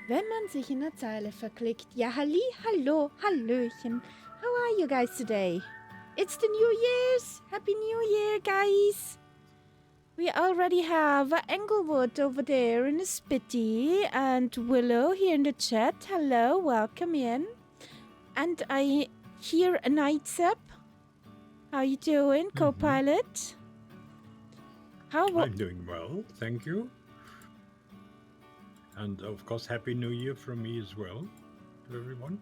Wenn man sich in der Zeile verklickt. Ja, hallo, hallöchen. How are you guys today? It's the New Year's. Happy New Year, guys. We already have Englewood over there in the Spitty and Willow here in the chat. Hello, welcome in. And I hear a Nightsep. How you doing, co-pilot? I'm doing well, thank you. And of course, Happy New Year from me as well to everyone.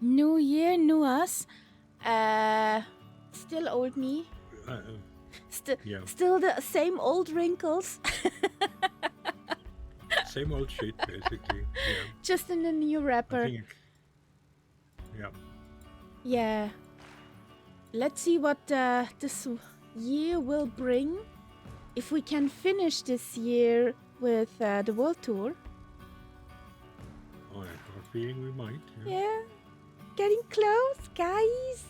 New Year, new us. Still old me. Still the same old wrinkles. Same old shit, basically. Yeah. Just in a new wrapper. Yeah. Yeah. Let's see what this year will bring. If we can finish this year with the world tour. I have a feeling we might. Yeah. Getting close, guys.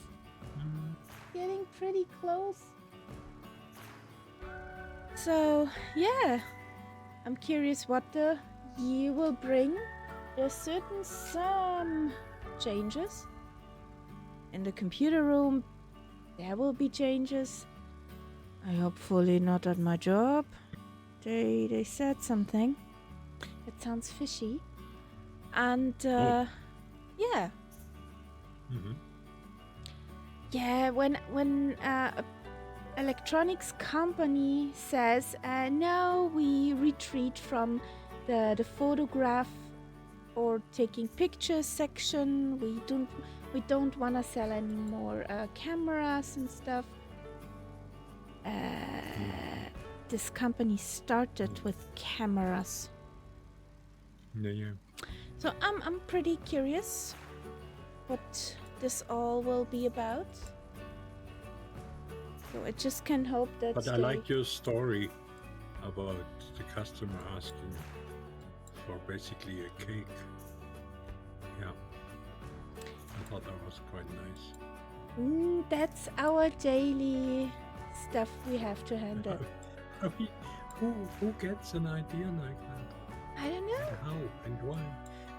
Getting pretty close. So, yeah. I'm curious what the year will bring. There's some changes. In the computer room, there will be changes. I hopefully not at my job. They said something. It sounds fishy. And, yeah. Yeah, when electronics company says, no, we retreat from the photograph or taking pictures section. We don't want to sell any more cameras and stuff. This company started with cameras. Yeah. So I'm pretty curious what this all will be about. So I just can hope that. But I like your story about the customer asking for basically a cake. Yeah. I thought that was quite nice. That's our daily stuff we have to handle. I mean, who gets an idea like that? I don't know. And how and why?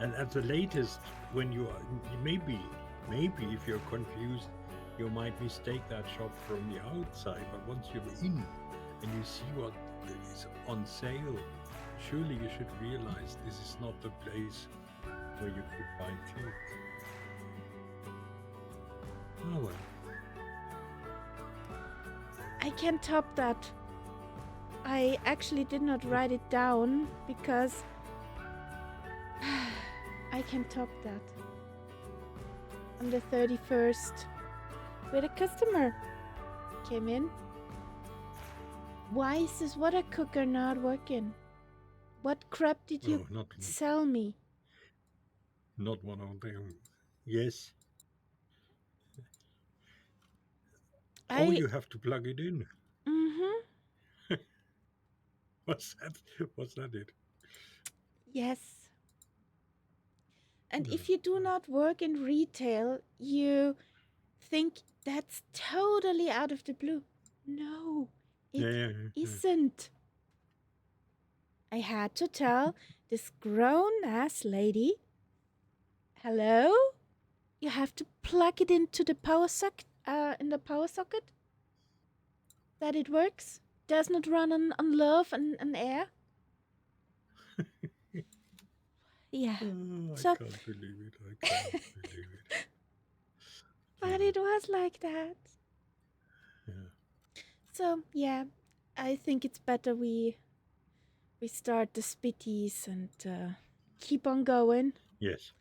And at the latest, when you are, maybe if you're confused, you might mistake that shop from the outside. But once you're in and you see what is on sale, surely you should realize this is not the place where you could buy cake. Oh well. I can top that. I actually did not write it down because I can top that. On the 31st, where the customer came in. Why is this water cooker not working? What crap did you sell me? Not one of them. Yes. You have to plug it in. Was that it? Yes. And if you do not work in retail, you think that's totally out of the blue. No, it isn't. I had to tell this grown-ass lady, hello, you have to plug it into the power socket, that it works. Does not run on love and air. Yeah. I can't believe it. But it was like that. Yeah. So, yeah, I think it's better we start the spitties and keep on going. Yes.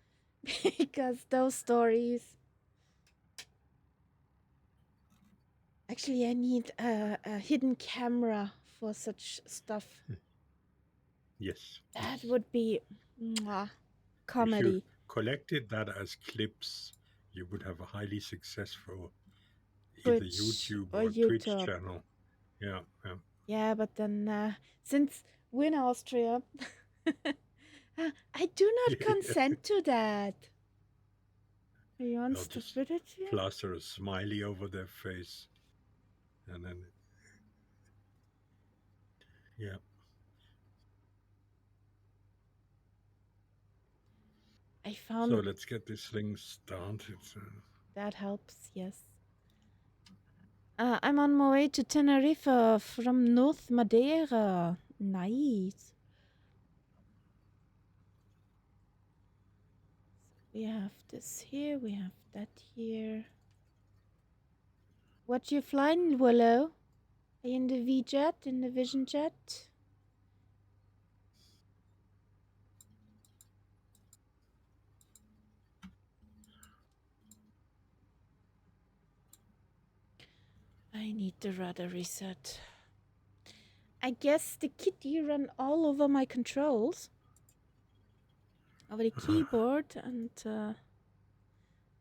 Because those stories... Actually, I need a hidden camera for such stuff. Yes. That would be comedy. If you collected that as clips, you would have a highly successful either YouTube or Twitch channel. Yeah. Yeah, but then since we're in Austria, I do not consent to that. You want stupidity? Plaster a smiley over their face, and then yeah. I found... So let's get this thing started. That helps, yes. I'm on my way to Tenerife from North Madeira. Nice. We have this here, we have that here. What you flying, Willow? Are you in the V-Jet, in the Vision Jet? I need the rudder reset. I guess the kitty ran all over my controls. Over the keyboard and,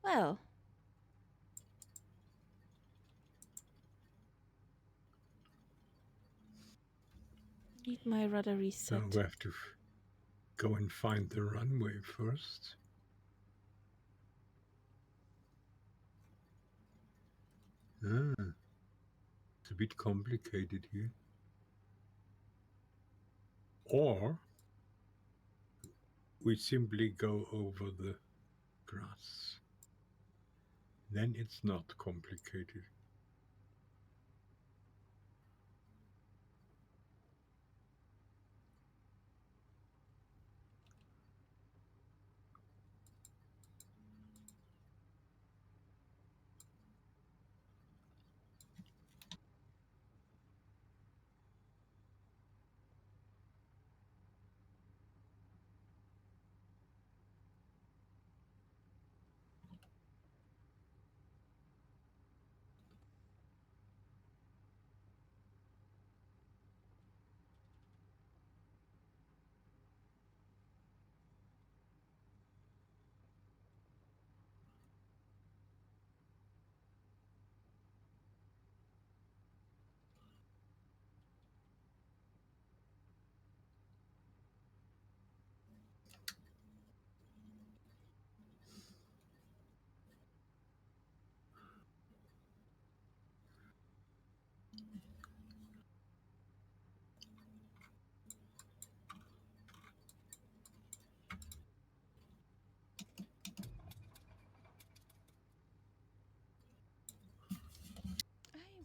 well. Need my rudder reset. So we have to go and find the runway first. It's a bit complicated here. Or we simply go over the grass. Then it's not complicated.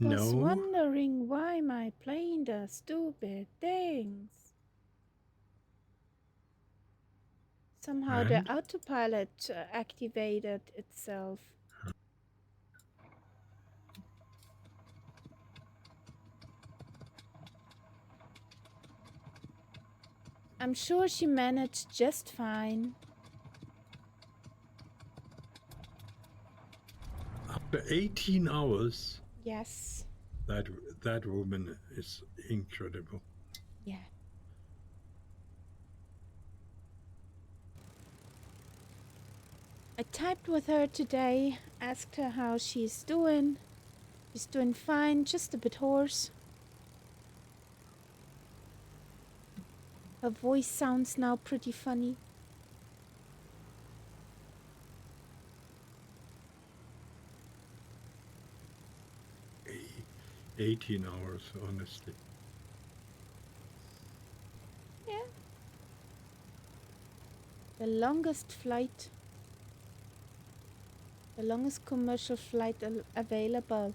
I was wondering why am I playing the stupid things. Somehow the autopilot activated itself. I'm sure she managed just fine. After 18 hours? Yes. That woman is incredible. Yeah. I typed with her today, asked her how she's doing. She's doing fine, just a bit hoarse. Her voice sounds now pretty funny. Hey, 18 hours, honestly. Yeah. The longest flight. The longest commercial flight available.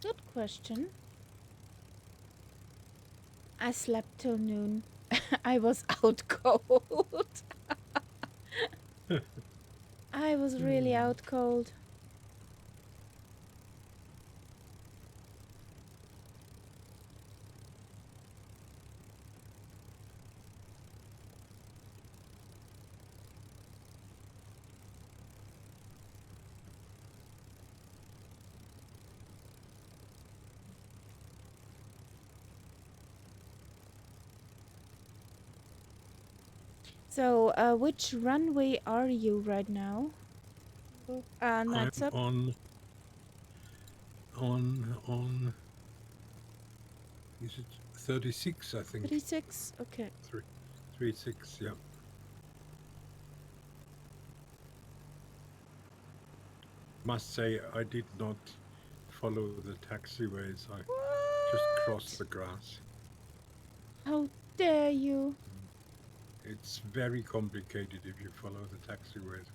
Good question. I slept till noon. I was out cold. I was really out cold. So, which runway are you right now? I'm up. on. Is it 36, I think. 36? Okay. 36, yeah. Must say, I did not follow the taxiways. I just crossed the grass. How dare you? It's very complicated if you follow the taxiways.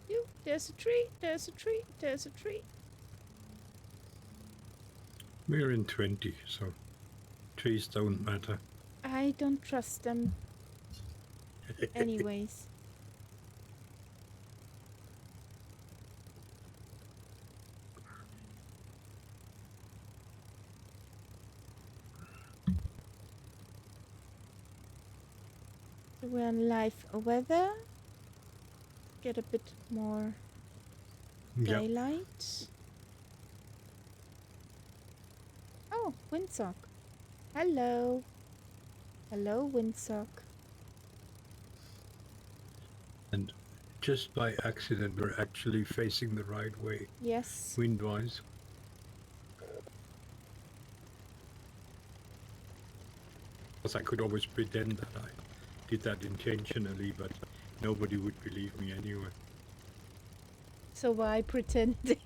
You, there's a tree, there's a tree, there's a tree. We're in 20, so trees don't matter. I don't trust them. Anyways. So we're on live weather. Get a bit more daylight. Oh, windsock. Hello. Hello, windsock. And just by accident, we're actually facing the right way. Yes. Wind-wise. Because I could always pretend that I did that intentionally, but nobody would believe me anyway. So why pretending?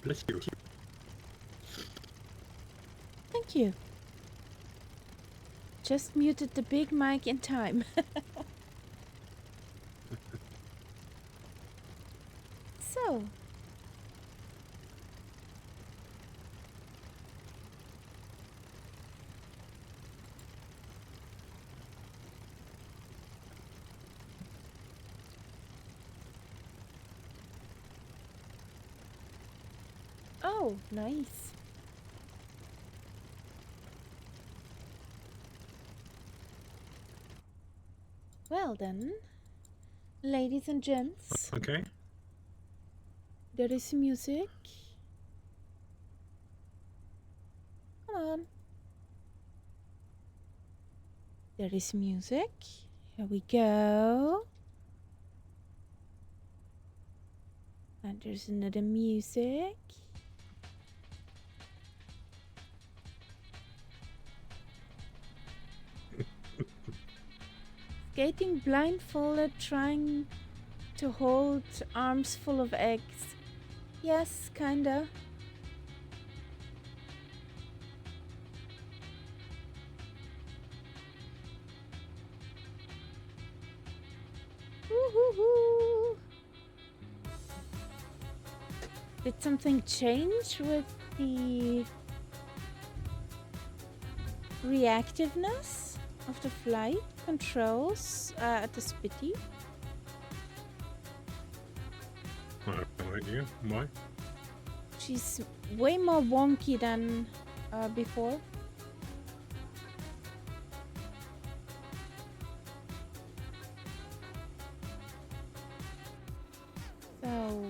Bless you. Thank you. Just muted the big mic in time. So. Oh, nice. Well then, ladies and gents. Okay. There is music. Come on. There is music. Here we go. And there's another music. Skating blindfolded, trying to hold arms full of eggs. Yes, kinda. Woo-hoo-hoo. Did something change with the reactiveness of the flight controls at the Spitty? I have no idea. Why? She's way more wonky than before. So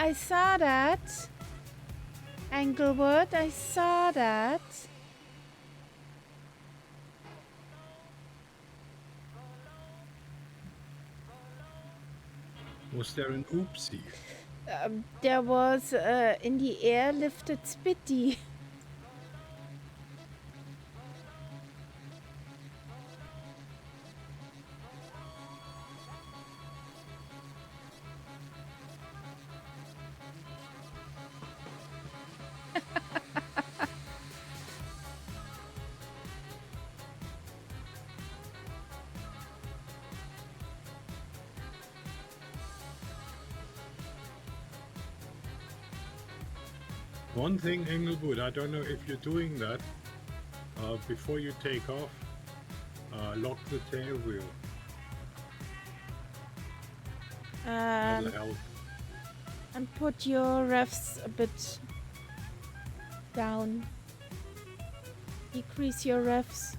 I saw that. Englewood, I saw that. Was there an oopsie? There was in the airlifted Spitty. One thing, Englewood, I don't know if you're doing that. Before you take off, lock the tail wheel. That'll help. And put your revs a bit down. Decrease your revs.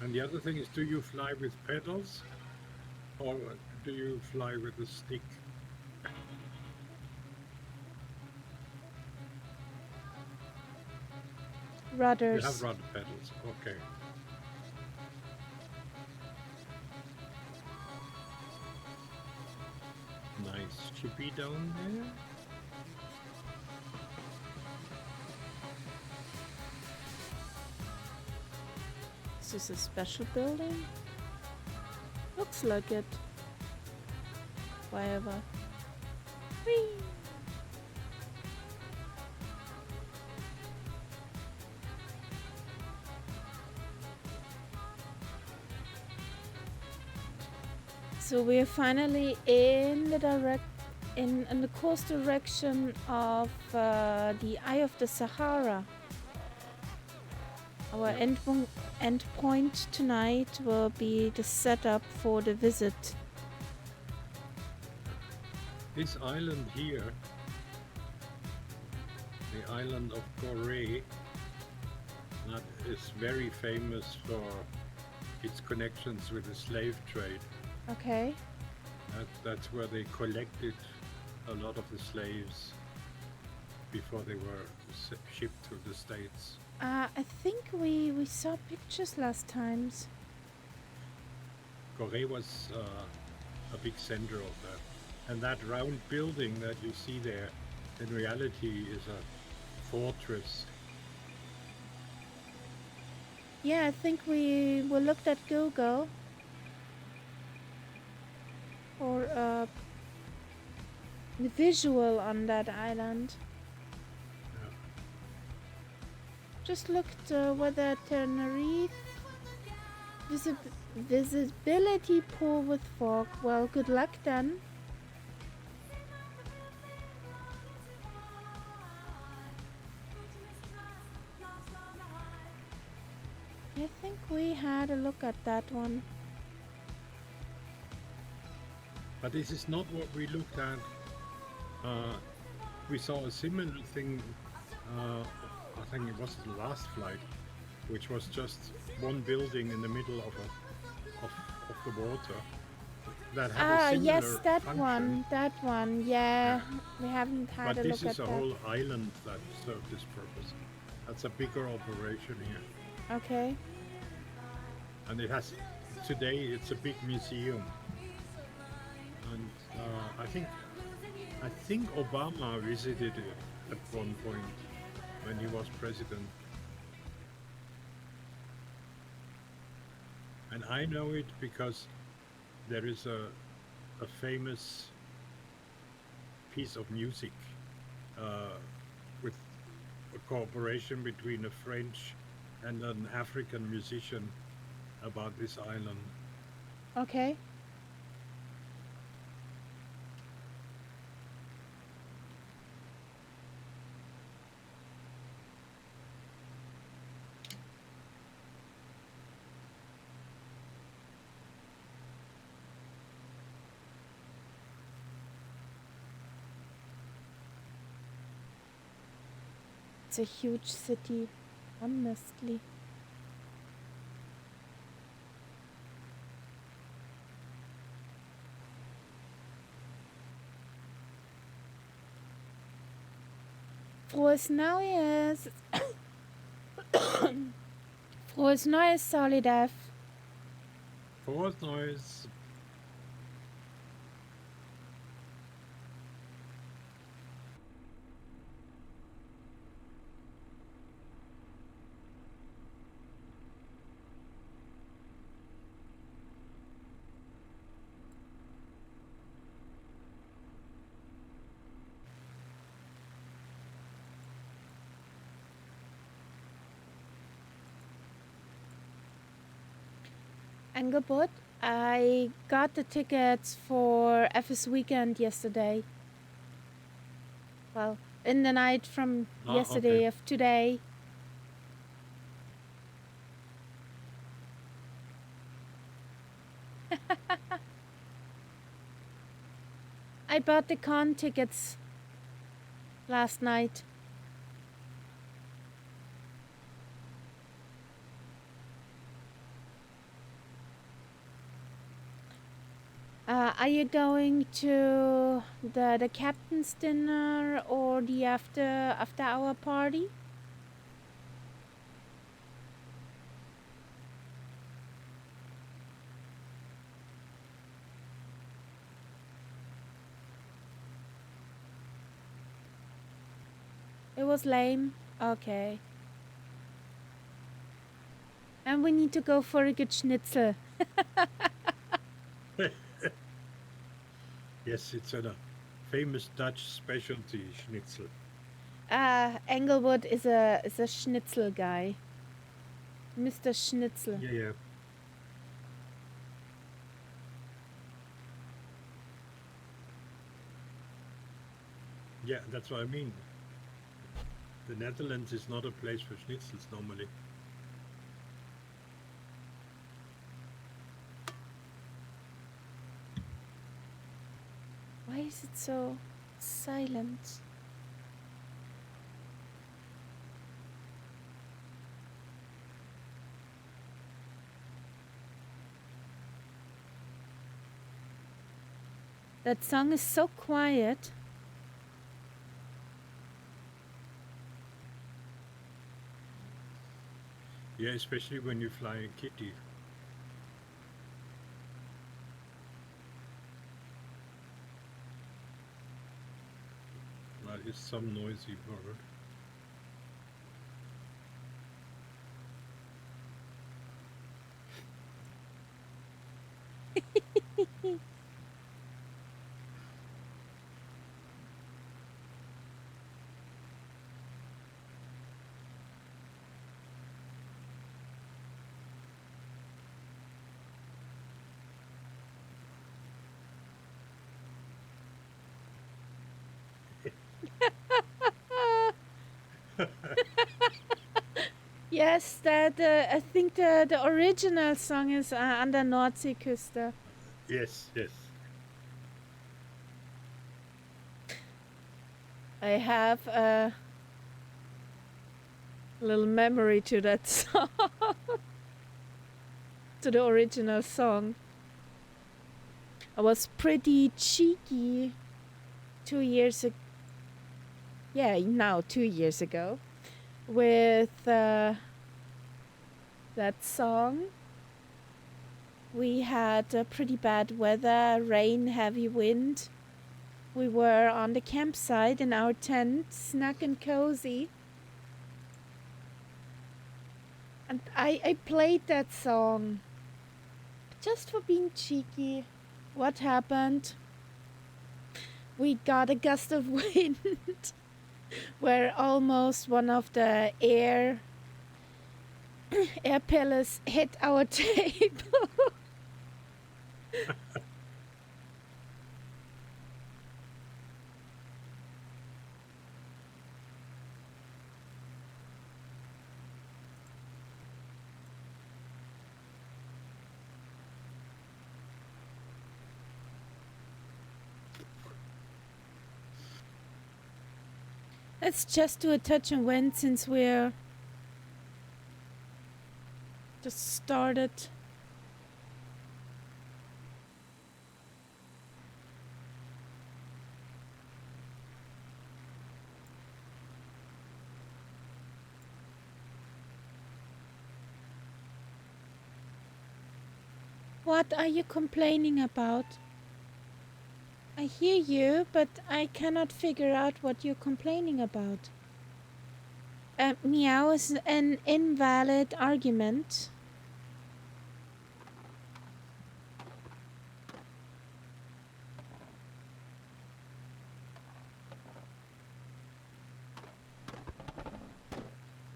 And the other thing is, do you fly with pedals or do you fly with a stick? Rudders. You have rudder pedals, okay. Nice chippy down there. Is this a special building? Looks like it. Whatever. Whee! So we're finally in the in the course direction of the Eye of the Sahara. Our end point tonight will be the setup for the visit. This island here, the island of Gorée, that is very famous for its connections with the slave trade. Okay. That's where they collected a lot of the slaves before they were shipped to the States. I think we saw pictures last times. Gorée was a big center of that. And that round building that you see there, in reality, is a fortress. Yeah, I think we looked at Google. Or a visual on that island. Yeah. Just looked whether Tenerife visibility poor with fog. Well, good luck then. I think we had a look at that one. But this is not what we looked at. We saw a similar thing, I think it was the last flight, which was just one building in the middle of the water. That had a similar yes, that function. one, yeah. We haven't had But a this look is at a that. whole island that served this purpose. That's a bigger operation here. Okay. And it has, today it's a big museum. And I think Obama visited it at one point when he was president. And I know it because there is a famous piece of music with a cooperation between a French and an African musician about this island. Okay. It's a huge city, honestly. Frohes Neues. Frohes Neues, Solidef. Frohes Neues. Angebot. I got the tickets for FS Weekend yesterday. Well, in the night from yesterday Okay. of today. I bought the con tickets last night. Are you going to the captain's dinner or the after hour party? It was lame. Okay. And we need to go for a good schnitzel. Yes, it's a famous Dutch specialty, schnitzel. Englewood is a schnitzel guy. Mr. Schnitzel. Yeah. Yeah, that's what I mean. The Netherlands is not a place for schnitzels normally. Why is it so silent? That song is so quiet. Yeah, especially when you fly a kitty. That is some noisy bird. Yes, that I think the original song is an der Nordseeküste. Yes. I have a little memory to that song, to the original song. I was pretty cheeky 2 years ago. Yeah, now 2 years ago, with that song. We had pretty bad weather, rain, heavy wind. We were on the campsite in our tent, snug and cozy. And I played that song just for being cheeky. What happened? We got a gust of wind where almost one of the air pillars hit our table. Let's just do a touch and went since we're just started. What are you complaining about? I hear you, but I cannot figure out what you're complaining about. Meow is an invalid argument.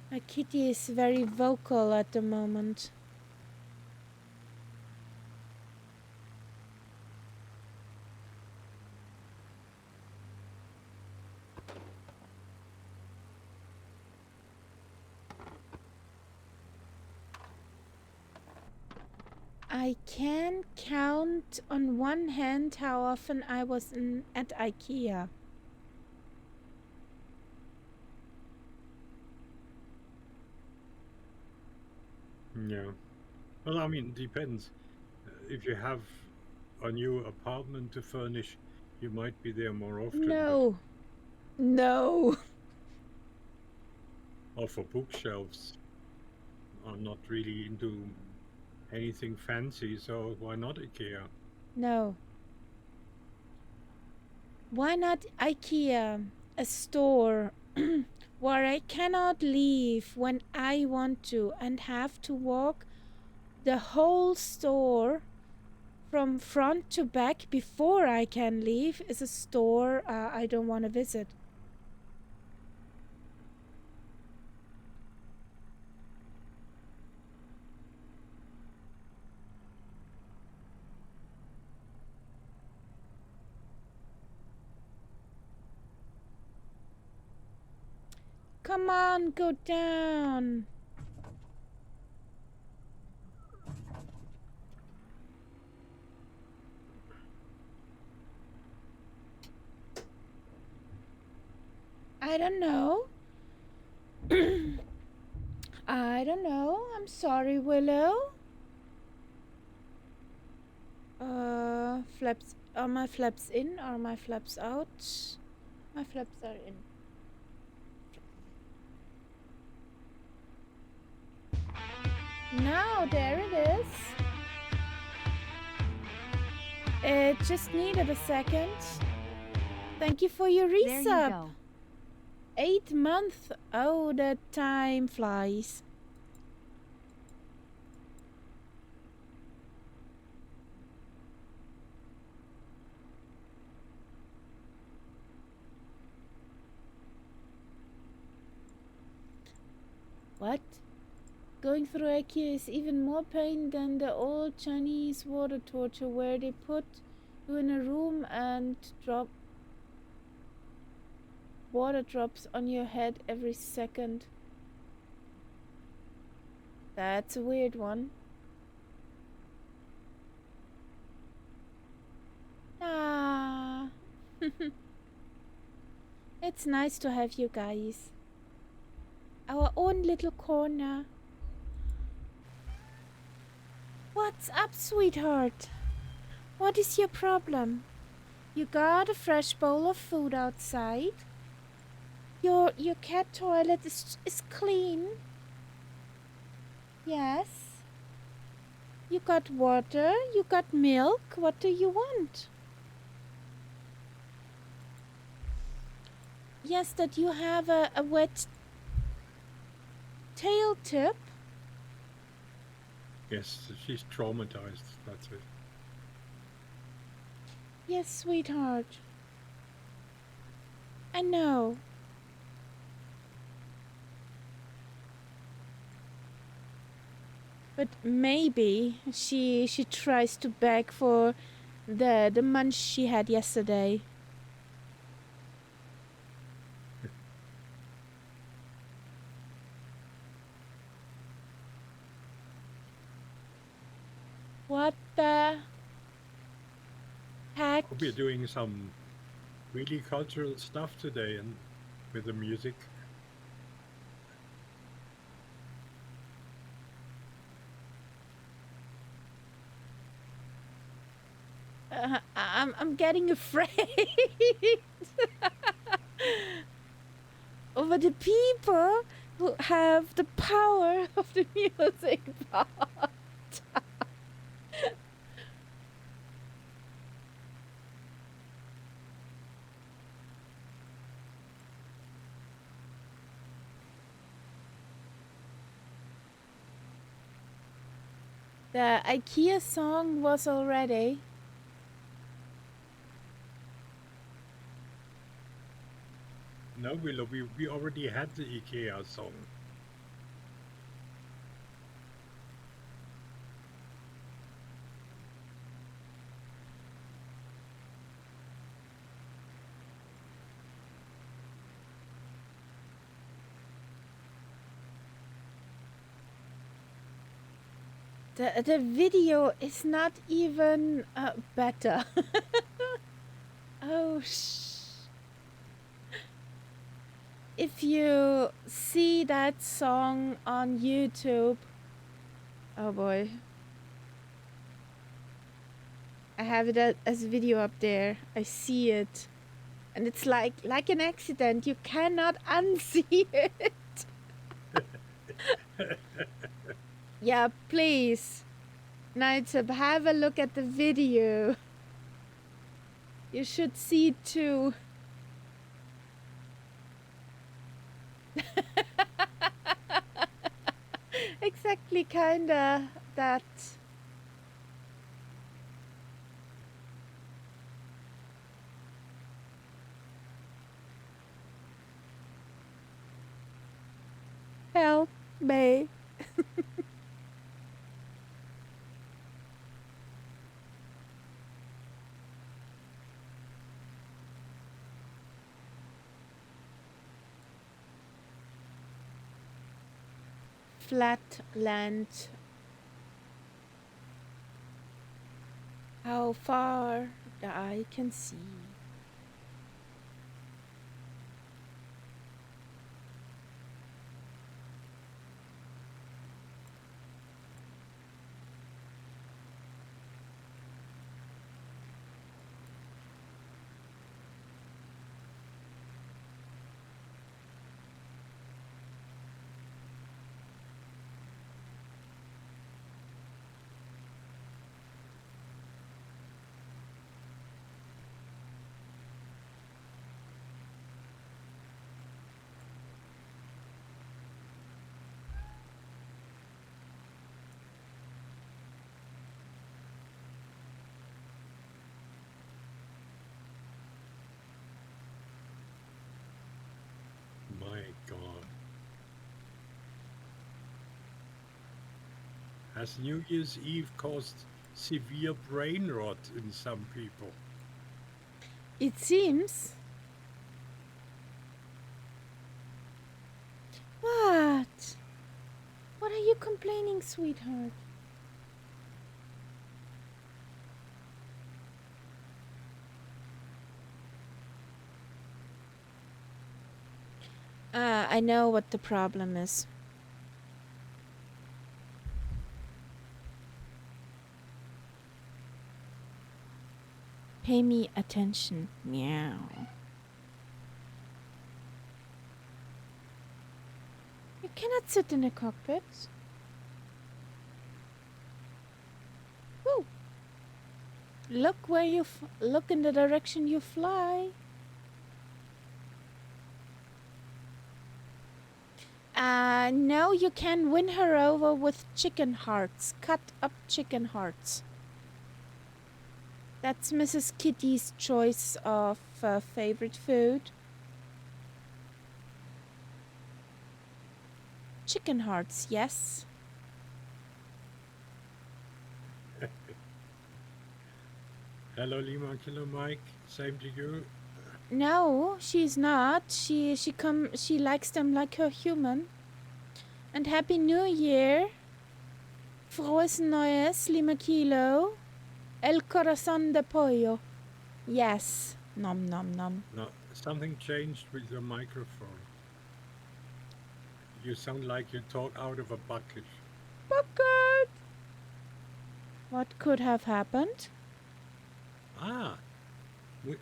My kitty is very vocal at the moment. I can count on one hand how often I was at IKEA. Yeah. Well, I mean, depends. If you have a new apartment to furnish, you might be there more often. No. No. Or for bookshelves. I'm not really into anything fancy, so why not IKEA? No. Why not IKEA? A store where I cannot leave when I want to and have to walk the whole store from front to back before I can leave is a store I don't want to visit. Come on, go down. I don't know. I don't know. I'm sorry, Willow. Flaps. Are my flaps in? Are my flaps out? My flaps are in. Now, there it is. It just needed a second. Thank you for your resub. There you go. 8 months. Oh, the time flies. What? Going through IKEA is even more pain than the old Chinese water torture where they put you in a room and drop water drops on your head every second. That's a weird one. Ah. It's nice to have you guys. Our own little corner. What's up, sweetheart? What is your problem? You got a fresh bowl of food outside. Your cat toilet is clean. Yes. You got water, you got milk. What do you want? Yes, that you have a wet tail tip. Yes, she's traumatized, that's it. Yes, sweetheart. I know. But maybe she tries to beg for the munch she had yesterday. What the heck? We're doing some really cultural stuff today and with the music. I'm getting afraid over the people who have the power of the music part. The IKEA song was already. No, Willow, we already had the IKEA song. The video is not even better. Oh, if you see that song on YouTube, oh boy. I have it as a video up there. I see it. And it's like an accident. You cannot unsee it. Yeah, please. Nightub, have a look at the video. You should see it too. Exactly, kinda that. Help me. Flat land. How far the eye can see. My God. Has New Year's Eve caused severe brain rot in some people? It seems. What? What are you complaining, sweetheart? I know what the problem is. Pay me attention. Meow. You cannot sit in a cockpit. Woo. Look where you look in the direction you fly. No, you can win her over with chicken hearts. Cut up chicken hearts. That's Mrs. Kitty's choice of favorite food. Chicken hearts, yes. Hello, Lima Kilo Mike. Same to you. No, she's not. She likes them like her human. And Happy New Year. Frohes Neues, Lima Kilo. El corazón de pollo. Yes. Nom nom nom. No, something changed with your microphone. You sound like you talk out of a bucket. Bucket. What could have happened? Ah,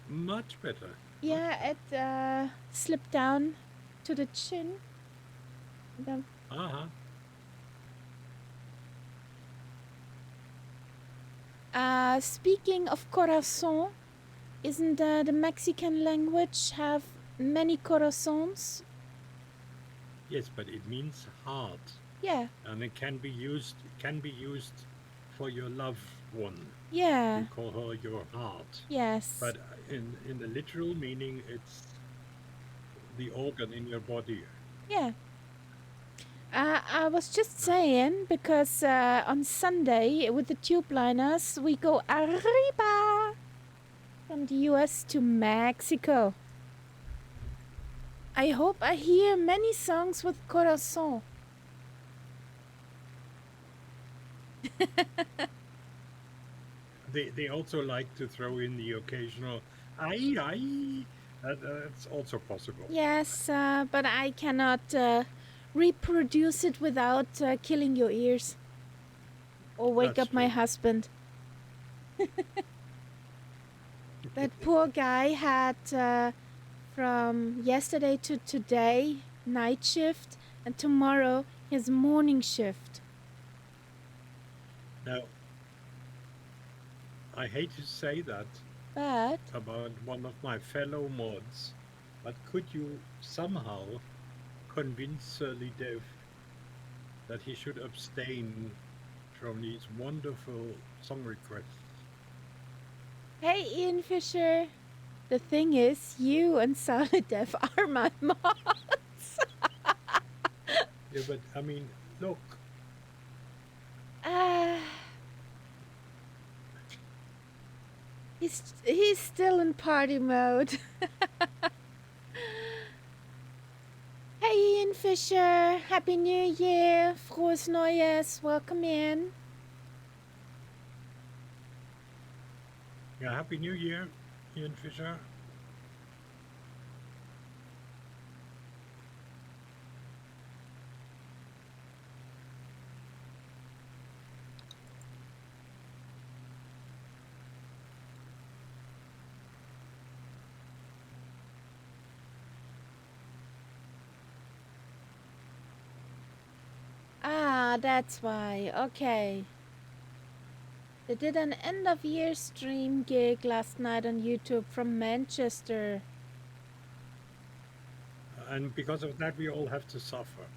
much better. Yeah, it slipped down to the chin. Speaking of corazon, isn't the Mexican language have many corazons? Yes, but it means heart. Yeah. And it can be used for your loved one. Yeah. You call her your heart. Yes. But in the literal meaning, it's the organ in your body. Yeah. I was just Yeah. saying because on Sunday with the tube liners we go arriba from the US to Mexico. I hope I hear many songs with corazon. They also like to throw in the occasional "ai ai." That's also possible. Yes, but I cannot reproduce it without killing your ears or wake That's up my true. husband. That poor guy had from yesterday to today night shift, and tomorrow his morning shift. Now, I hate to say that But about one of my fellow mods, but could you somehow convince Surly Dev that he should abstain from these wonderful song requests? hey, Ian Fisher, the thing is, you and Solidef are my mods. Yeah, but I mean, look, uh, he's still in party mode. Hey, Ian Fisher, Happy New Year, Frohes Neues, welcome in. yeah, Happy New Year, Ian Fisher. Ah, that's why. Okay. They did an end of year stream gig last night on YouTube from Manchester. And because of that, we all have to suffer.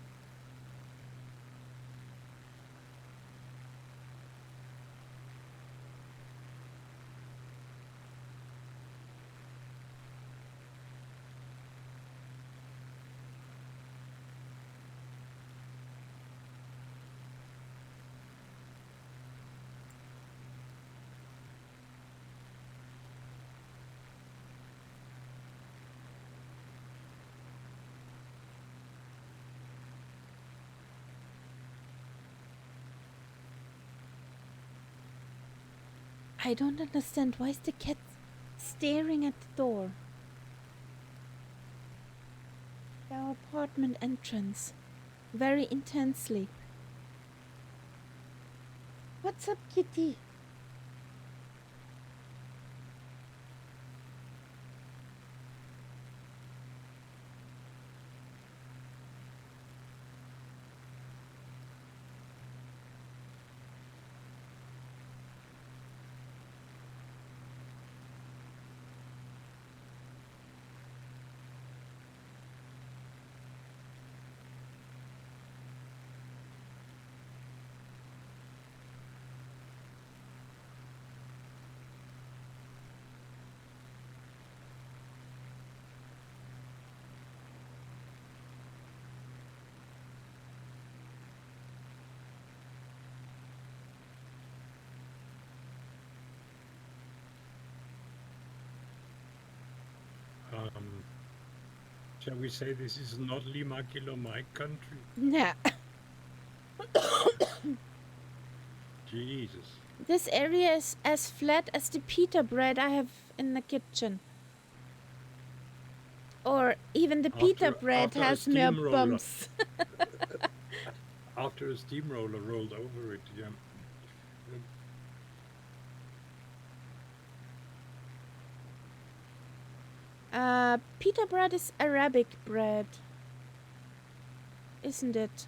I don't understand. Why is the cat staring at the door? Our apartment entrance. Very intensely. What's up, kitty? Um, shall we say this is not Lima Kilo my country? Nah. Jesus. This area is as flat as the pita bread I have in the kitchen. Or even the pita bread After a has more steamroller, bumps. after a steamroller rolled over it, yeah. Pita bread is Arabic bread. Isn't it?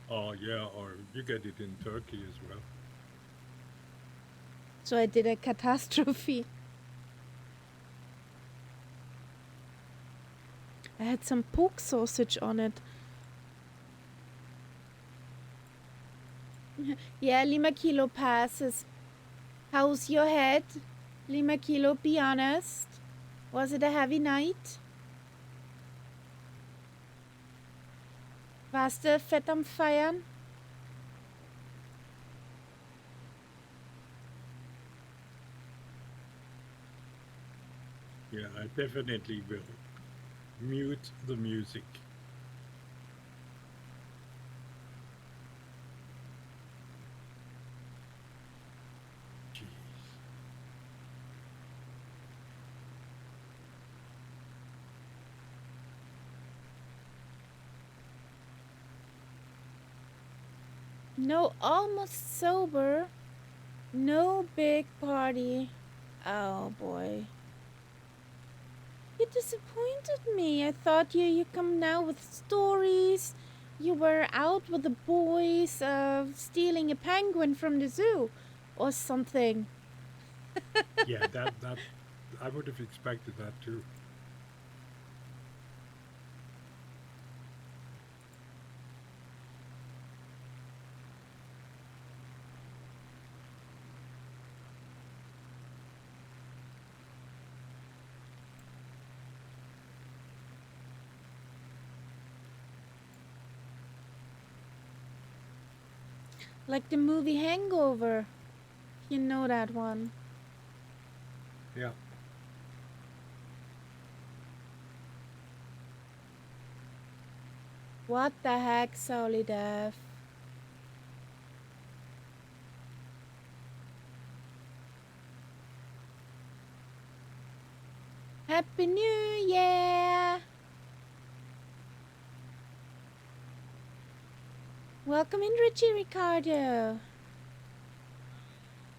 Oh yeah, or you get it in Turkey as well. So I did a catastrophe. I had some pork sausage on it. Yeah, Lima Kilo passes. How's your head? Lima Kilo, be honest. Was it a heavy night? Warst du fett am Feiern? Yeah, I definitely will. Mute the music. Jeez. No, almost sober. No big party. Oh boy. You disappointed me. I thought you come now with stories. You were out with the boys, stealing a penguin from the zoo or something. Yeah, that I would have expected that too. Like the movie Hangover. You know that one. Yeah. What the heck, Solidef? Happy New Year! Welcome in, Richie Ricardo.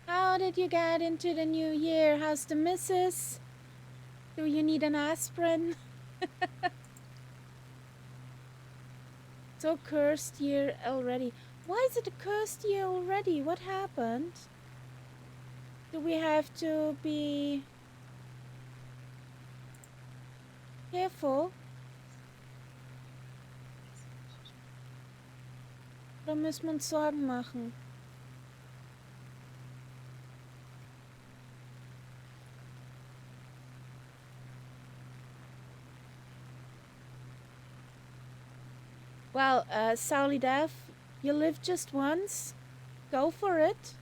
How did you get into the new year? How's the missus? Do you need an aspirin? So cursed year already. Why is it a cursed year already? What happened? Do we have to be careful? Oder müssen wir uns Sorgen machen? Well, Sally Def, you live just once. Go for it.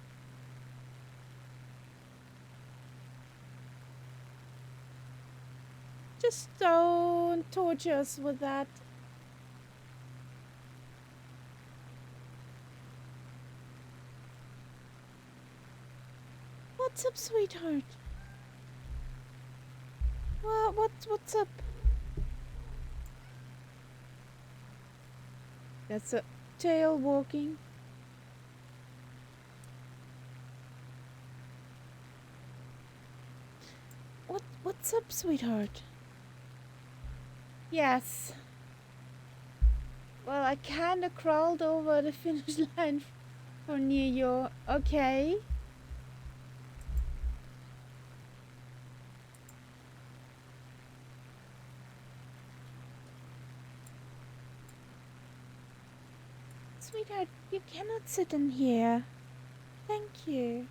Just don't torture us with that. What's up, sweetheart? What's up? That's a tail walking. What's up, sweetheart? Yes. Well, I kinda crawled over the finish line for New York. Okay. Sweetheart, you cannot sit in here. Thank you.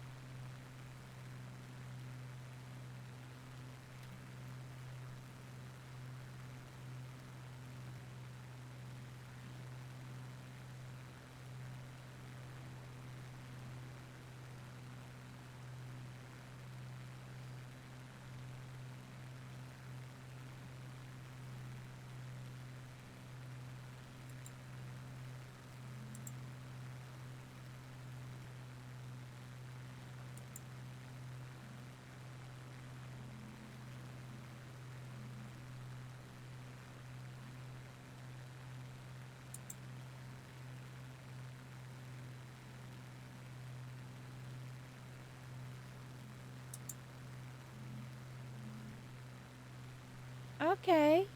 Okay.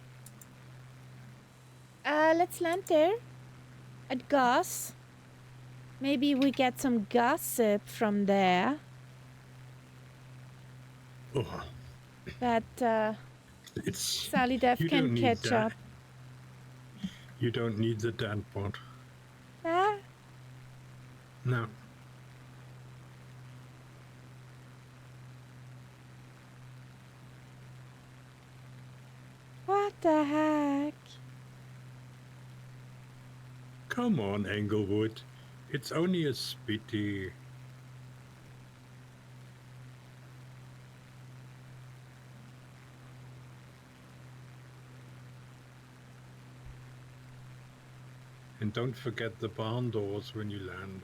Let's land there. At Goss. Maybe we get some gossip from there. Oh, That it's Sally Def you can don't need catch that. up. You don't need the dad pod. Ah? No. What the heck? Come on, Englewood. It's only a spitty. And don't forget the barn doors when you land.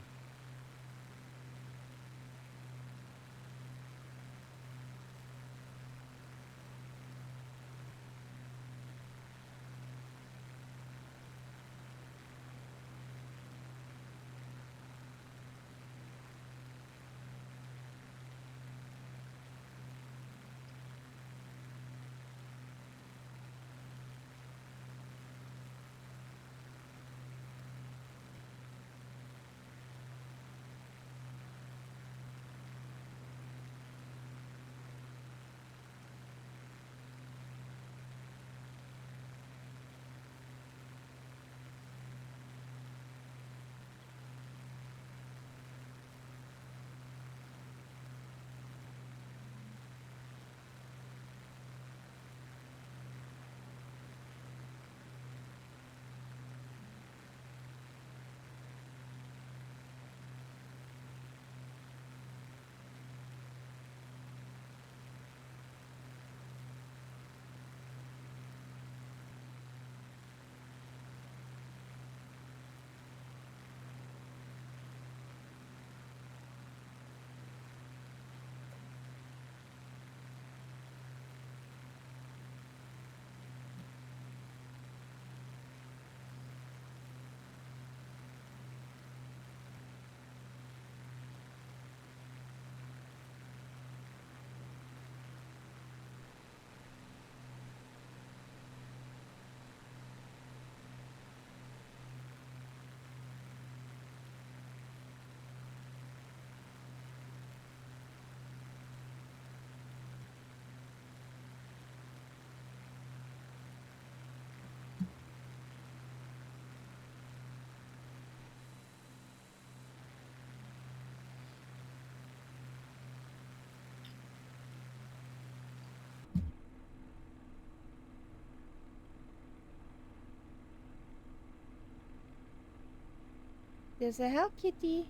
There's a Hello Kitty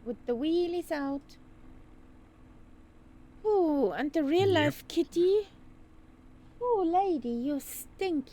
with the wheelies out. Ooh, and the real life kitty. Ooh, lady, you stink.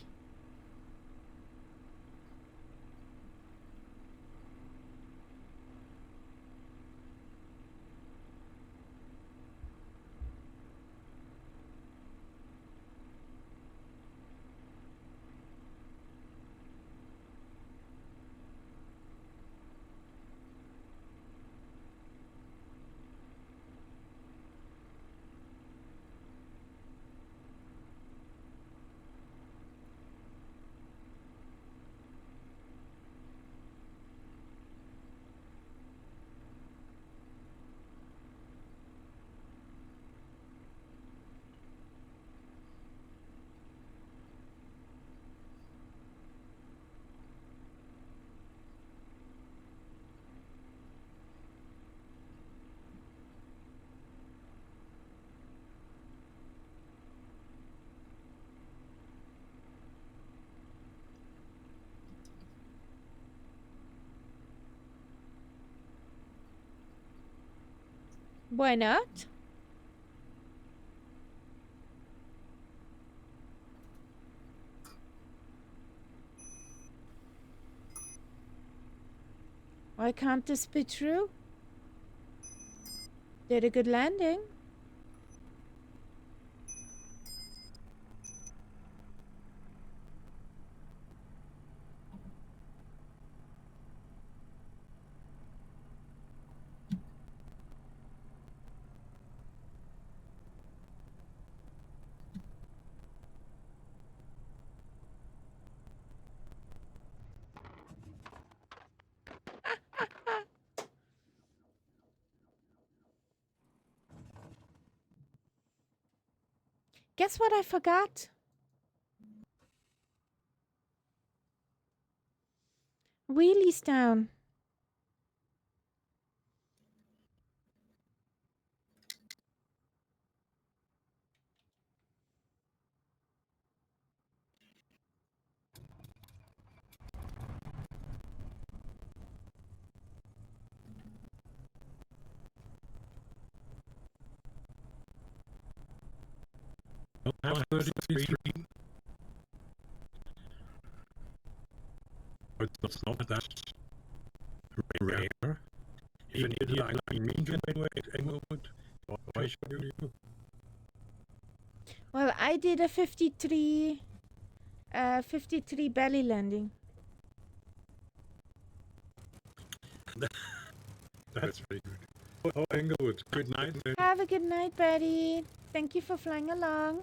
Why not? Why can't this be true? Did a good landing. Guess what I forgot? Wheelies down. No, I have 33. But it's not that rare. If you did like medium anyway, why should you? Well, I did a 53 belly landing. That's very good. Oh, Englewood, good night then. Have a good night, Betty. Thank you for flying along.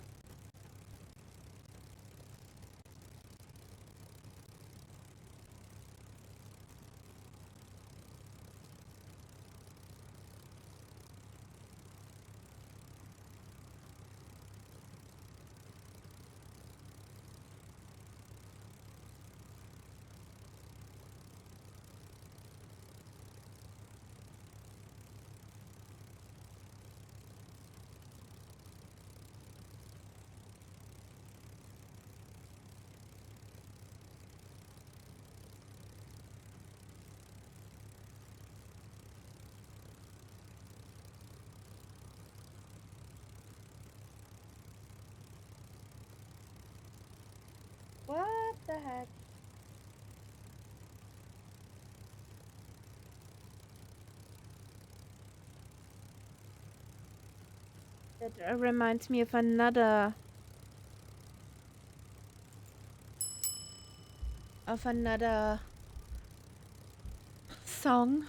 What the heck? That reminds me of another song.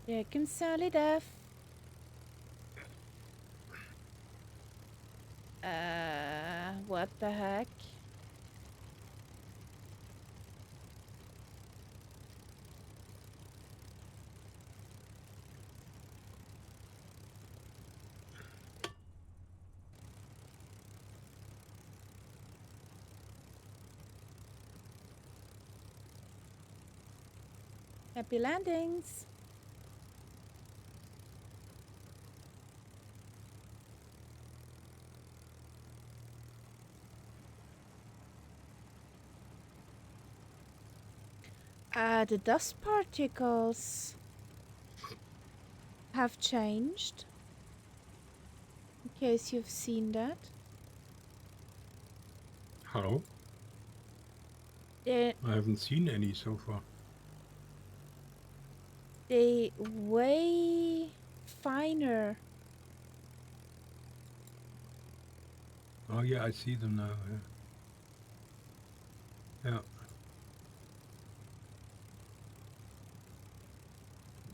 There comes Sally Duff. What the heck? Happy landings. The dust particles have changed. In case you've seen that. How? They're I haven't seen any so far. way finer. Oh yeah, I see them now. Yeah. Yeah.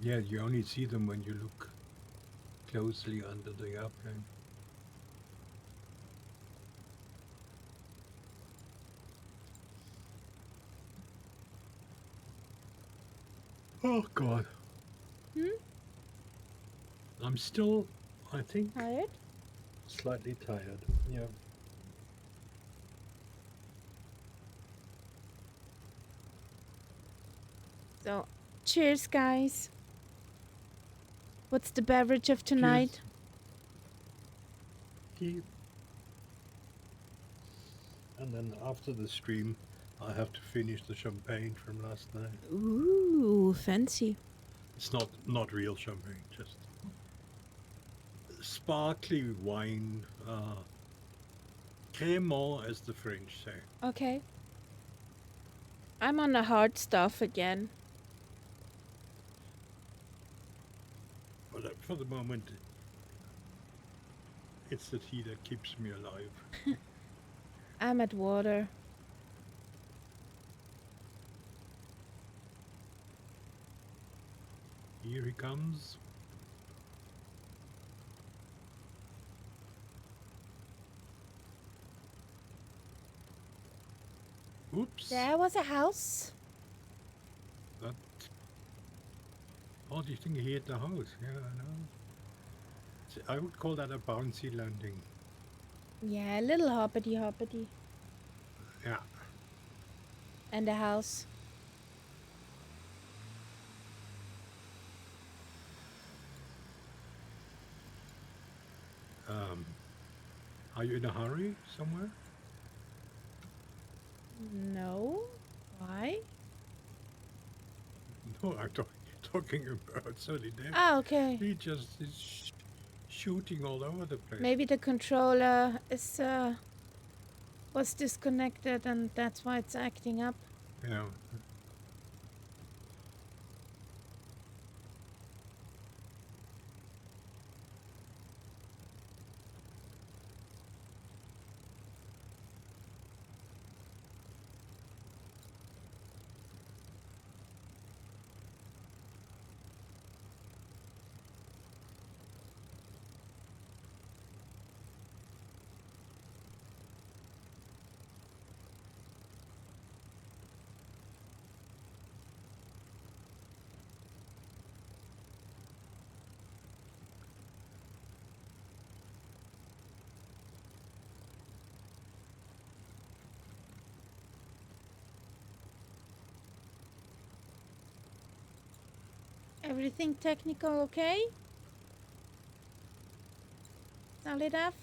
Yeah, you only see them when you look closely under the airplane. Oh God. I'm still, I think, Tired? slightly tired. Yeah. So, cheers, guys. What's the beverage of tonight? Cheers. And then after the stream, I have to finish the champagne from last night. Ooh, fancy. It's not real champagne, just sparkly wine, crémant, as the French say. Okay. I'm on the hard stuff again. But for the moment, it's the tea that keeps me alive. I'm at water. Here he comes. Oops. There was a house. That. Oh, do you think he hit the house? Yeah, I know. I would call that a bouncy landing. Yeah, a little hoppity hoppity. Yeah. And a house. Are you in a hurry somewhere? No. Why? No, I'm talking about Sunny Dev. Ah, okay. He just is shooting all over the place. Maybe the controller is was disconnected and that's why it's acting up. Yeah. Everything technical okay? Solid enough?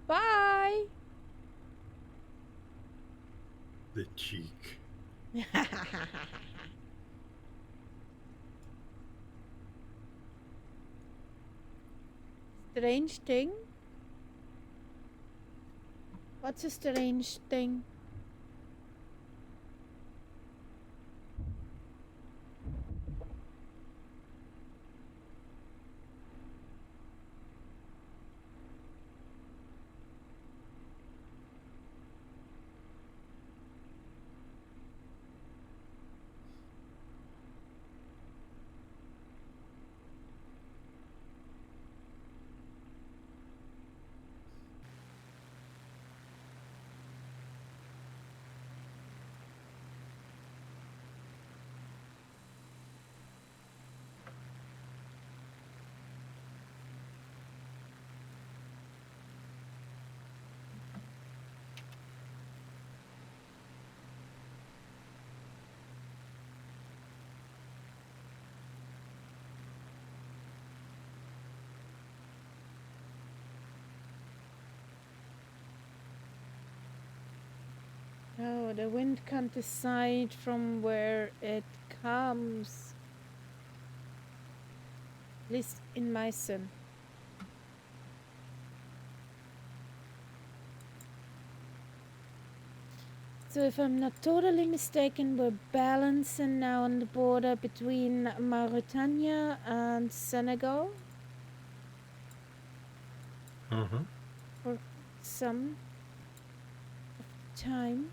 Bye! The cheek. Strange thing? What's a strange thing? Oh, the wind can't decide from where it comes. At least in my sim. So if I'm not totally mistaken, we're balancing now on the border between Mauritania and Senegal Uh-huh. for some time.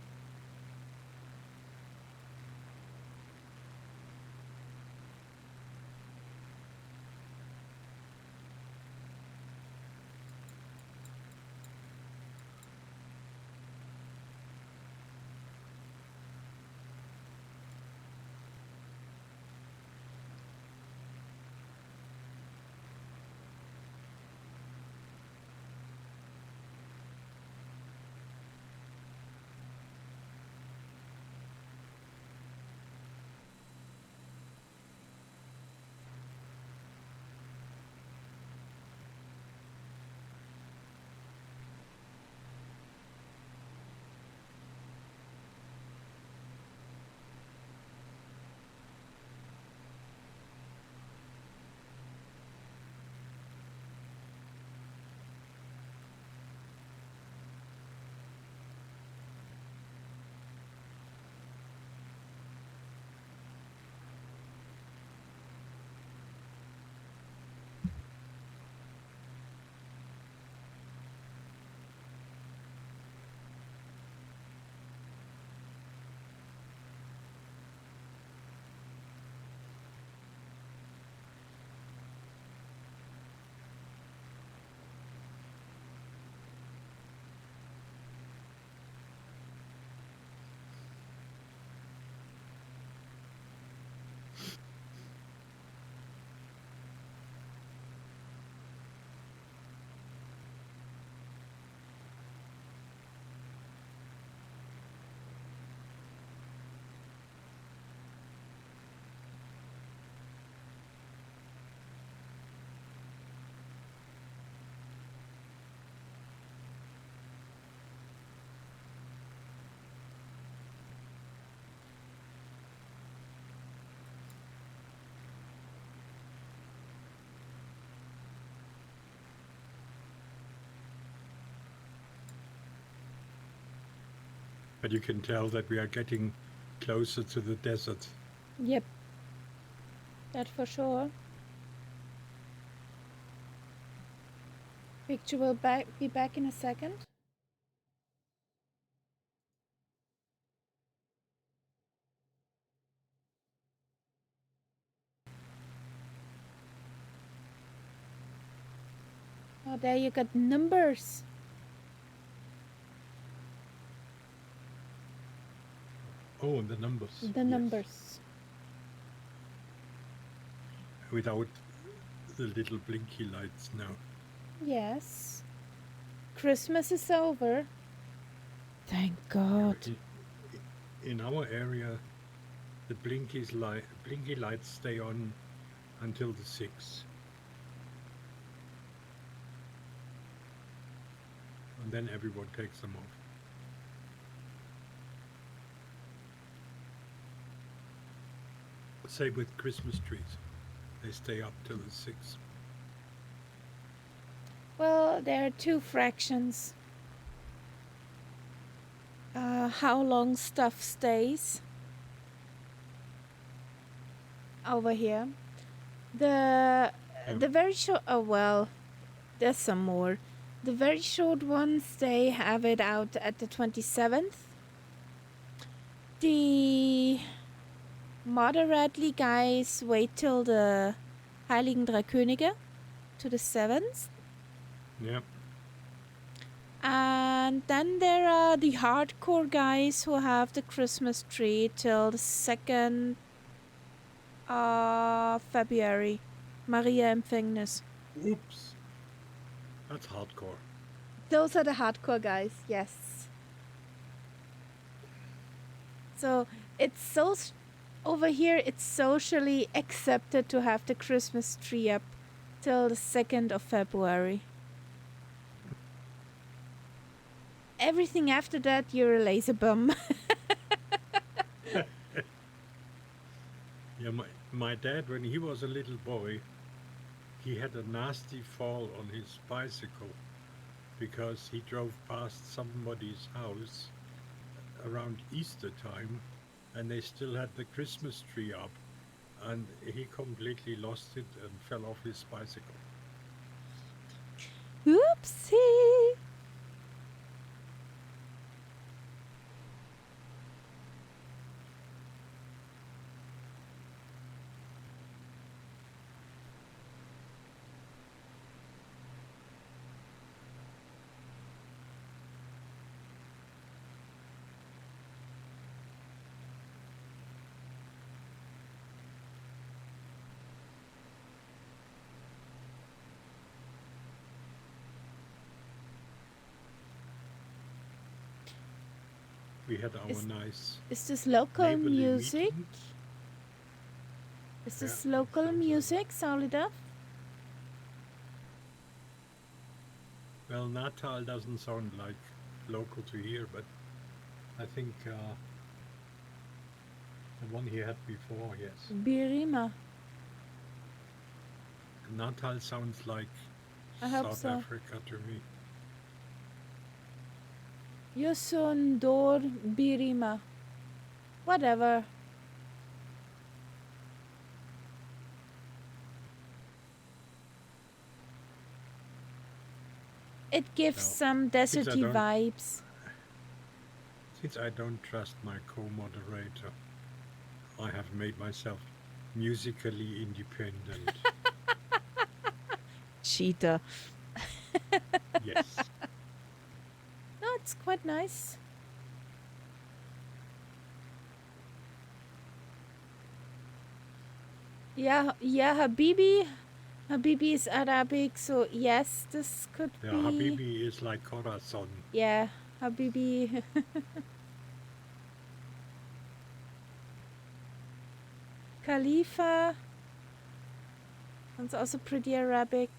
But you can tell that we are getting closer to the desert. Yep. That for sure. Picture will be back in a second. Oh, there you got numbers. Oh, and the numbers. The yes. numbers. Without the little blinky lights now. Yes. Christmas is over. Thank God. In our area, the blinky lights stay on until the 6th. And then everyone takes them off. Same with Christmas trees. They stay up till the 6th. Well, there are two fractions. How long stuff stays over here. The very short. Oh well, there's some more. The very short ones, they have it out at the 27th. The moderately guys wait till the Heiligen Drei Könige to the 7th. Yeah. And then there are the hardcore guys who have the Christmas tree till the 2nd of February. Maria Empfängnis. Oops. That's hardcore. Those are the hardcore guys, yes. So it's over here it's socially accepted to have the Christmas tree up till the 2nd of February. Everything after that, you're a laser bum. Yeah, my dad, when he was a little boy, he had a nasty fall on his bicycle because he drove past somebody's house around Easter time and they still had the Christmas tree up, and he completely lost it and fell off his bicycle. Oopsie! We had our nice Is this local neighborly music? meeting. Is this Yeah, local sounds music, Solida? Well, Natal doesn't sound like local to here, but I think the one he had before, yes. Birima. Natal sounds like I hope South so. Africa to me. Yusun Dor Birima. Whatever. It gives some deserty vibes. Since I don't trust my co-moderator, I have made myself musically independent. Cheater. Yes. No, it's quite nice. Yeah, Habibi. Habibi is Arabic, so yes, this could Yeah, be. Habibi is like Corazon. Yeah, Habibi. Khalifa. That's also pretty Arabic.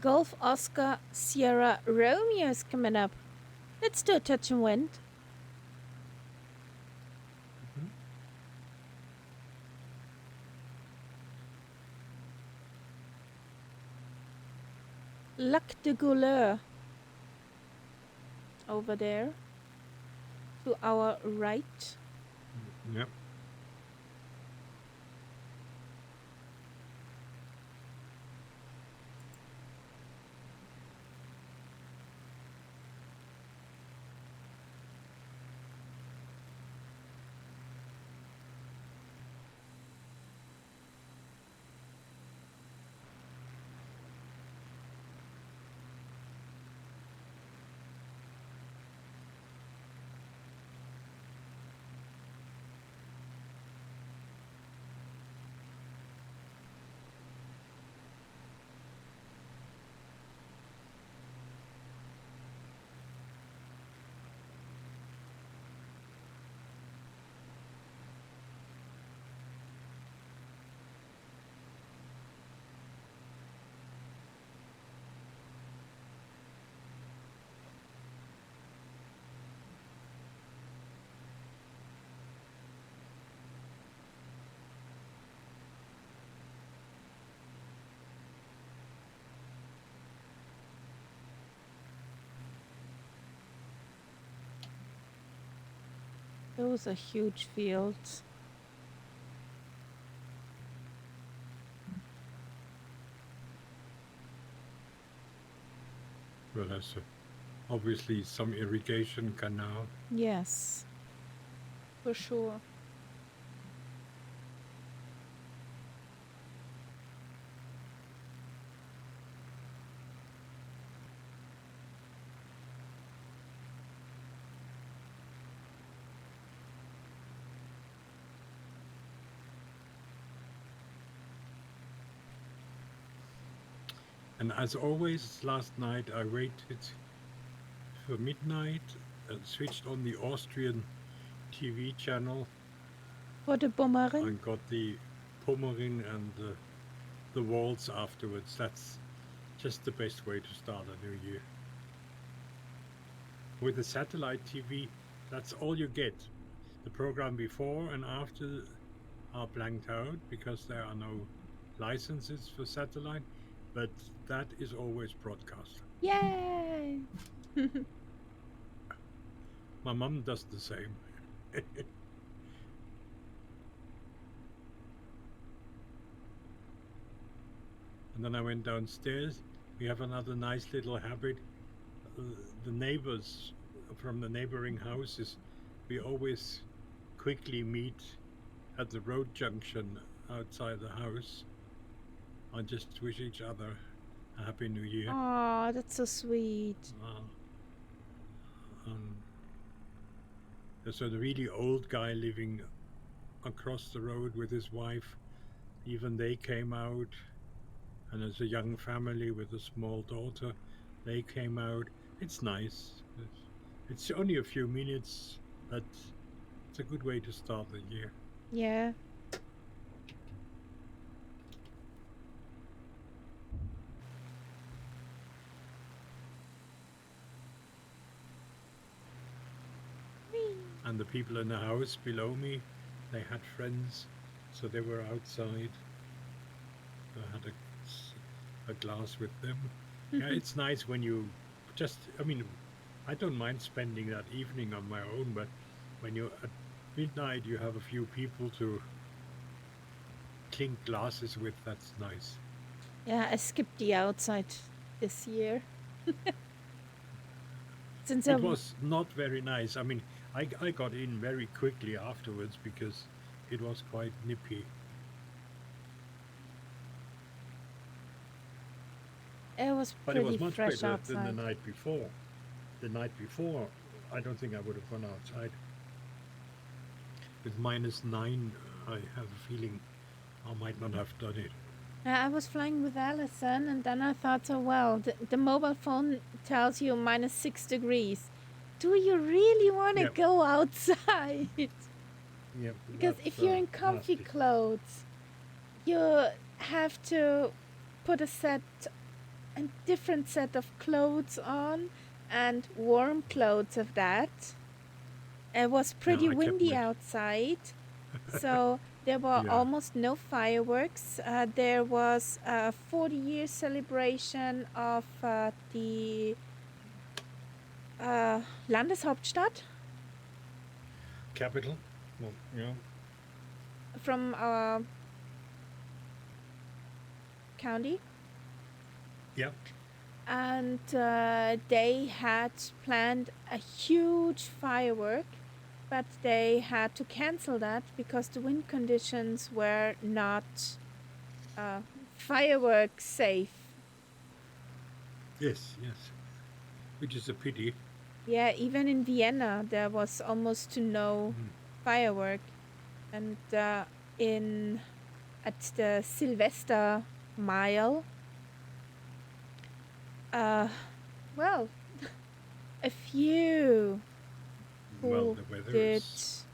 Golf Oscar Sierra Romeo is coming up. Let's do a touch and wind. Mhm. Lac de Gouleur. Over there. To our right. Yep. Those are huge fields. Well, there's obviously some irrigation canal. Yes, for sure. And as always, last night I waited for midnight and switched on the Austrian TV channel For the Bommerin? and got the Pommerin and the waltz afterwards. That's just the best way to start a new year. With the satellite TV, that's all you get. The program before and after are blanked out because there are no licenses for satellite, but that is always broadcast. Yay! My mum does the same. And then I went downstairs. We have another nice little habit. The neighbors from the neighboring houses, we always quickly meet at the road junction outside the house and just wish each other a happy new year. Aw, that's so sweet. There's a really old guy living across the road with his wife. Even they came out, and there's a young family with a small daughter. They came out. It's nice. It's only a few minutes, but it's a good way to start the year. Yeah. And the people in the house below me, they had friends, so they were outside. I had a glass with them. Yeah, it's nice when you just, I mean, I don't mind spending that evening on my own, but when you at midnight you have a few people to clink glasses with, that's nice. Yeah, I skipped the outside this year. Since It was not very nice. I mean, I got in very quickly afterwards because it was quite nippy. it was But it pretty was much fresh better than outside. the night before. The night before, I don't think I would have gone outside. With -9, I have a feeling I might not have done it. I was flying with Alison, and then I thought, oh well, the mobile phone tells you -6 degrees. Do you really want to Yep. go outside? Yep. Because that's, if you're in comfy nasty. clothes, you have to put a set and different set of clothes on and warm clothes of that. It was Yeah, pretty I kept windy my outside, so there were yeah almost no fireworks. There was a 40-year celebration of the Landeshauptstadt capital. Well, yeah, from our county. yeah. And they had planned a huge firework, but they had to cancel that because the wind conditions were not uh, firework safe. Yes, yes. Which is a pity. Yeah, even in Vienna, there was almost no Mm. firework. And in at the Sylvester Mile, uh, well, a few Well, who the weather did is.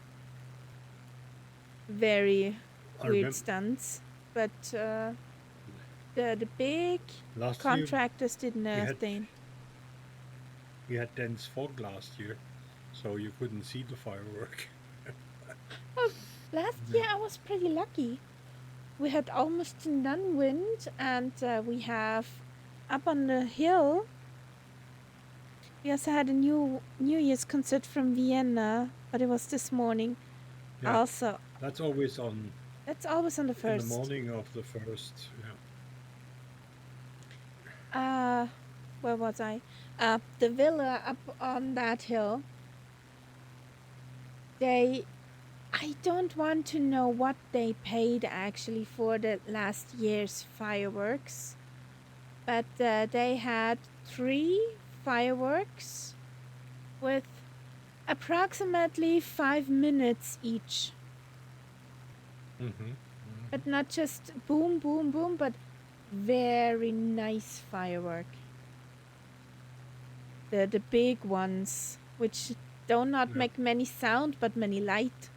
very I weird remember stunts, but the big last year contractors did we had nothing. we had dense fog last year, so you couldn't see the firework. Oh, last Yeah, year I was pretty lucky. We had almost none wind, and we have up on the hill. We also had a New Year's concert from Vienna, but it was this morning. yeah. Also, That's always on that's always on the in the first. morning of the first. Yeah. Uh, where was I? The villa up on that hill. They I don't want to know what they paid actually for the last year's fireworks, but they had 3 fireworks with approximately 5 minutes each. Mm-hmm. But not just boom, boom, boom, but very nice firework. The big ones, which do not Yeah. make many sound but many light.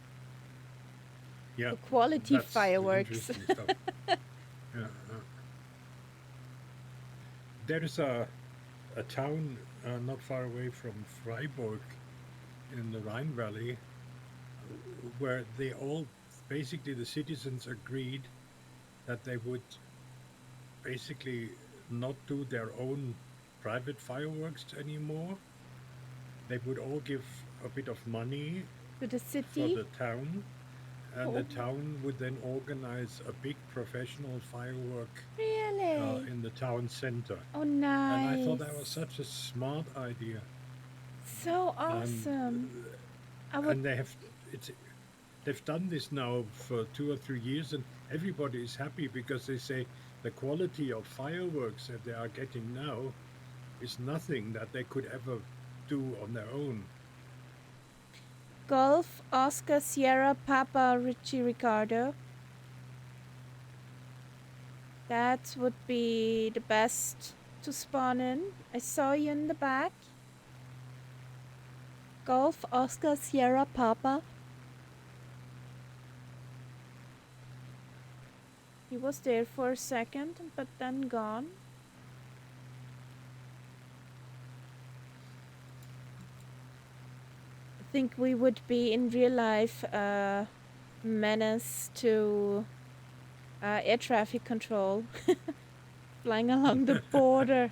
Yeah. The quality That's the fireworks. interesting stuff. Yeah. There is a town not far away from Freiburg in the Rhine Valley where they all basically the citizens agreed that they would basically not do their own private fireworks anymore. They would all give a bit of money To the for city. the town, and the Oh, town would then organize a big professional firework really? in the town center. Oh, And I thought that was nice. such a smart idea. So And awesome. I would and it's they've done this now for 2 or 3 years, and everybody is happy because they say the quality of fireworks that they are getting now is nothing that they could ever do on their own. Golf Oscar Sierra Papa Richie Ricardo. That would be the best to spawn in. I saw you in the back. Golf Oscar Sierra Papa. He was there for a second, but then gone. I think we would be in real life menace to air traffic control flying along the border.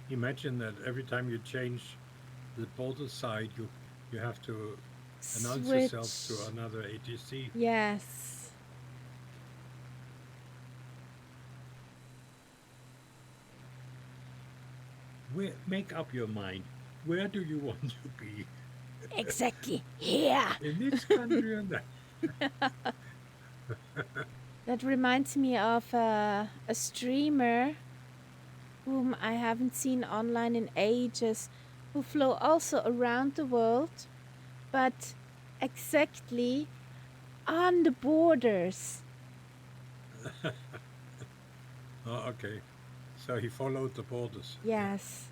Imagine that every time you change the border side, you have to announce yourself to Switch. another ATC. Yes. Make up your mind. Where do you want to be? Exactly. Here. In this country or that? That reminds me of a streamer whom I haven't seen online in ages, who flew also around the world, but exactly on the borders. Oh, okay. So he followed the borders. Yeah. Yes.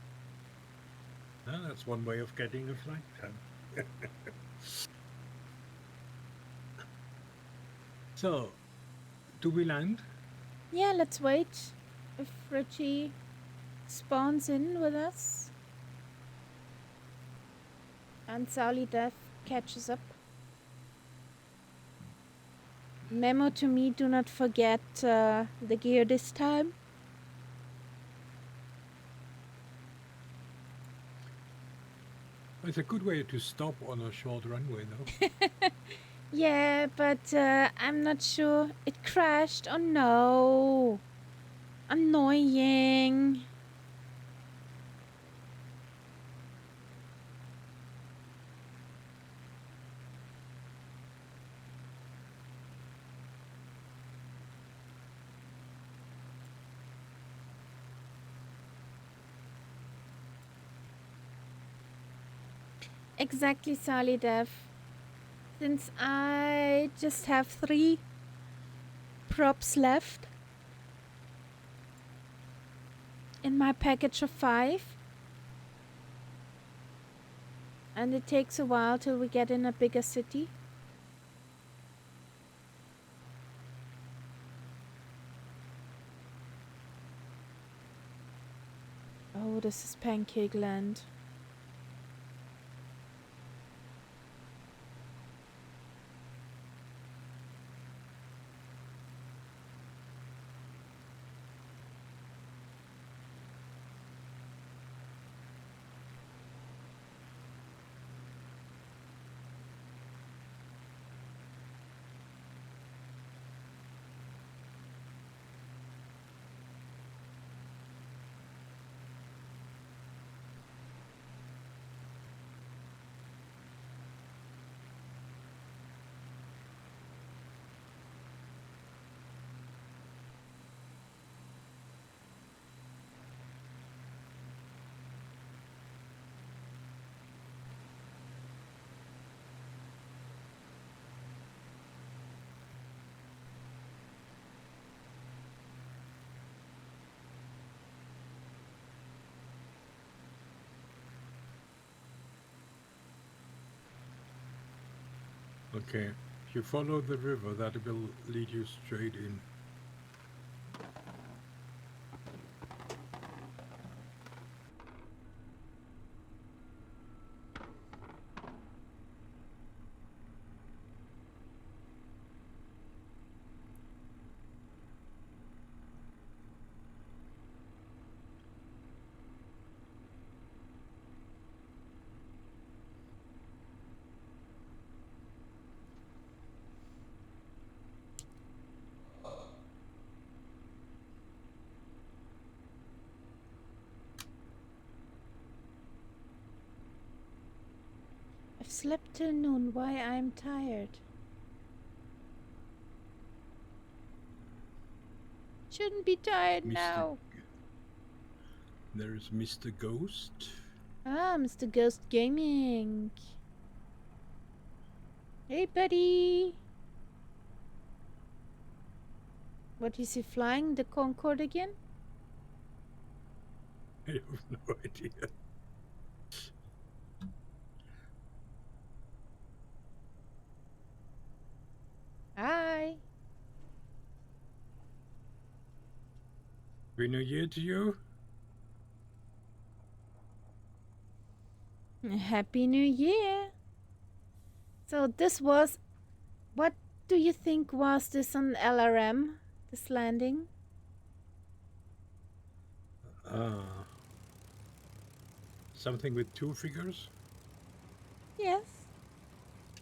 Ah, that's one way of getting a flight time. So, do we land? Yeah, let's wait if Richie spawns in with us and Sally Death catches up. Memo to me, do not forget the gear this time. It's a good way to stop on a short runway, though. Yeah, but I'm not sure. It crashed. Oh no. Annoying. Exactly, Sally Dev. Since I just have 3 props left in my package of 5. And it takes a while till we get in a bigger city. Oh, this is Pancake Land. Okay. If you follow the river, that will lead you straight in. I've slept till noon. Why I'm tired? Shouldn't be tired Mr. now. There's Mr. Ghost. Ah, Mr. Ghost Gaming. Hey, buddy. What is he flying? The Concorde again? I have no idea. Hi. Happy New Year to you. Happy New Year. So this was... What do you think was this on LRM? This landing? Something with 2 figures. Yes.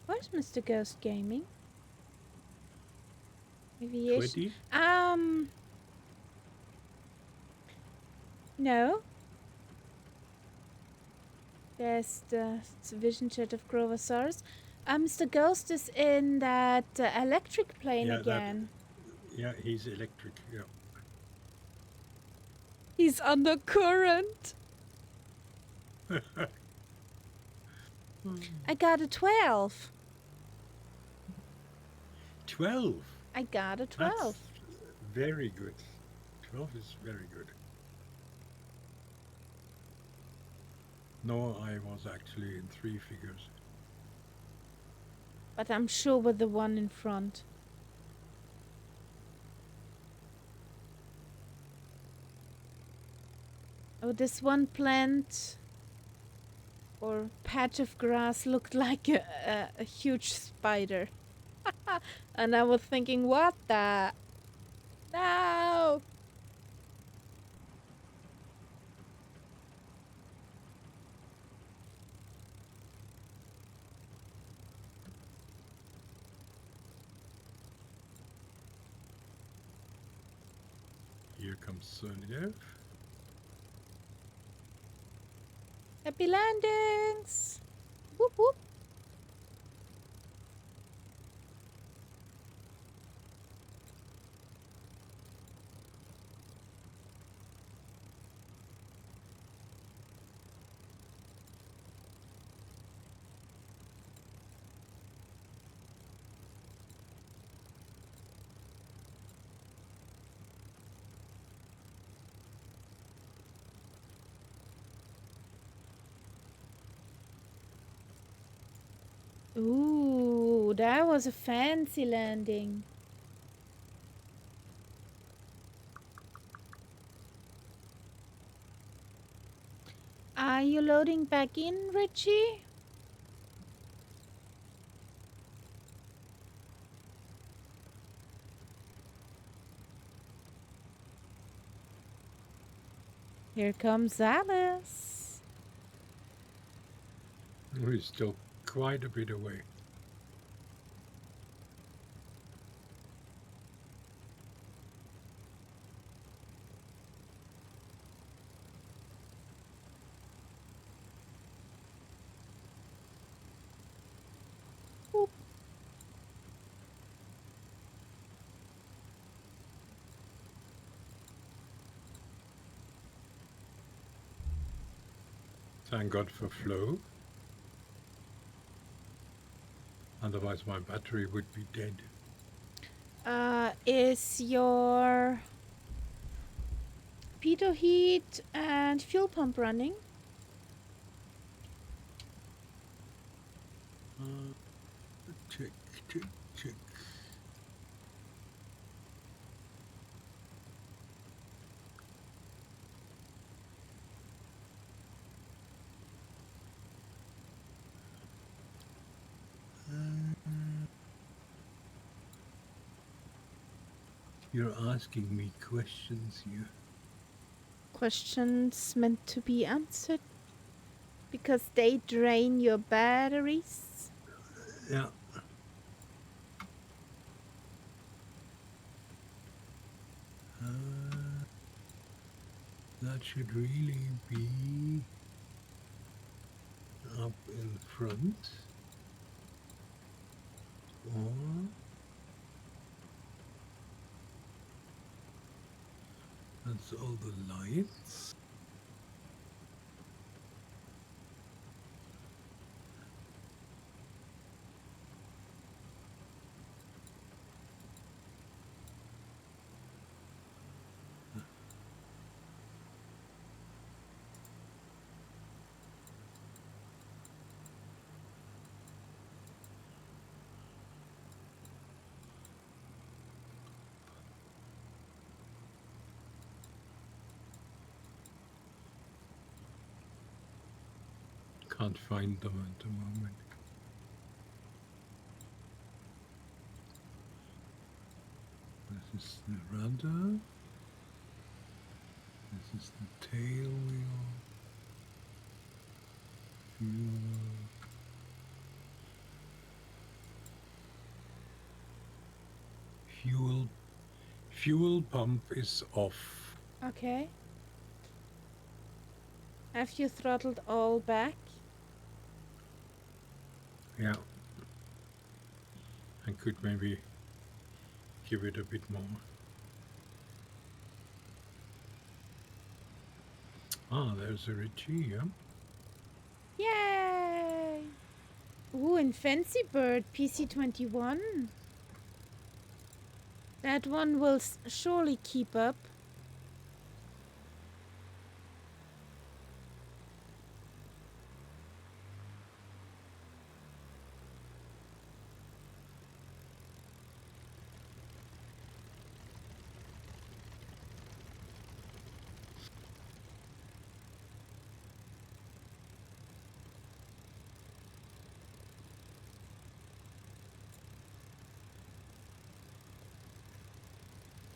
Where's Mr. Ghost Gaming? Aviation. 20. No. There's the vision jet of Grovosaurus. Mr. Ghost is in that electric plane again. Yeah, he's electric. Yeah. He's under current. I got a 12. 12. I got a 12. That's very good. 12 is very good. No, I was actually in 3 figures. But I'm sure with the one in front. Oh, this one plant or patch of grass looked like a huge spider. And I was thinking, what the? No! Here comes Senegal. Happy landings! Whoop whoop! Ooh, that was a fancy landing. Are you loading back in, Richie? Here comes Alice. We're still quite a bit away. Whoop. Thank God for flow. Otherwise my battery would be dead. Is your pitot heat and fuel pump running? Check, check, check. You're asking me questions here. Questions meant to be answered because they drain your batteries. Yeah. That should really be up in front. Or that's all the lights. Can't find them at the moment. This is the rudder. This is the tail wheel. Fuel pump is off. Okay. Have you throttled all back? Yeah. I could maybe give it a bit more. Ah, there's a Richie, yeah? Yay! Ooh, and Fancy Bird PC21. That one will surely keep up.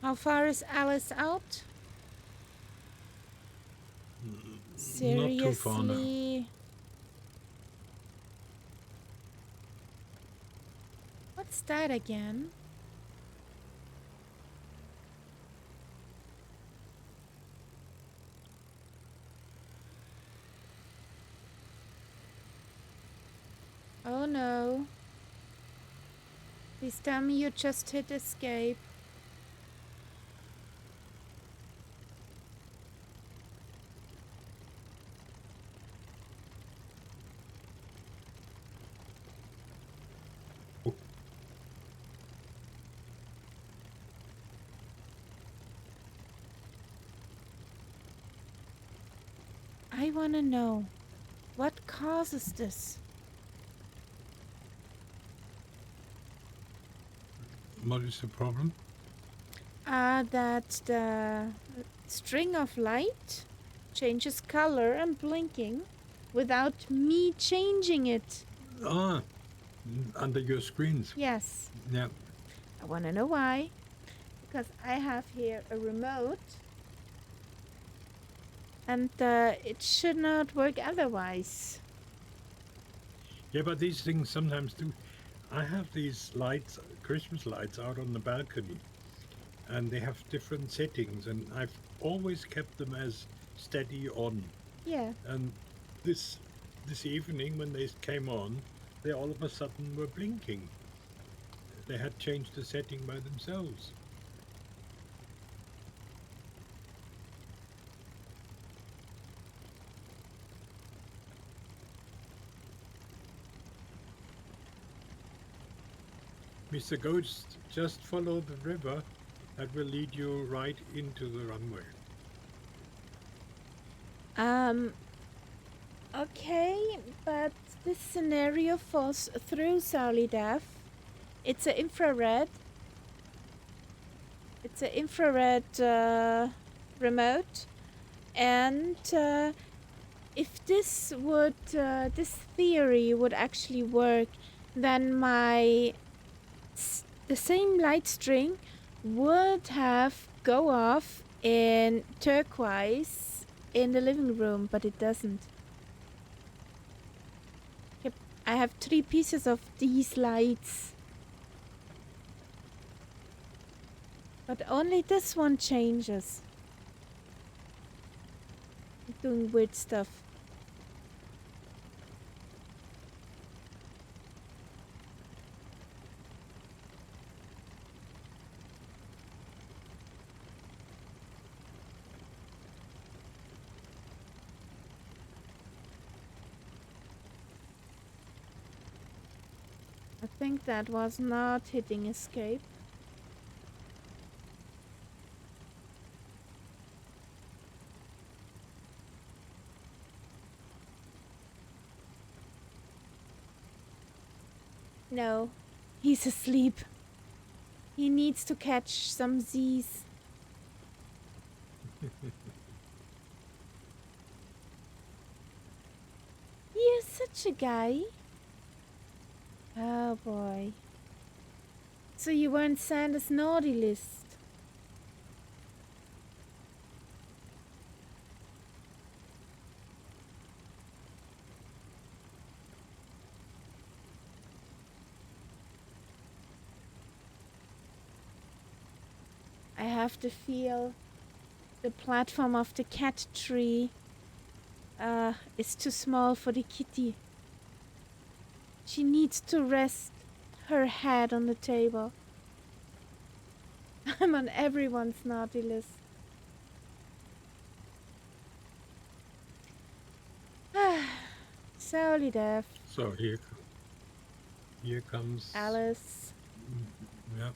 How far is Alice out? Not too far now. Seriously? What's that again? Oh no. Please tell me you just hit escape. I want to know, what causes this? What is the problem? That the string of light changes color and blinking without me changing it. Ah, under your screens. Yes. Yeah. I want to know why. Because I have here a remote. And it should not work otherwise. Yeah, but these things sometimes do. I have these lights, Christmas lights, out on the balcony, and they have different settings, and I've always kept them as steady on. Yeah. And this evening, when they came on, they all of a sudden were blinking. They had changed the setting by themselves. Mr. Ghost, just follow the river. That will lead you right into the runway. Okay, but this scenario falls through Solidaf. It's an infrared. It's an infrared remote. And if this would, this theory would actually work, then the same light string would have go off in turquoise in the living room, but it doesn't. Yep, I have 3 pieces of these lights. But only this one changes. Doing weird stuff. I think that was not hitting escape. No, he's asleep. He needs to catch some Z's. You're such a guy. Oh boy. So you weren't Santa's naughty list. I have to feel the platform of the cat tree is too small for the kitty. She needs to rest her head on the table. I'm on everyone's naughty list. Solely deaf. So here comes Alice. Yeah.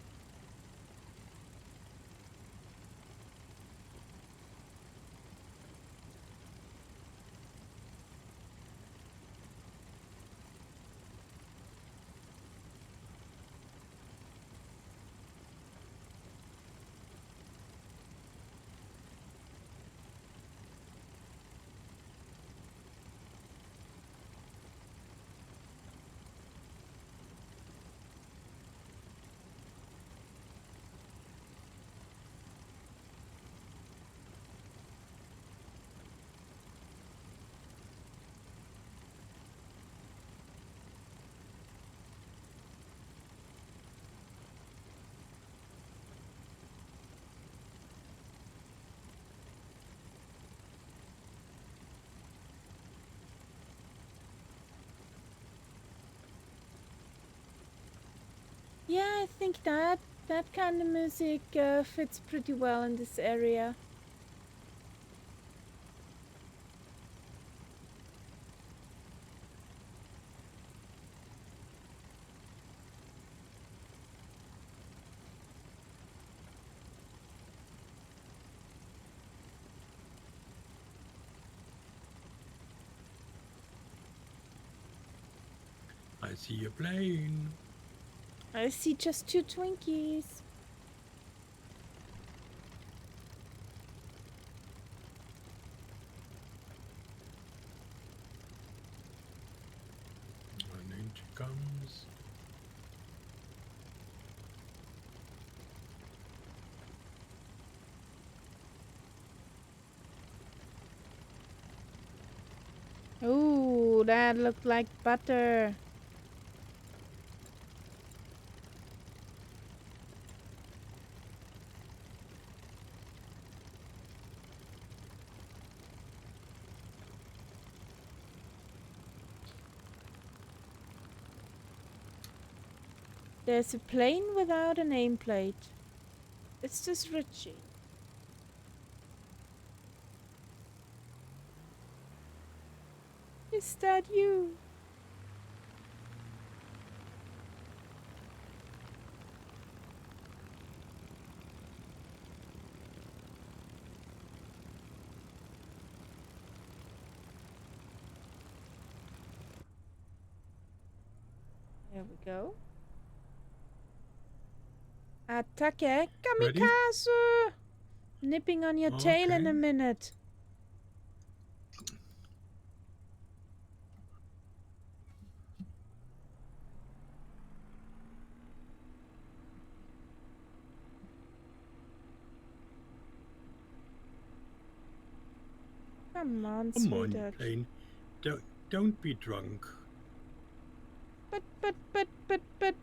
I think that kind of music fits pretty well in this area. I see a plane. I see just 2 Twinkies. An engine comes. Ooh, that looked like butter. There's a plane without a nameplate. It's just Richie. Is that you? There we go. Attacke kamikaze! Nipping on your tail in a minute. Come on, Come on, sweetheart. plane. Don't be drunk. But.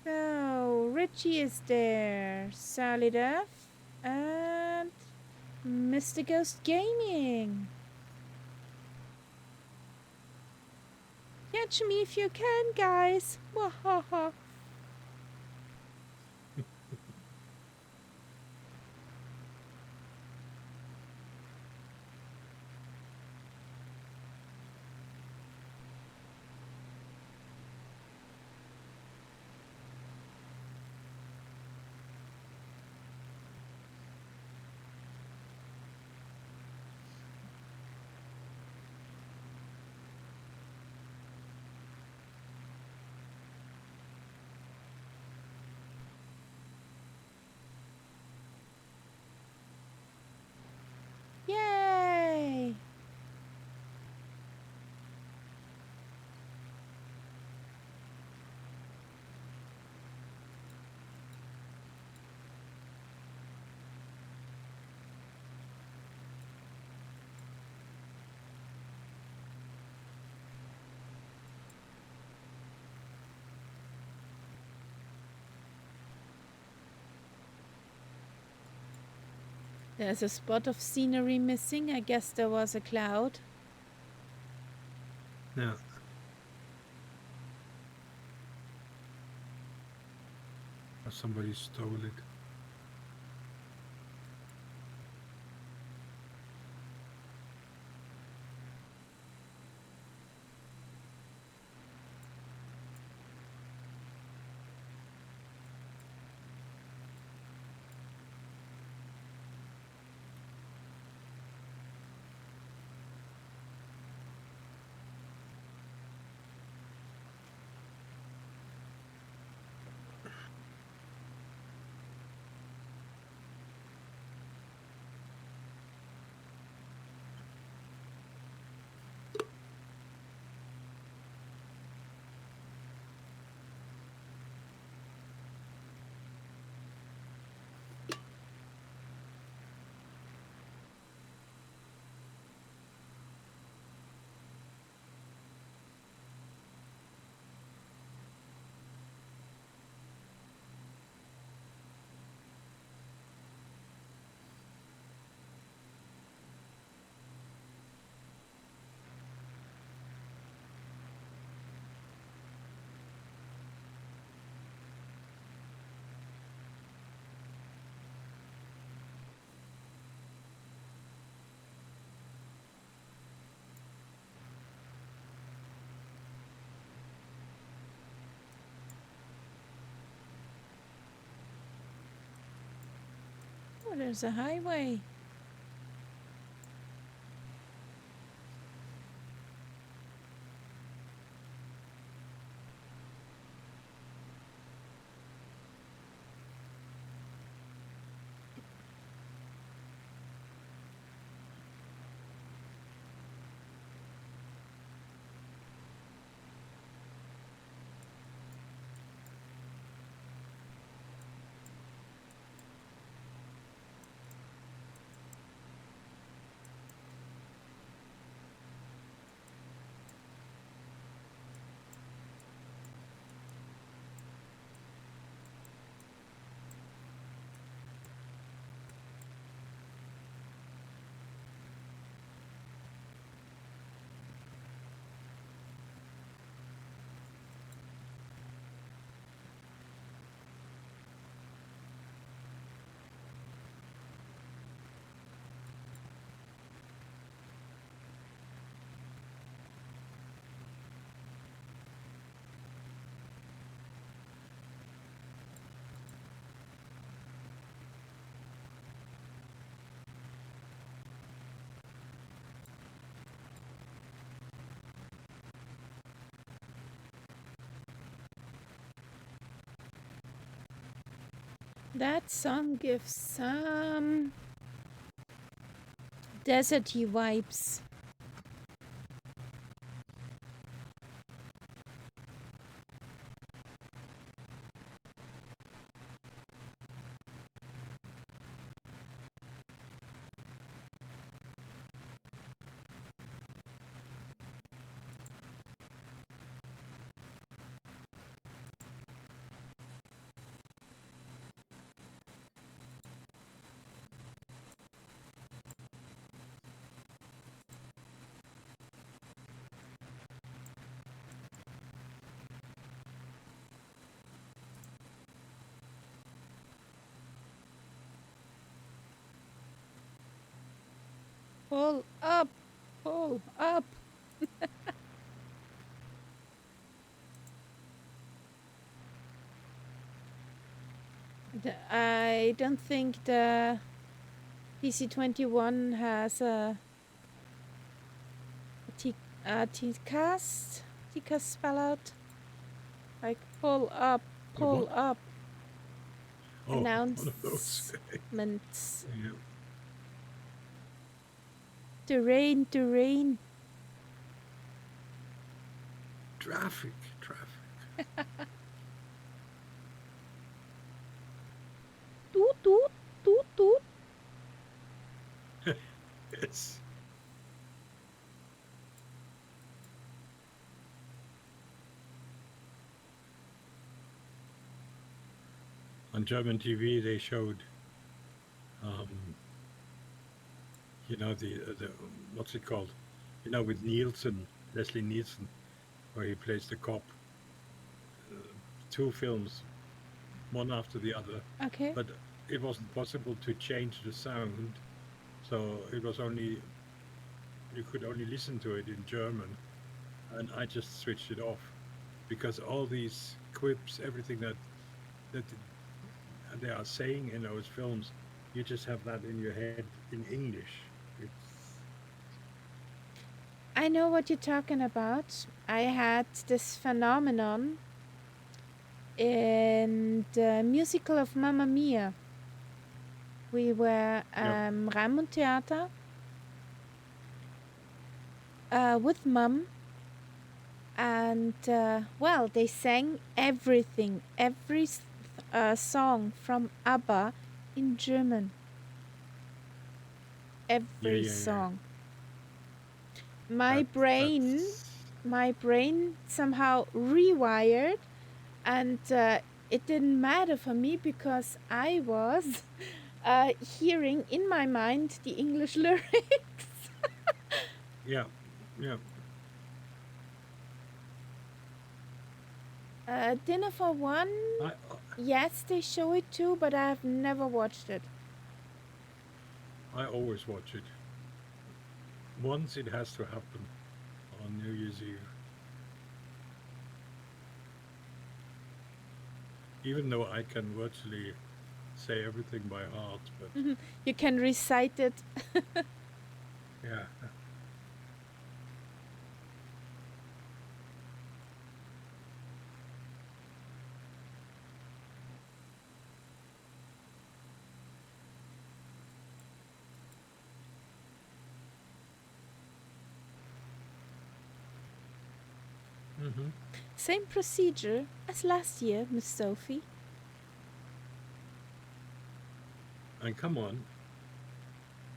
So, Richie is there. Sally Duff and Mr. Ghost Gaming. Catch me if you can, guys. Wahaha. Yay! There's a spot of scenery missing. I guess there was a cloud. Yeah. Or somebody stole it. Oh, there's a highway. That song gives some deserty vibes. Pull up, pull up. I don't think the PC21 has a TCAS spell out. Like pull up, pull up. Oh, one of those. Announcements. Yeah. Terrain. Traffic. Toot. Yes. On German TV, they showed, the what's it called? With Leslie Nielsen, where he plays the cop. Two films, one after the other. Okay. But it wasn't possible to change the sound, so it was only you could only listen to it in German, and I just switched it off because all these quips, everything that they are saying in those films, you just have that in your head in English. I know what you're talking about. I had this phenomenon in the musical of Mamma Mia. We were Raimund Theater with Mum, and well, they sang everything, every song from ABBA in German. Every song. My brain somehow rewired, and it didn't matter for me because I was hearing in my mind the English lyrics. Yeah. Dinner for One. Yes, they show it too, but I have never watched it. I always watch it. Once it has to happen on New Year's Eve. Even though I can virtually say everything by heart, but You can recite it. yeah. Hmm. Same procedure as last year, Miss Sophie. And come on,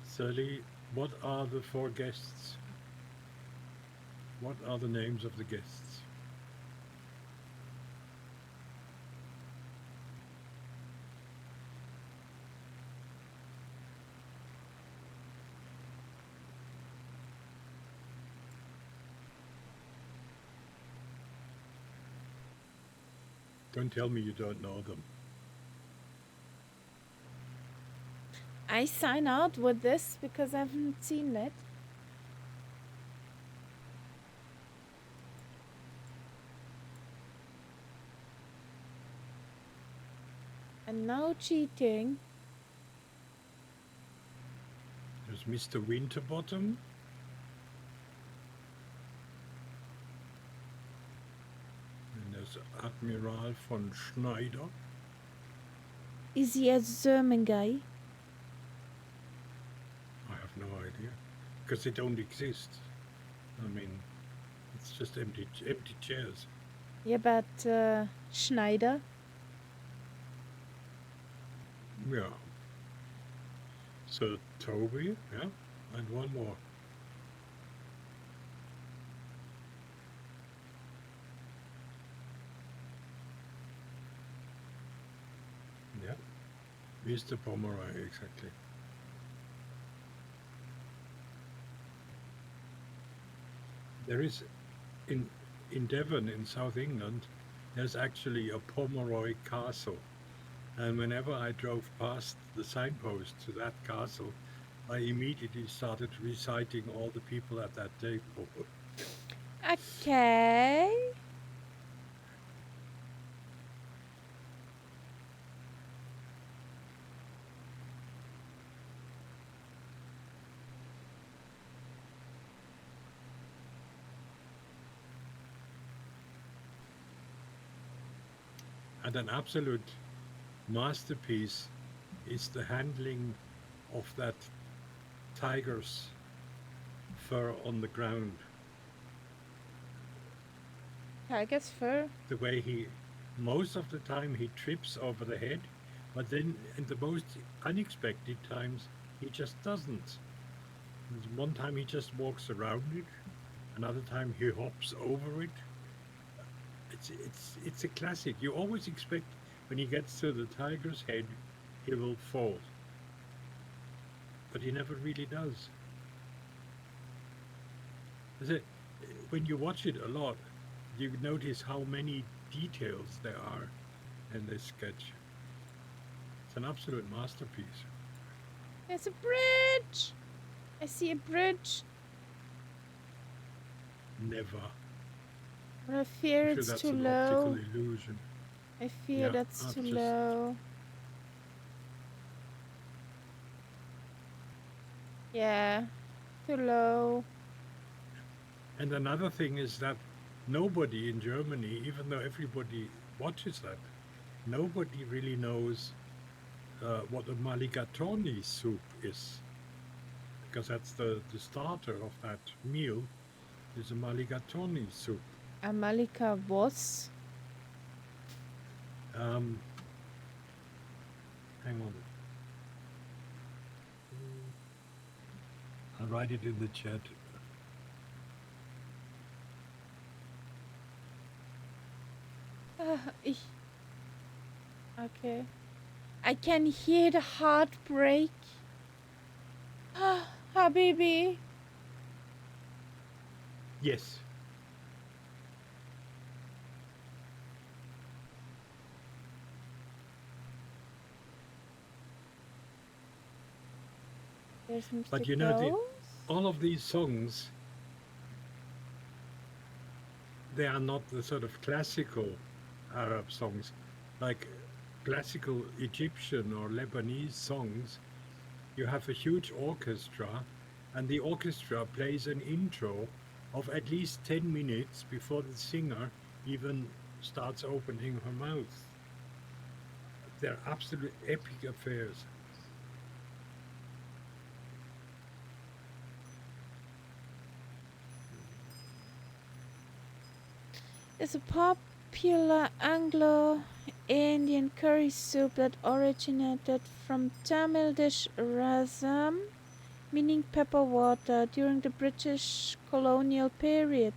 Sally, what are the 4 guests? What are the names of the guests? Don't tell me you don't know them. I sign out with this because I haven't seen it. And no cheating. There's Mr. Winterbottom. And there's Admiral von Schneider. Is he a German guy? I have no idea. Because they don't exist. I mean, it's just empty chairs. Yeah, but Schneider? Yeah. So Toby, yeah, and one more. Yeah, Mr. Pomeroy, exactly. There is in Devon, in South England, there's actually a Pomeroy castle. And whenever I drove past the signpost to that castle, I immediately started reciting all the people at that table. Okay. And an absolute masterpiece is the handling of that tiger's fur on the ground. Tiger's fur. The way most of the time he trips over the head, but then in the most unexpected times, he just doesn't. There's one time he just walks around it, another time he hops over it. It's a classic. You always expect when he gets to the tiger's head, he will fall, but he never really does. When you watch it a lot, you notice how many details there are in this sketch. It's an absolute masterpiece. There's a bridge. I see a bridge. Never. But I fear I'm sure it's that's too an low. optical illusion. I fear Yeah, that's too just- low. Yeah, too low. And another thing is that nobody in Germany, even though everybody watches that, nobody really knows what a mulligatawny soup is. Because that's the starter of that meal, is a mulligatawny soup. Amalika was. Hang on. I'll write it in the chat. Ich. Okay. I can hear the heartbreak. Habibi. Yes. There's Mr. But you know, Ghost. all of these songs, they are not the sort of classical Arab songs. Like classical Egyptian or Lebanese songs, you have a huge orchestra, and the orchestra plays an intro of at least 10 minutes before the singer even starts opening her mouth. They're absolute epic affairs. Is a popular Anglo-Indian curry soup that originated from Tamil dish rasam, meaning pepper water, during the British colonial period.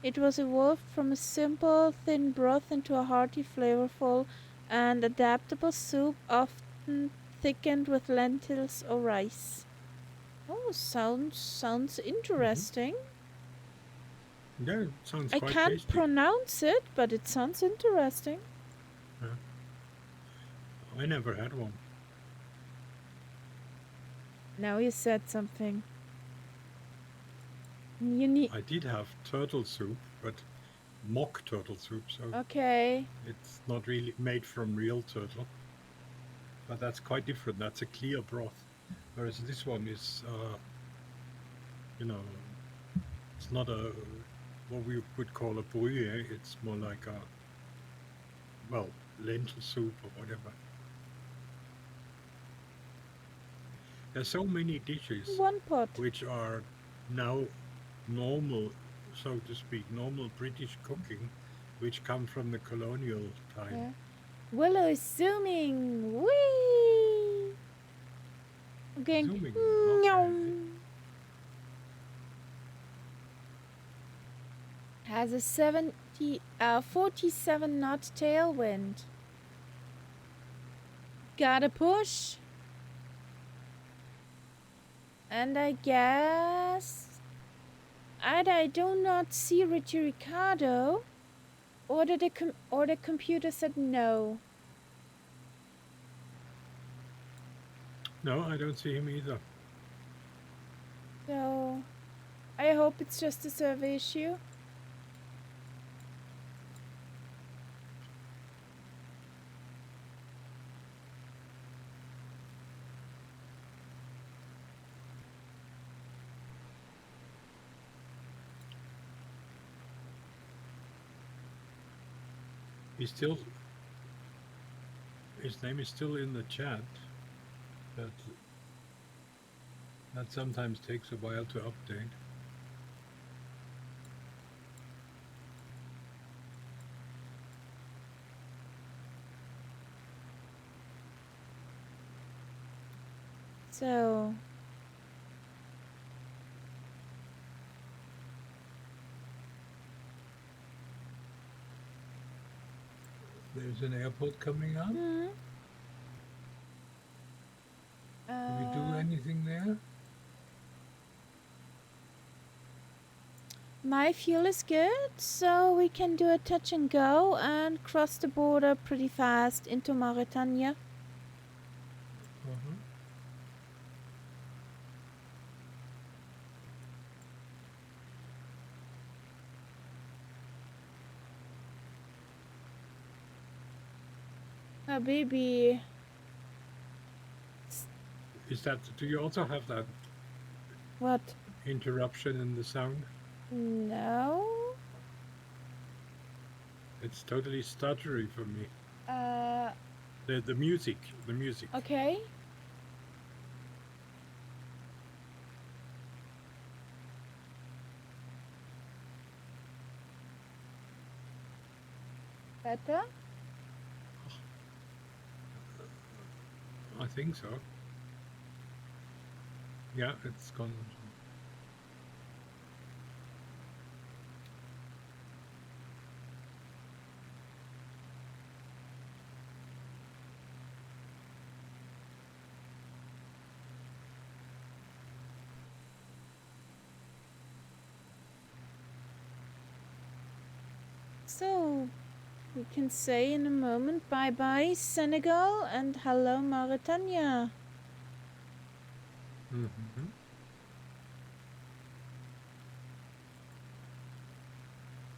It was evolved from a simple, thin broth into a hearty, flavorful, and adaptable soup, often thickened with lentils or rice. Oh, sounds Hmm. interesting. Yeah, it sounds I quite can't tasty. pronounce it, but it sounds interesting. Yeah, I never had one. Now you said something. You need. I did have turtle soup, but mock turtle soup, so Okay. it's not really made from real turtle, but that's quite different. That's a clear broth, whereas this one is, you know, it's not a what we would call a bouillie. It's more like a well lentil soup or whatever. There's so many dishes One pot. which are now normal, so to speak, normal British cooking, which come from the colonial time. Yeah. Willow is zooming. Whee! Going. Zooming, okay. Meow. Has a 47 knot tailwind. Gotta push. And I guess. I do not see Richie Ricardo. Or the computer said no. No, I don't see him either. So I hope it's just a server issue. He's still, his name is still in the chat, but that sometimes takes a while to update. So There's an airport coming up. Do we do anything there? My fuel is good, so we can do a touch and go and cross the border pretty fast into Mauritania. Uh-huh. Oh, baby. Is that, do you also have that What? interruption in the sound? No. It's totally stuttery for me. Uh, The music, the music. okay. Better? I think so. Yeah, it's gone. So, we can say in a moment bye-bye Senegal and hello Mauritania. Mm-hmm.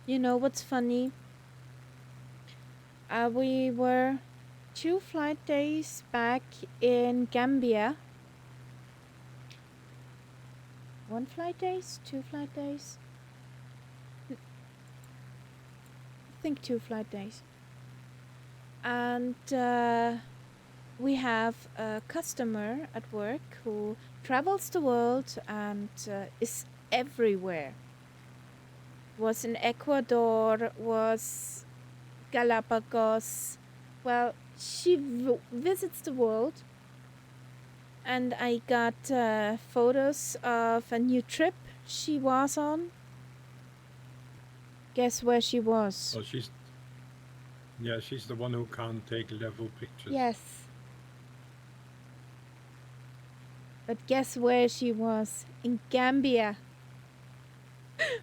You know what's funny? We were 2 flight days back in Gambia. 1 flight days? 2 flight days? I think 2 flight days. And we have a customer at work who travels the world and is everywhere. Was in Ecuador, was Galapagos. Well, she visits the world. And I got photos of a new trip she was on. Guess where she was? Oh, she's the one who can't take level pictures. Yes. But guess where she was? In Gambia.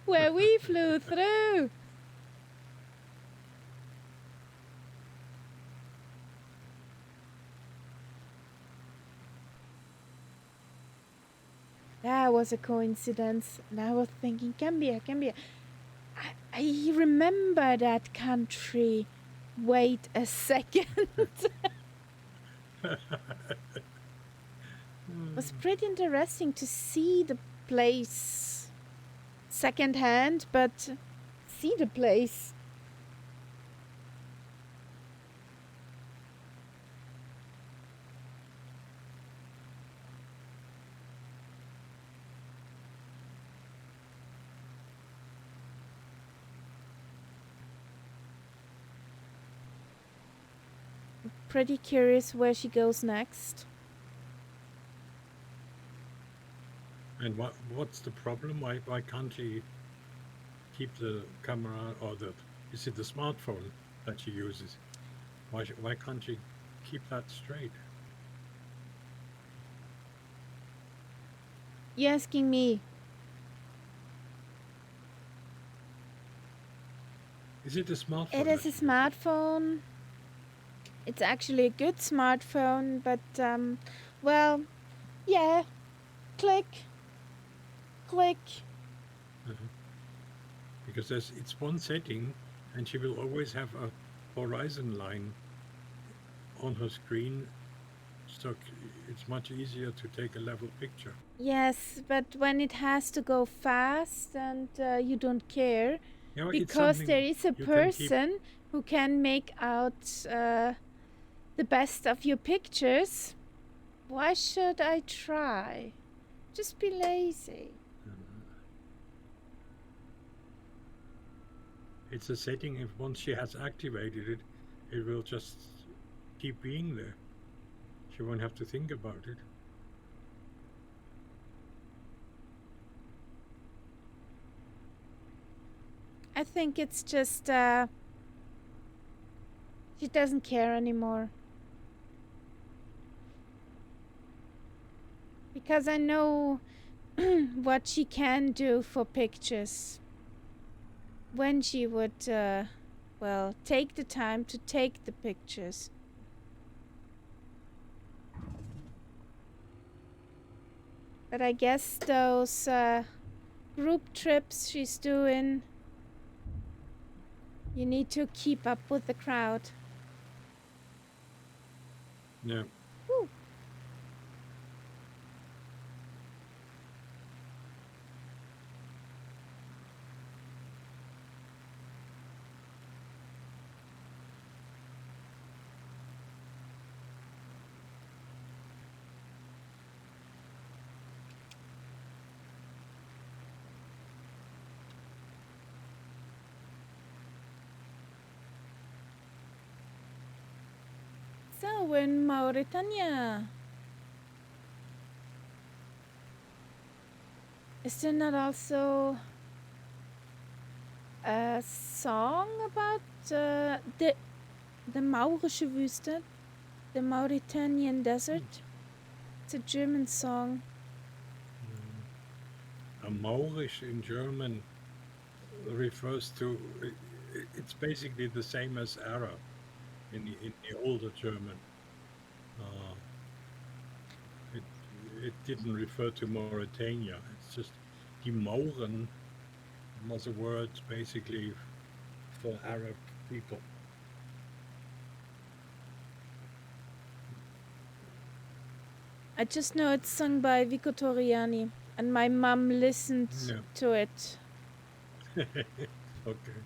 Where we flew through. That was a coincidence. And I was thinking, Gambia. I remember that country. Wait a second. It was pretty interesting to see the place secondhand, but see the place. Pretty curious where she goes next. And what's the problem? Why can't she keep the camera, or is it the smartphone that she uses? Why can't she keep that straight? You're asking me. Is it a smartphone? It is a smartphone. It's actually a good smartphone, but well, yeah. Click. Because it's one setting, and she will always have a horizon line on her screen, so it's much easier to take a level picture. Yes, but when it has to go fast and you don't care, Yeah, because there is a person who can make out the best of your pictures, why should I try? Just be lazy. It's a setting, if once she has activated it, it will just keep being there. She won't have to think about it. I think it's just she doesn't care anymore. Because I know what she can do for pictures. When she would, well, take the time to take the pictures. But I guess those group trips she's doing, you need to keep up with the crowd. Yeah. Woo. So in Mauritania, is there not also a song about the Maurische Wüste, the Mauritanian desert? It's a German song. A Maurisch in German refers to, it's basically the same as Arab in the older German. It didn't refer to Mauritania. It's just die Mauren was a word basically for Arab people. I just know it's sung by Vico Toriani, and my mum listened Yeah. to it. Okay.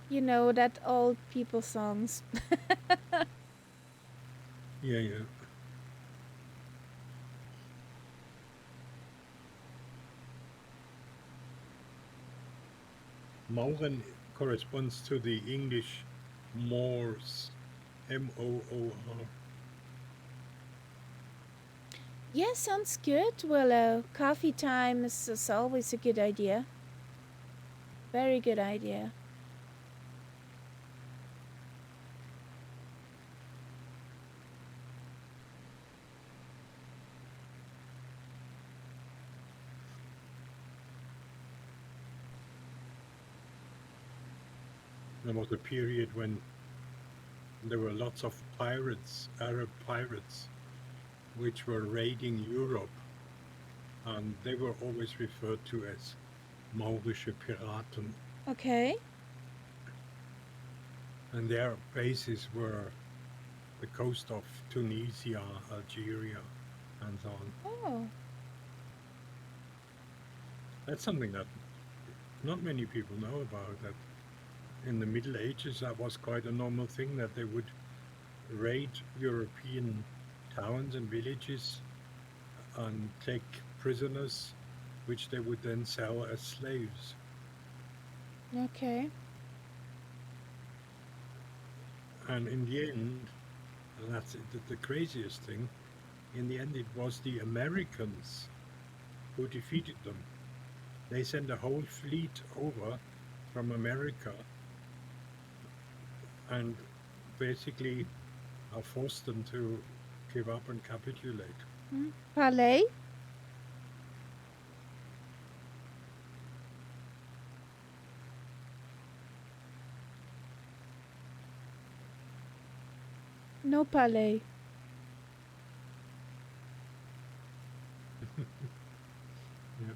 You know, that old people songs. Yeah, yeah. Mauren corresponds to the English Moors, Moor. Yeah, sounds good, Willow. Coffee time is always a good idea. Very good idea. There was a period when there were lots of pirates, Arab pirates, which were raiding Europe, and they were always referred to as Maurische Piraten, Okay. and their bases were the coast of Tunisia, Algeria, and so on. Oh. That's something that not many people know about. That in the Middle Ages, that was quite a normal thing that they would raid European towns and villages and take prisoners, which they would then sell as slaves. Okay. And in the end, and that's the craziest thing, in the end, it was the Americans who defeated them. They sent a whole fleet over from America and basically forced them to give up and capitulate. Palais? No palais. Yeah.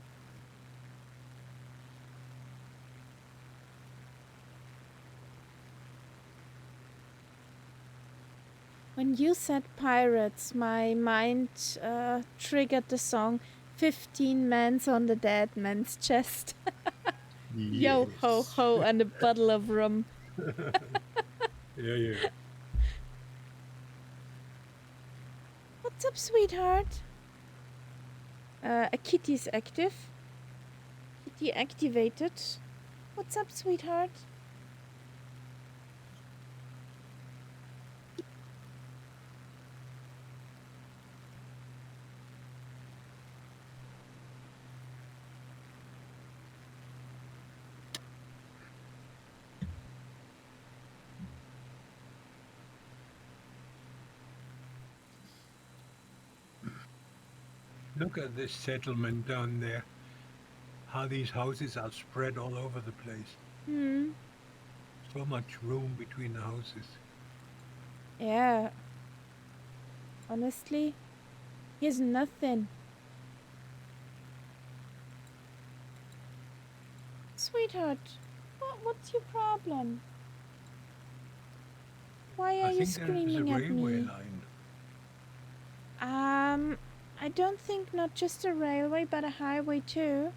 When you said pirates, my mind triggered the song 15 Men's on the Dead Man's Chest. Yo ho Yes. ho and a bottle of rum. Yeah, yeah. What's up, sweetheart? A kitty's active. Kitty activated. What's up, sweetheart? Look at this settlement down there. How these houses are spread all over the place. Hmm. So much room between the houses. Yeah. Honestly, here's nothing. Sweetheart, what's your problem? Why are I you think there is a screaming at railway me? line. I don't think not just a railway, but a highway too.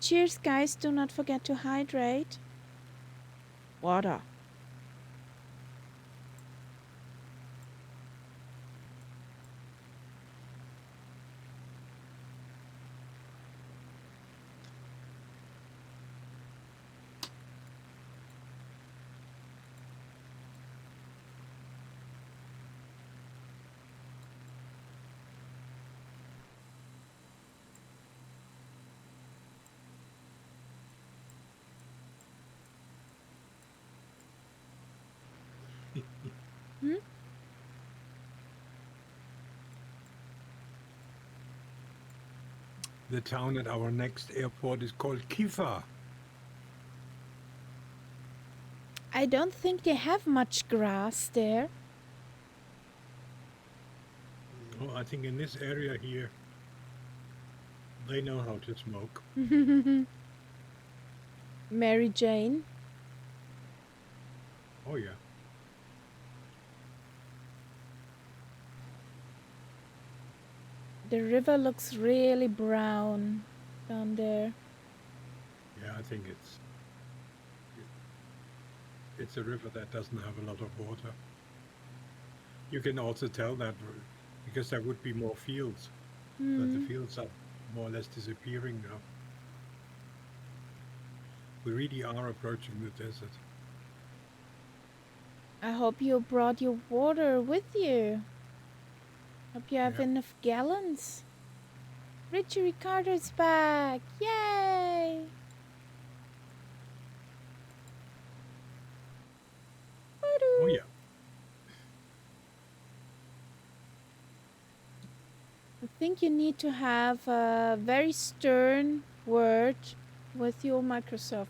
Cheers, guys. Do not forget to hydrate. Water. Hmm? The town at our next airport is called Kifa. I don't think they have much grass there. Oh, I think in this area here, they know how to smoke. Mary Jane. Oh yeah. The river looks really brown down there. Yeah, I think it's a river that doesn't have a lot of water. You can also tell that because there would be more fields, but the fields are more or less disappearing now. We really are approaching the desert. I hope you brought your water with you. Hope you have Yeah. enough gallons. Richie Ricardo's back! Yay! Oh yeah. I think you need to have a very stern word with your Microsoft.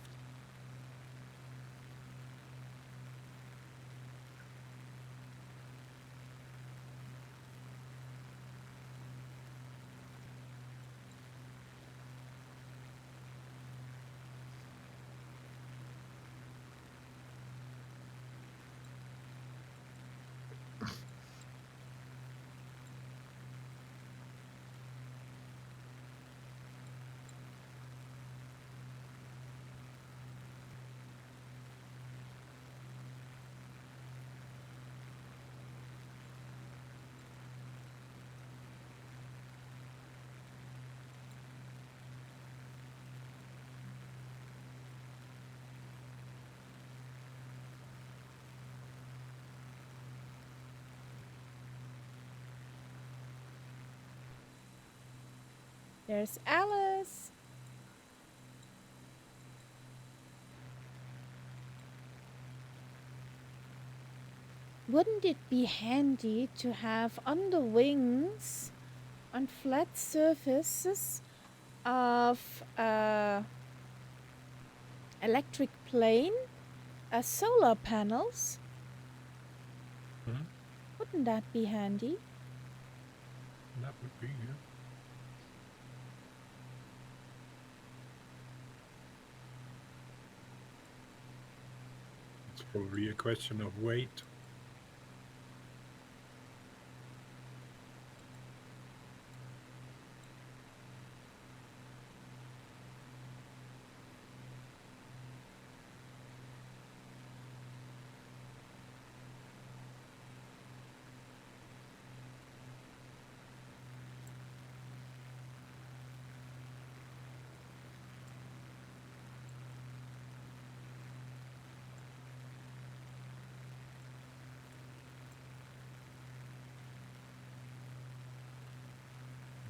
There's Alice. Wouldn't it be handy to have on the wings, on flat surfaces of electric plane, solar panels? Hmm? Wouldn't that be handy? That would be, yeah. It's probably a question of weight.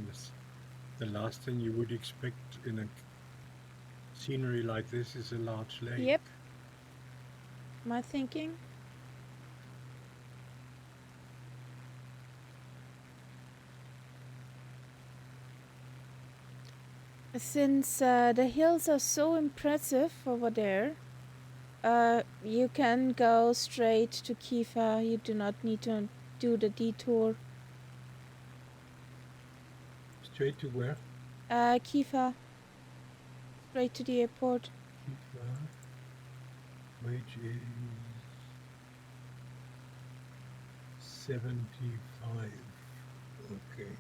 Yes. The last thing you would expect in a scenery like this is a large lake. Yep. My thinking. Since the hills are so impressive over there, you can go straight to Kifa. You do not need to do the detour. Straight to where? Kifa. Straight to the airport. Which is 75. Okay.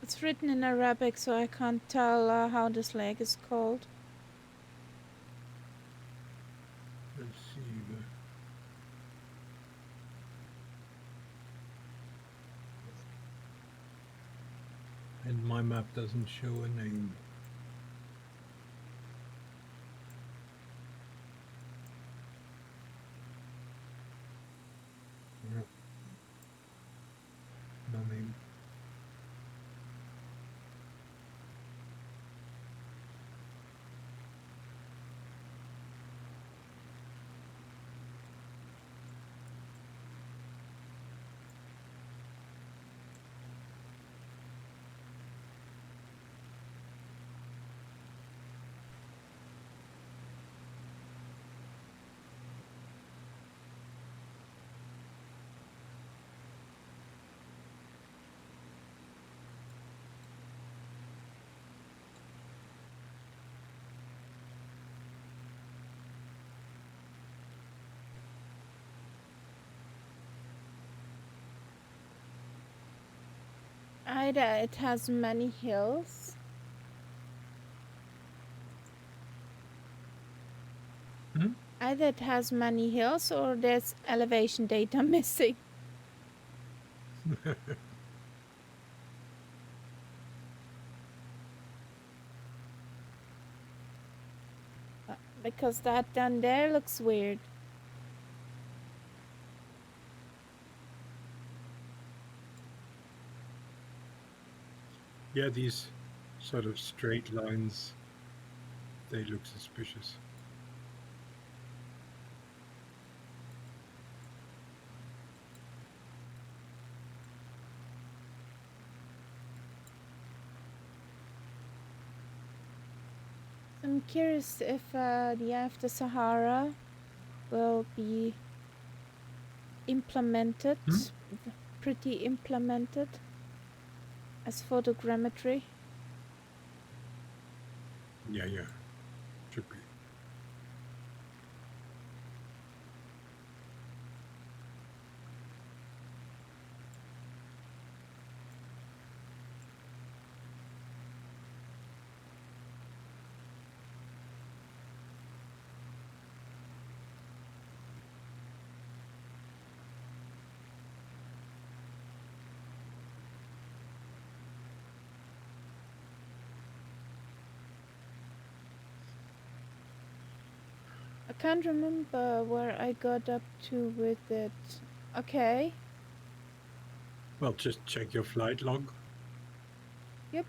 It's written in Arabic, so I can't tell how this lake is called. Let's see. And my map doesn't show a name. Yeah. No name. Either it has many hills. Either it has many hills or there's elevation data missing. Because that down there looks weird. Yeah, these sort of straight lines, they look suspicious. I'm curious if the After Sahara will be implemented, pretty implemented as photogrammetry. Yeah, should be. I can't remember where I got up to with it. Okay. Well, just check your flight log. Yep.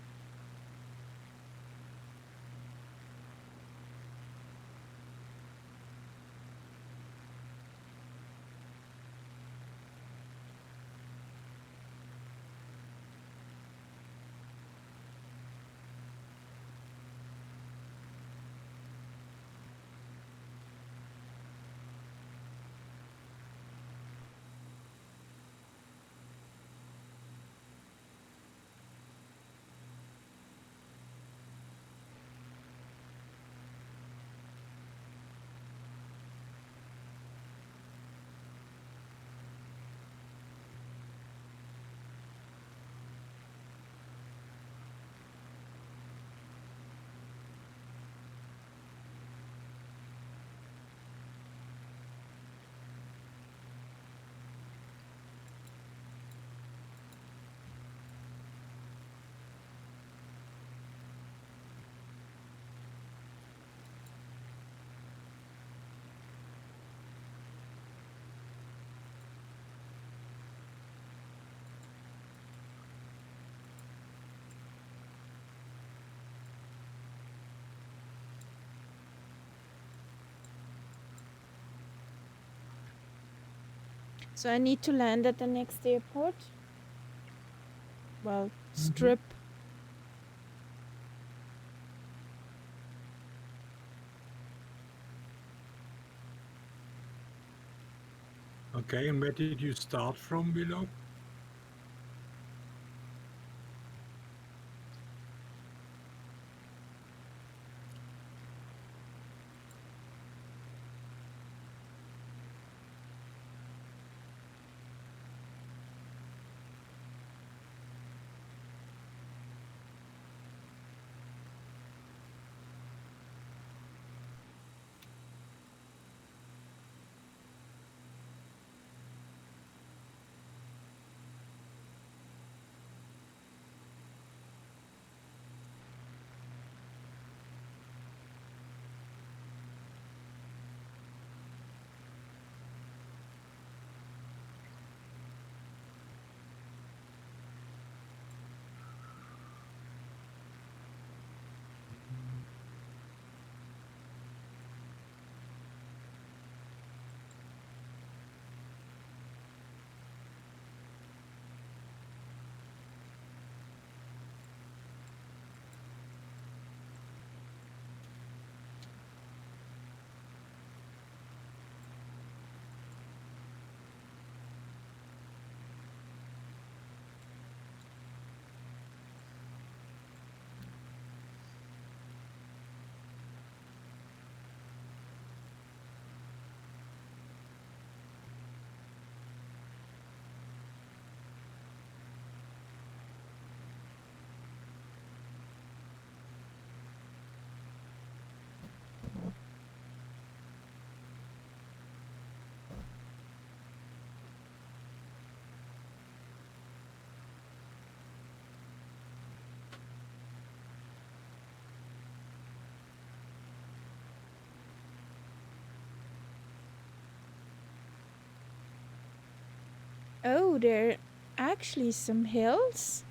So I need to land at the next airport. Well, strip. Okay, and where did you start from below? Oh, there are actually some hills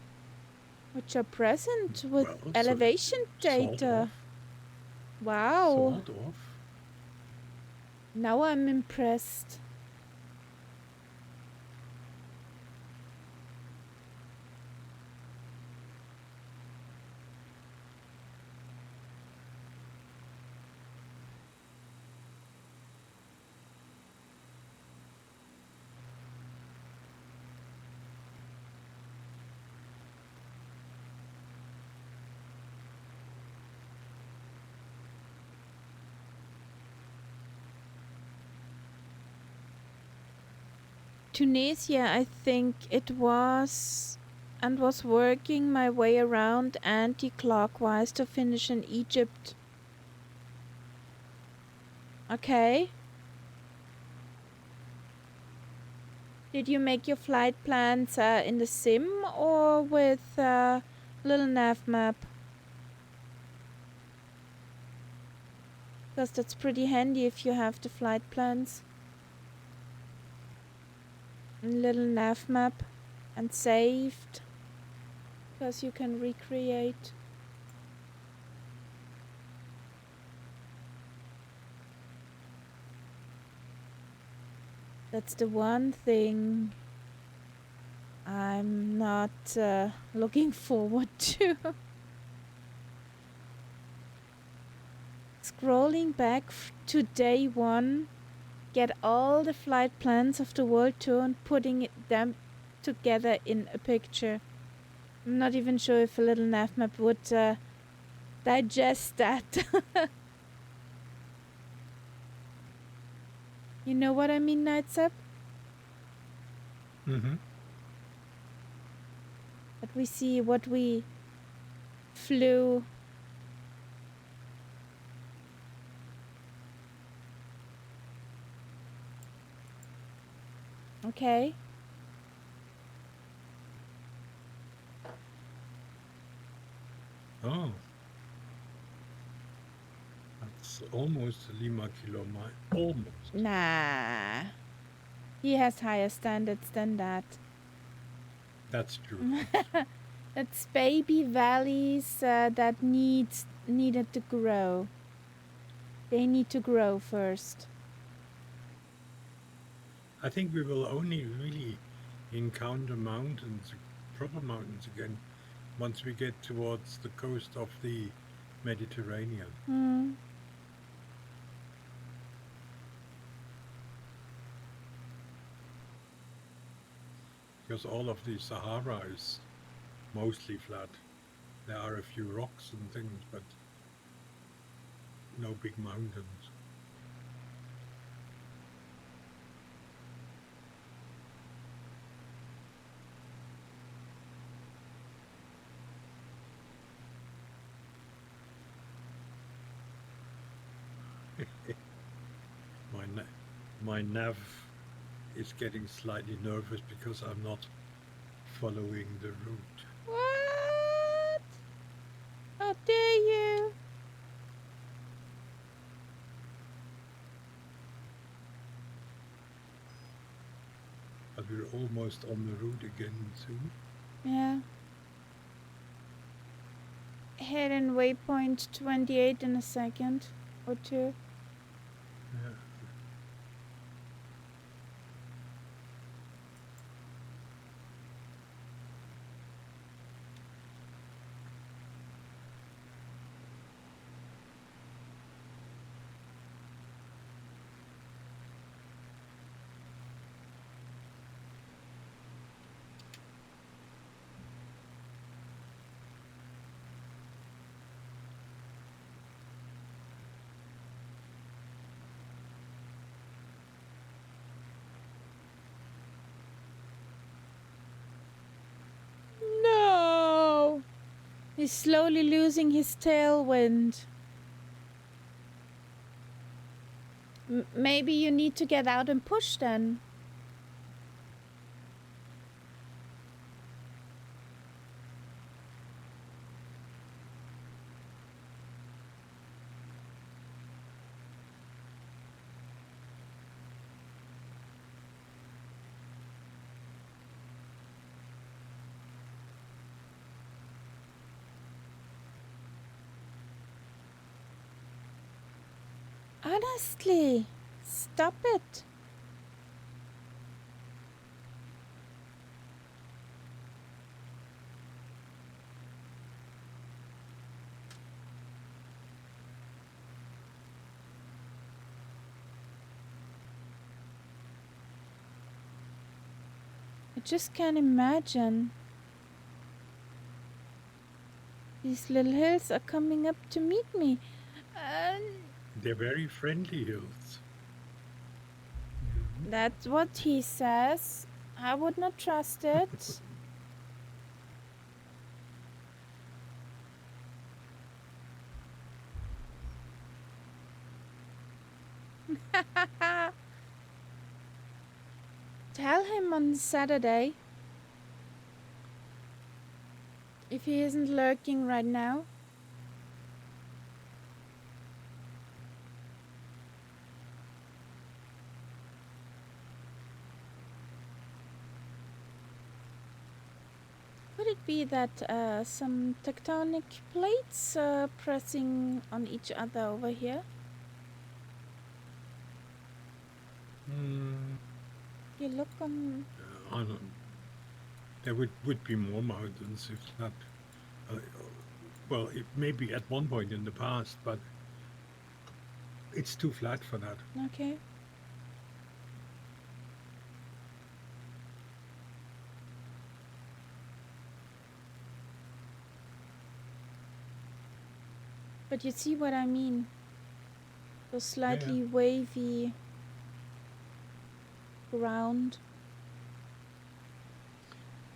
which are present with Well, elevation sort data. of. Wow. Sort of. Now I'm impressed. Tunisia, I think it was, and was working my way around anti-clockwise to finish in Egypt. Okay. Did you make your flight plans in the sim or with little nav map? Because that's pretty handy if you have the flight plans. Little nav map and saved. Because you can recreate. That's the one thing I'm not looking forward to. Scrolling back to day one, get all the flight plans of the world tour and putting them together in a picture. I'm not even sure if a little nav map would digest that. You know what I mean, Nightsap? Mm-hmm. That we see what we flew. Okay. Oh. That's almost a Lima Kilo mile. Almost. Nah. He has higher standards than that. That's true. It's baby valleys that needed to grow. They need to grow first. I think we will only really encounter mountains, proper mountains again, once we get towards the coast of the Mediterranean. Because all of the Sahara is mostly flat. There are a few rocks and things, but no big mountains. My nav is getting slightly nervous because I'm not following the route. What? How dare you? But we're almost on the route again soon. Yeah. Head in waypoint 28 in a second or two. Yeah. No! He's slowly losing his tailwind. Maybe you need to get out and push then. Honestly, stop it. I just can't imagine. These little hills are coming up to meet me. They're very friendly hills. That's what he says. I would not trust it. Tell him on Saturday. If he isn't lurking right now. Could it be that some tectonic plates pressing on each other over here? You look on. I don't. There would be more mountains if that. Well, it may be at one point in the past, but it's too flat for that. Okay. But you see what I mean? Those slightly wavy ground.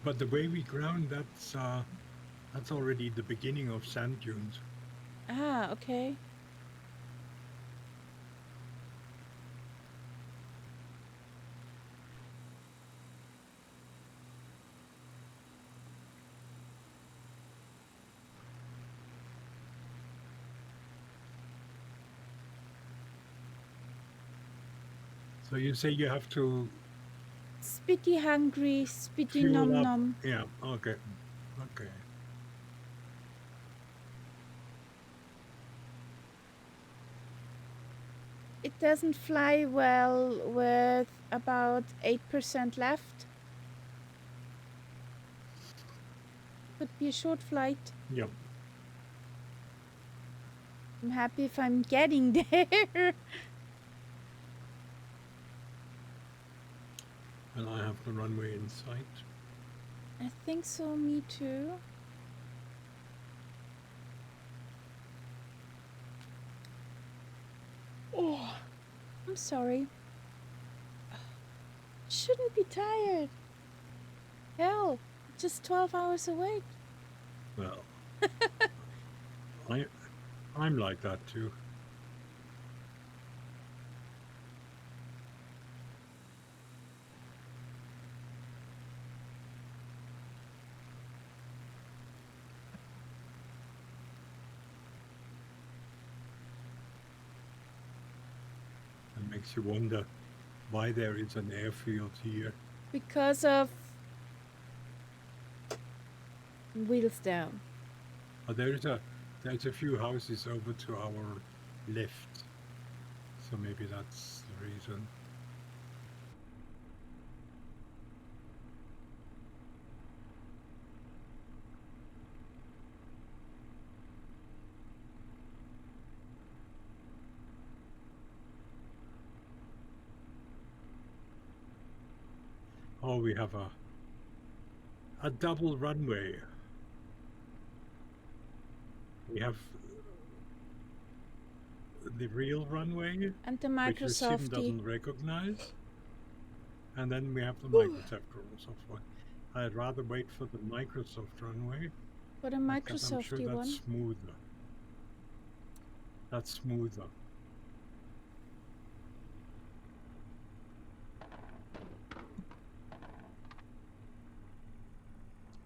But the wavy ground, that's already the beginning of sand dunes. Ah, okay. So you say you have to Spitty hungry, spitty fuel nom up. nom. Yeah, okay. Okay. It doesn't fly well with about 8% left. Could be a short flight. Yep. I'm happy if I'm getting there. And I have the runway in sight. I think so, me too. Oh, I'm sorry. Shouldn't be tired. Hell, just 12 hours awake. Well, I'm like that too. It makes you wonder why there is an airfield here. Because of wheels down. But there's a few houses over to our left, so maybe that's the reason. Oh, we have a double runway. We have the real runway, And the which the sim Microsoft. doesn't recognize, and then we have the Microsoft one. I'd rather wait for the Microsoft runway. For the Because I'm sure Microsoft that's one. smoother. That's smoother.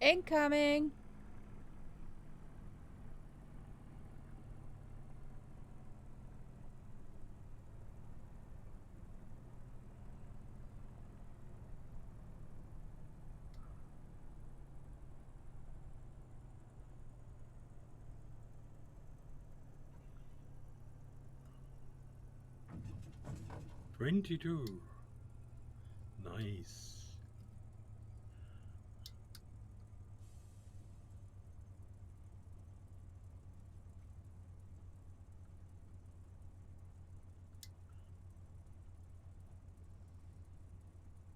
Incoming. 22. Nice.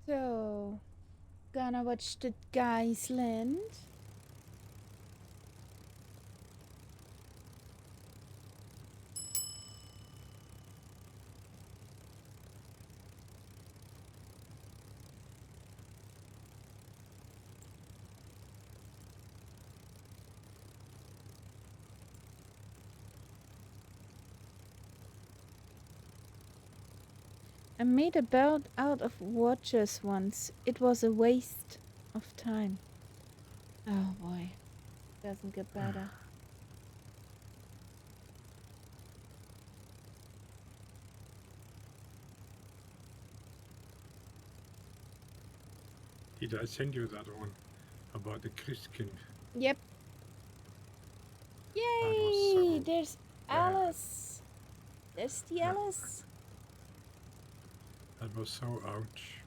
So, gonna watch the guys land. I made a boat out of watches once. It was a waste of time. Oh boy, doesn't get better. Did I send you that one about the Christkind? Yep. That was Yay! so There's bad. Alice. There's the Yeah. Alice. That was so ouch.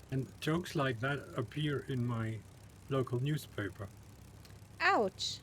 And jokes like that appear in my local newspaper. Ouch.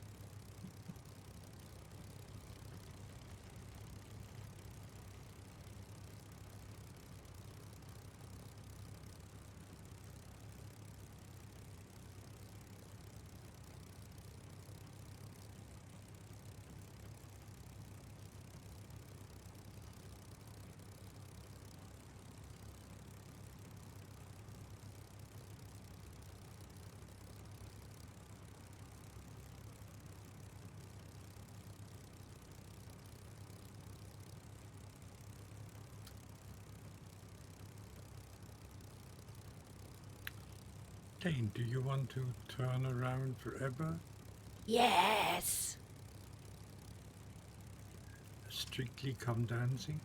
Dane, do you want to turn around forever? Yes. Strictly come dancing?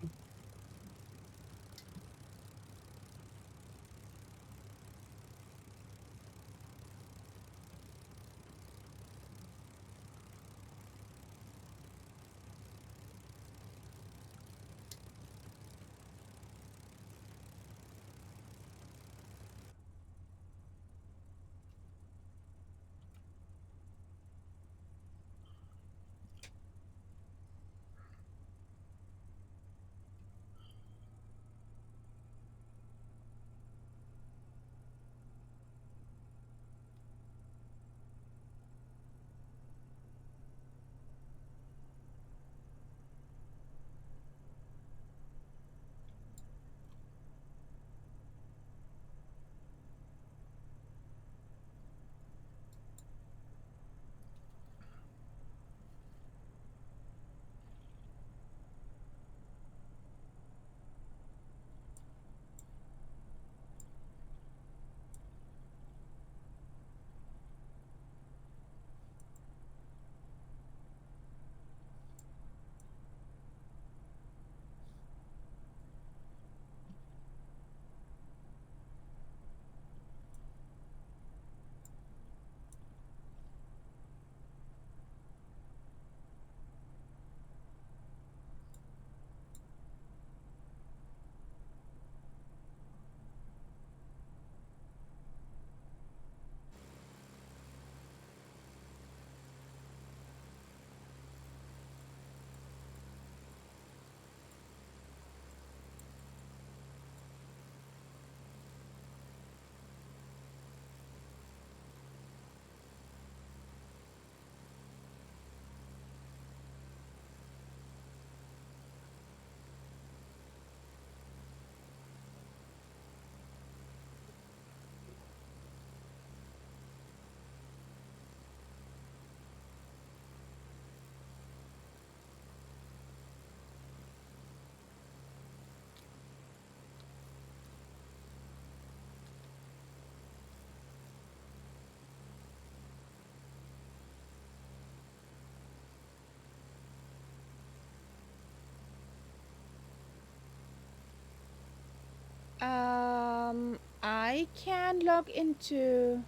I can log into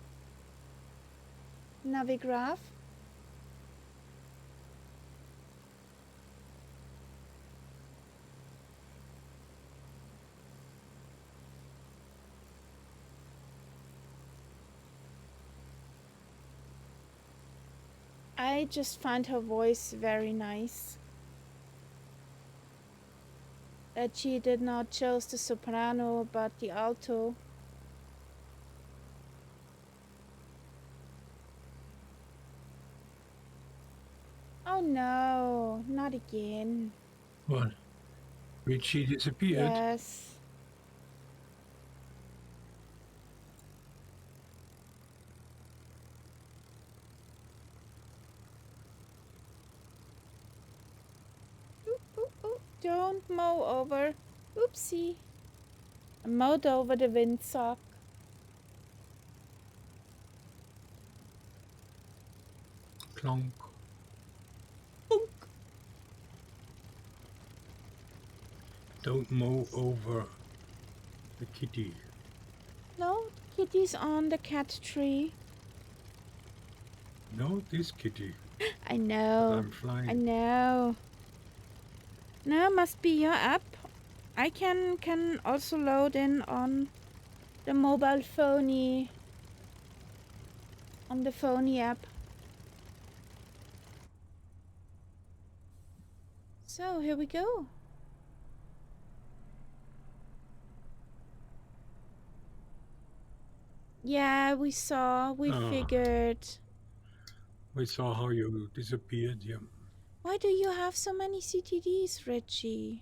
Navigraph. I just find her voice very nice. That she did not choose the soprano but the alto. Oh no, not again. What? Richie disappeared? Yes. Ooh, don't mow over. Oopsie. I mowed over the windsock. Clonk. Boonk. Don't mow over the kitty. No, the kitty's on the cat tree. No, this kitty. I But know. I'm flying. I know. No, must be your app. I can also load in on the mobile phony. On the phony app. So here we go. Yeah, we figured. We saw how you disappeared, yeah. Why do you have so many CTDs, Richie?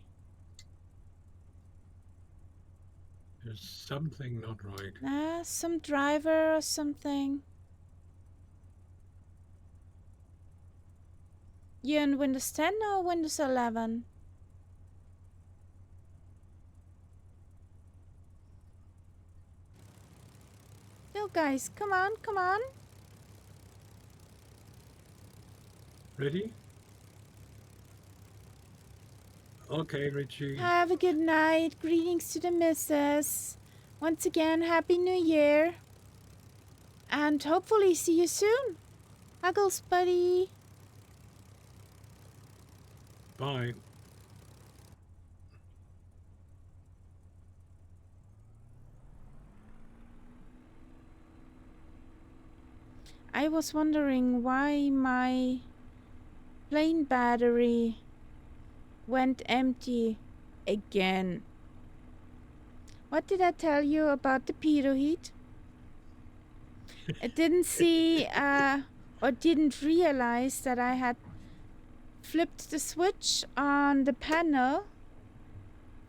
There's something not right. Some driver or something. You're in Windows 10 or Windows 11? No, guys, come on, come on. Ready? Okay, Richie. Have a good night. Greetings to the missus. Once again, Happy New Year. And hopefully see you soon. Huggles, buddy. Bye. I was wondering why my plane battery went empty again. What did I tell you about the pitot heat? I didn't see or didn't realize that I had flipped the switch on the panel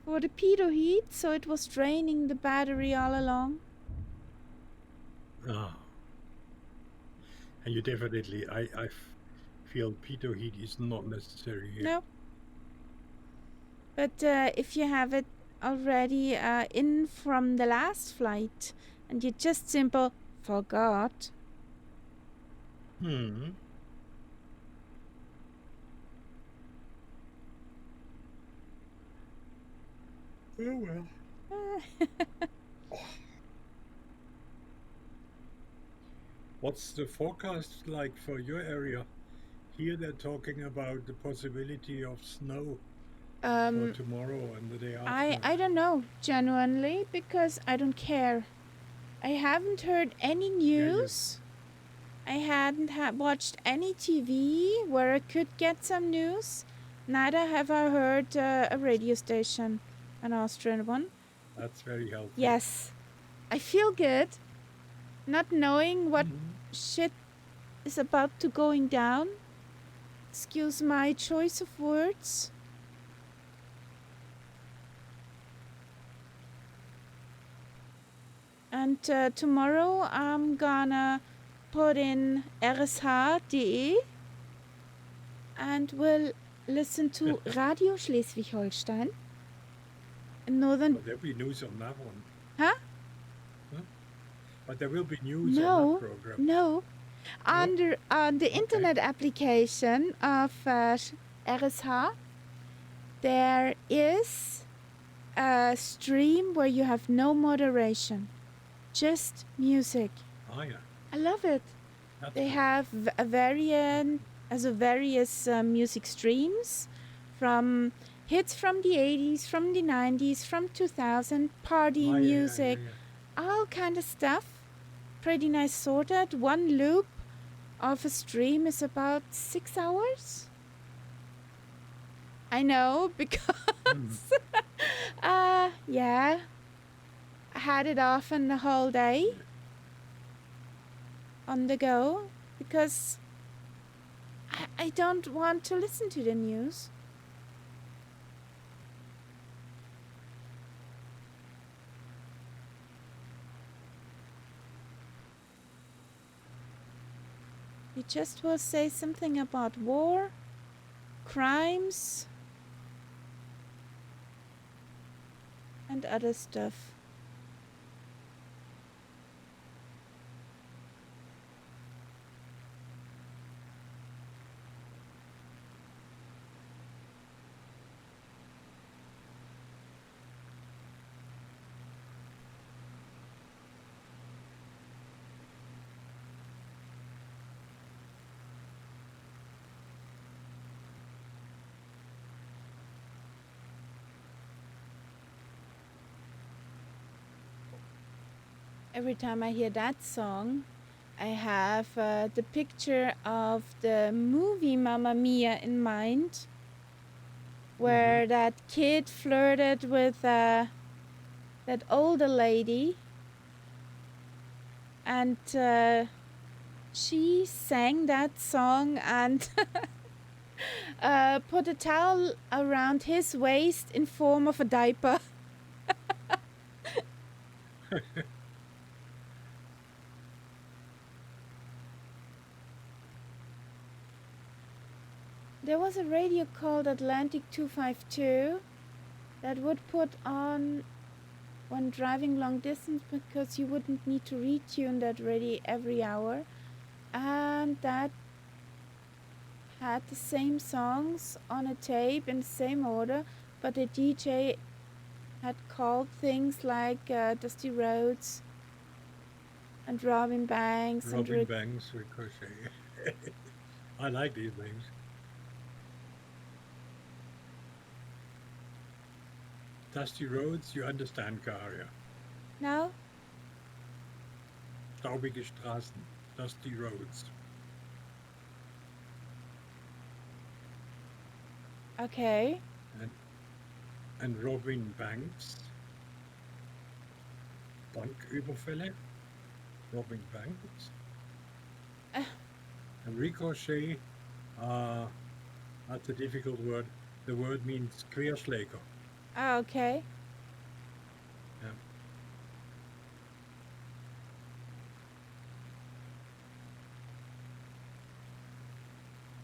for the pitot heat, so it was draining the battery all along. Ah. And you definitely, I feel pitot heat is not necessary here. No. But if you have it already in from the last flight and you just simple forgot. Hmm. Oh well. What's the forecast like for your area? Here they're talking about the possibility of snow for tomorrow and the day after. I don't know, genuinely, because I don't care. I haven't heard any news. I hadn't watched any TV where I could get some news. Neither have I heard a radio station, an Austrian one. That's very helpful. Yes. I feel good not knowing what shit is about to going down. Excuse my choice of words. And tomorrow I'm gonna put in rsh.de and we'll listen to Radio Schleswig-Holstein. Northern. But there'll be news on that one. Huh? But there will be news on that program. No. On the internet application of RSH, there is a stream where you have no moderation, just music. Oh yeah. I love it. They have various music streams from hits from the 80s, from the 90s, from 2000, party music, all kind of stuff. Pretty nice sorted. One loop of a stream is about 6 hours. I know, because yeah, I had it often the whole day on the go because I don't want to listen to the news. You just will say something about war, crimes, and other stuff. Every time I hear that song, I have the picture of the movie Mamma Mia in mind, where that kid flirted with that older lady, and she sang that song and put a towel around his waist in form of a diaper. There was a radio called Atlantic 252 that would put on when driving long distance because you wouldn't need to retune that radio every hour. And that had the same songs on a tape in the same order, but the DJ had called things like Dusty Rhodes and Robin Banks. Robin Banks, Ricochet. I like these names. Dusty Roads, you understand, Karia. No? Staubige Straßen, Dusty Roads. Okay. And Robin Banks. Banküberfälle. Robin Banks. And Ricochet, that's a difficult word. The word means Querschläger. Oh, okay. Yeah.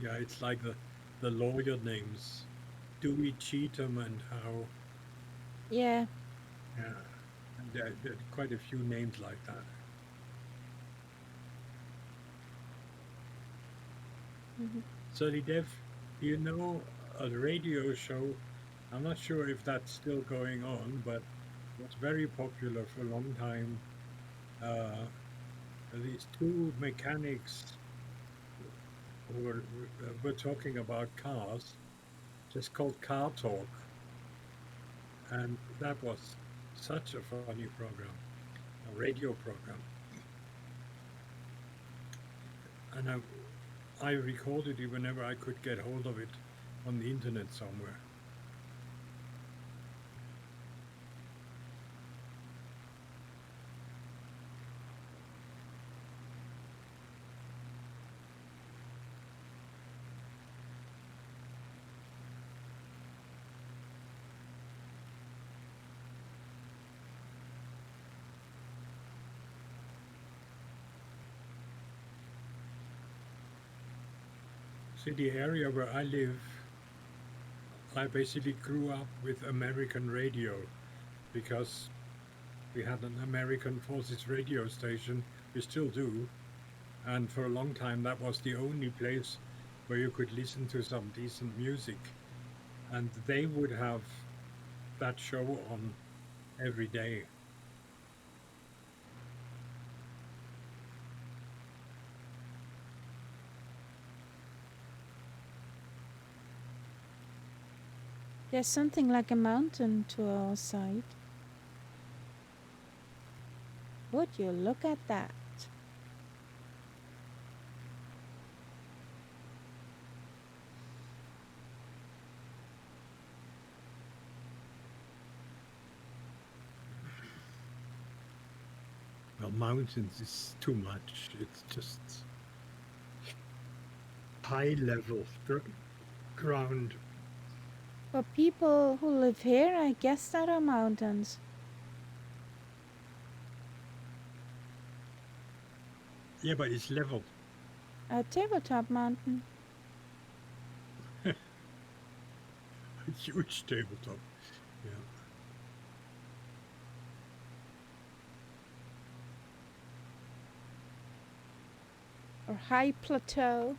Yeah, it's like the lawyer names. Dewey Cheatham and how. Yeah. Yeah. And there are quite a few names like that. Sally Dev, you know a radio show, I'm not sure if that's still going on, but it was very popular for a long time. These two mechanics who were talking about cars, just called Car Talk. And that was such a funny program, a radio program. And I recorded it whenever I could get hold of it on the internet somewhere. See, the area where I live, I basically grew up with American radio because we had an American Forces radio station, we still do, and for a long time that was the only place where you could listen to some decent music, and they would have that show on every day. There's something like a mountain to our side. Would you look at that? Now, mountains is too much. It's just high level ground. For people who live here, I guess there are mountains. Yeah, but it's level. A tabletop mountain. A huge tabletop. Yeah. Or high plateau.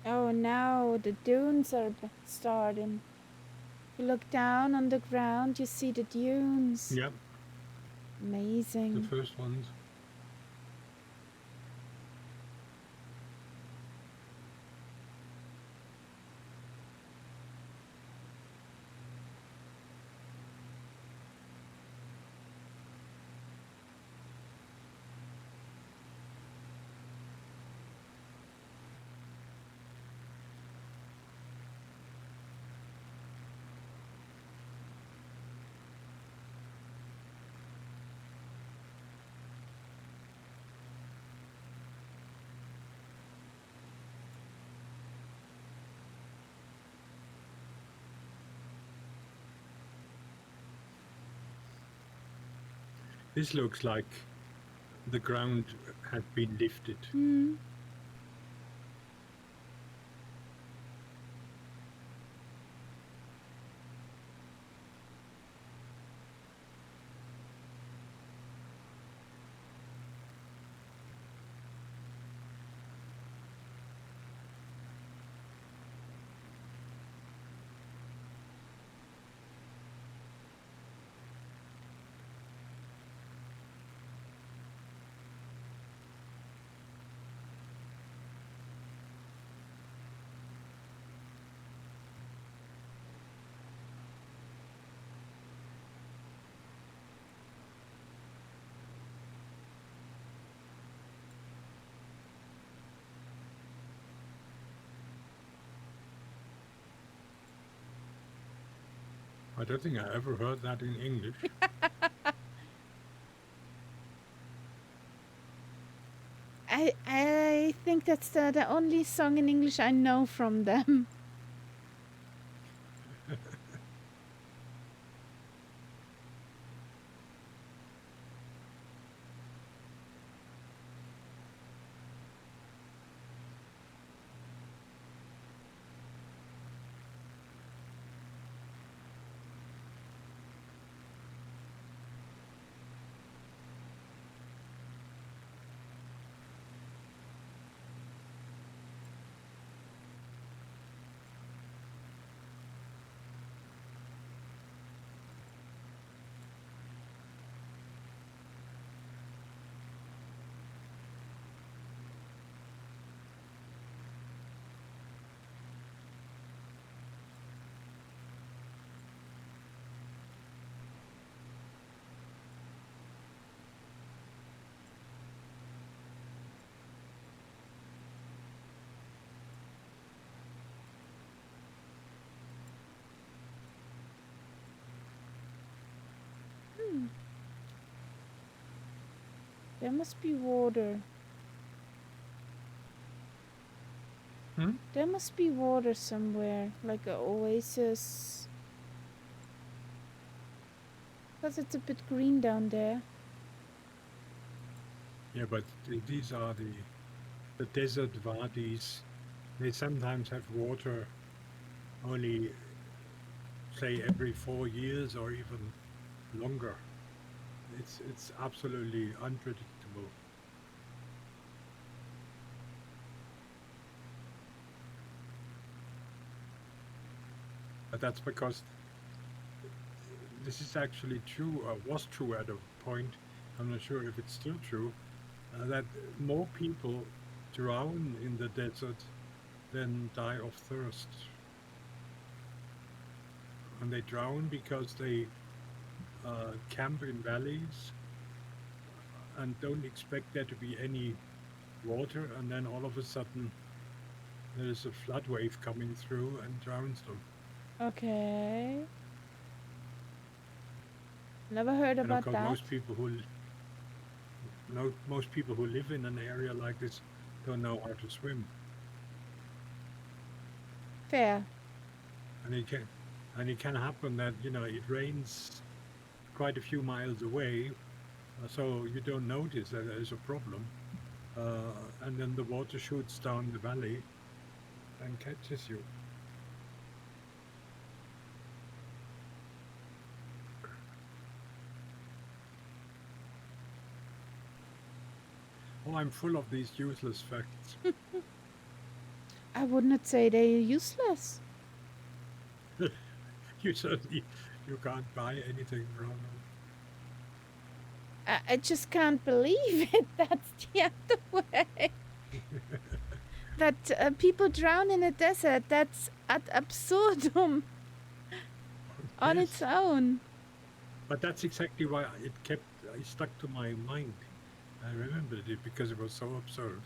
Oh, now the dunes are starting. You look down on the ground, you see the dunes. Yep. Amazing. The first ones. This looks like the ground had been lifted. Mm. I don't think I ever heard that in English. I think that's the only song in English I know from them. There must be water. There must be water somewhere, like an oasis. Because it's a bit green down there. Yeah, but these are the desert wadis. They sometimes have water only, say, every 4 years or even longer. It's absolutely unpredictable. But that's because this is actually true, or was true at a point. I'm not sure if it's still true, that more people drown in the desert than die of thirst. And they drown because they camp in valleys and don't expect there to be any water, and then all of a sudden there is a flood wave coming through and drowns them. Okay. Never heard And of about course, that. most people who live in an area like this don't know how to swim, Fair. and it can happen that it rains quite a few miles away, so you don't notice that there is a problem, and then the water shoots down the valley and catches you. Oh, I'm full of these useless facts. I would not say they're useless. You certainly you can't buy anything from them. I just can't believe it. That's the other way. That people drown in a desert. That's ad absurdum on Yes, its own. but that's exactly why it stuck to my mind. I remembered it because it was so absurd.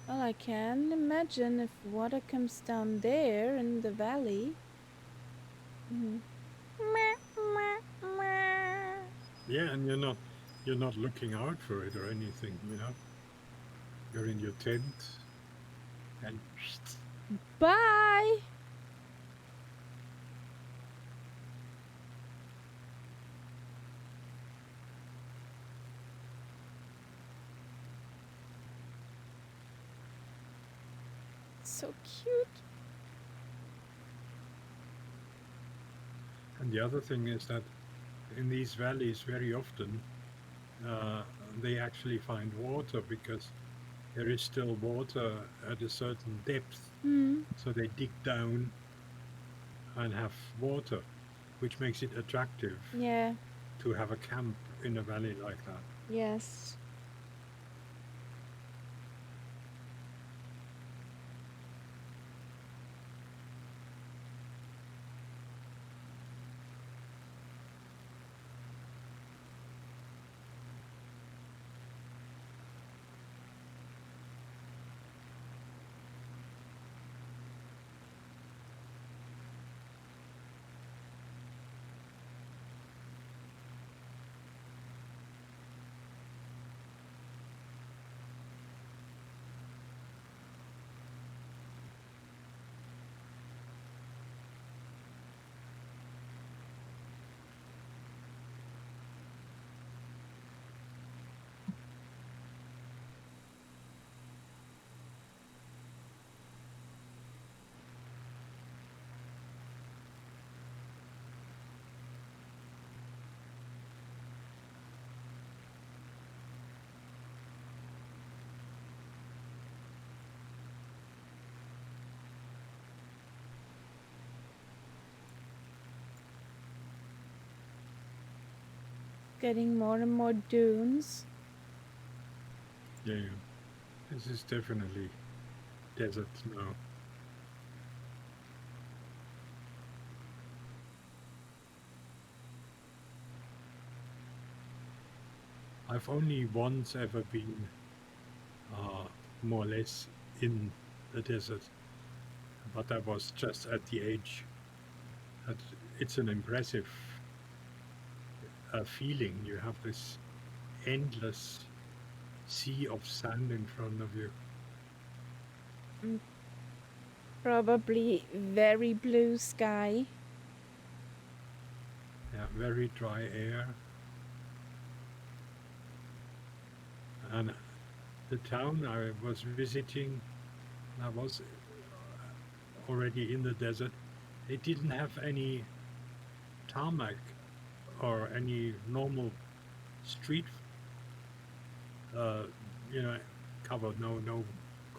Well, I can imagine if water comes down there in the valley. Mhm. Yeah, and you're not looking out for it or anything. You're in your tent, and Bye. So cute. and the other thing is that in these valleys, very often uh, they actually find water because there is still water at a certain depth. Hmm. So they dig down and have water, which makes it attractive Yeah. to have a camp in a valley like that. Yes. getting more and more dunes. Yeah, yeah. This is definitely desert now. I've only once ever been uh, more or less in the desert, but that was just at the age. That it's an impressive feeling. You have this endless sea of sand in front of you. Mm, Probably very blue sky. Yeah, very dry air. And the town I was visiting, I was already in the desert. It didn't have any tarmac or any normal street, uh, you know, covered. No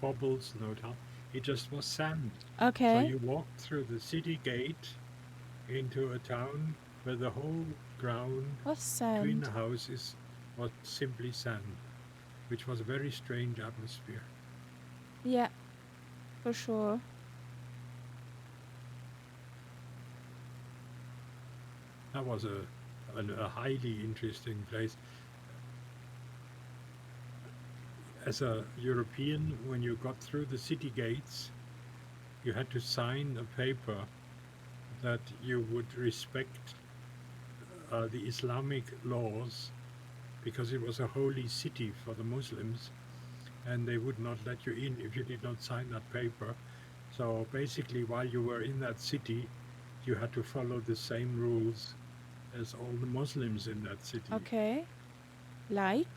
cobbles, no tar. It just was sand. So Okay. you walked through the city gate into a town where the whole ground What's between sand? the houses was simply sand, which was a very strange atmosphere. Yeah, for sure. That was a highly interesting place. As a European, when you got through the city gates, you had to sign a paper that you would respect the Islamic laws because it was a holy city for the Muslims and they would not let you in if you did not sign that paper. So basically, while you were in that city, you had to follow the same rules as all the Muslims in that city. Okay. Like?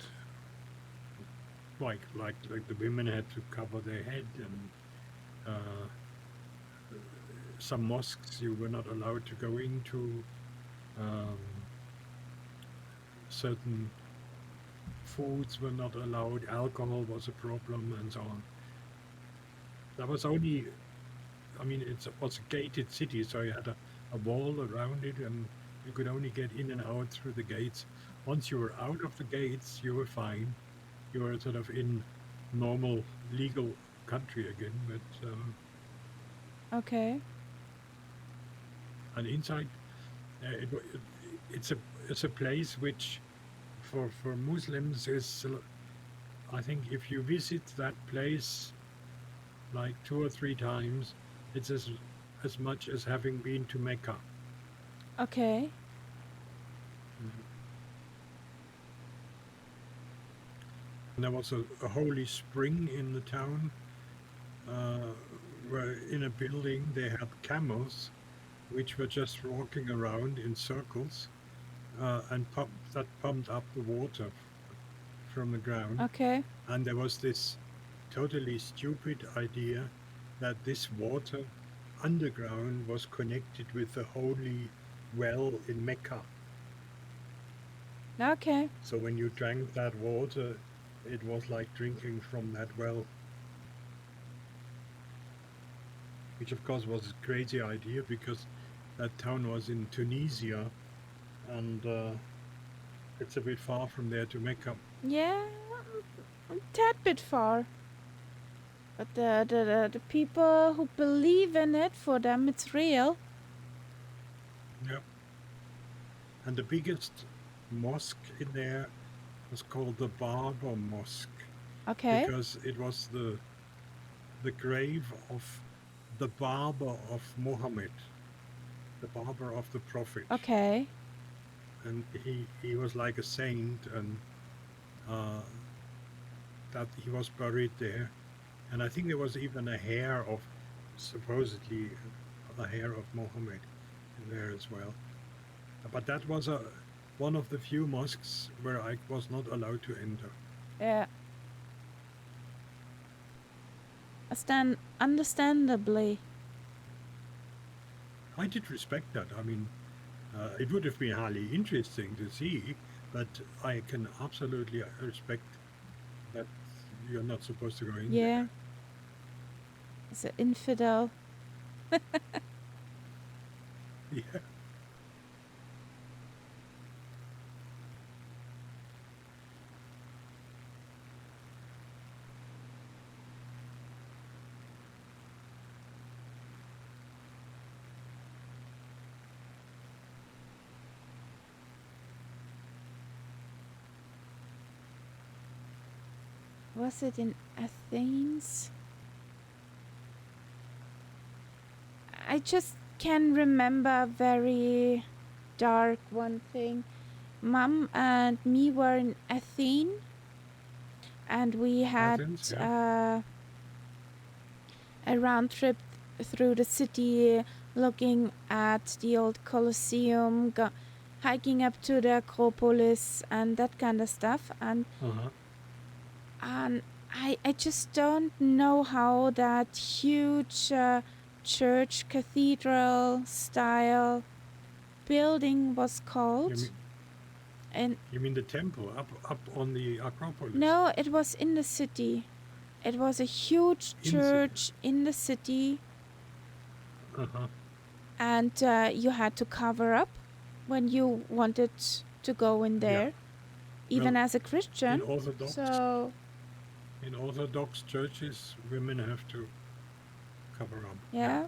Like the women had to cover their head, and some mosques you were not allowed to go into. Um, certain foods were not allowed. Alcohol was a problem, and so on. That was only, I mean, it was a gated city, so you had a wall around it, and you could only get in and out through the gates. Once you were out of the gates, you were fine. You were sort of in normal legal country again, but Okay. and inside, it, it's a place which for Muslims is, I think if you visit that place like 2 or 3 times, it's as much as having been to Mecca. Okay. Mhm. And there was a holy spring in the town, uh, where in a building they had camels, which were just walking around in circles, and that pumped up the water from the ground. Okay. And there was this totally stupid idea that this water underground was connected with the holy well in Mecca. Okay. So when you drank that water, it was like drinking from that well, which of course was a crazy idea because that town was in Tunisia, and it's a bit far from there to Mecca. Yeah, a tad bit far. But the people who believe in it, for them it's real. Yeah. And the biggest mosque in there was called the Barber Mosque Okay. because it was the grave of the barber of Muhammad, the barber of the Prophet. Okay. And he was like a saint, and uh, that he was buried there. And I think there was even a hair of, supposedly, a hair of Muhammad in there as well. But that was one of the few mosques where I was not allowed to enter. Yeah. Understandably. I did respect that. I mean, it would have been highly interesting to see, but I can absolutely respect that you're not supposed to go in Yeah. there. It's an infidel. Yeah. Was it in Athens? I just can remember very dark one thing. Mom and me were in Athens, and we had Athens, yeah. a round trip through the city, looking at the old Colosseum, hiking up to the Acropolis, and that kind of stuff. And I just don't know how that huge church cathedral style building was called. You mean the temple up on the Acropolis? No, it was in the city. It was a huge church in the city. And you had to cover up when you wanted to go in there, even as a Christian. In Orthodox churches, women have to cover up. Yeah.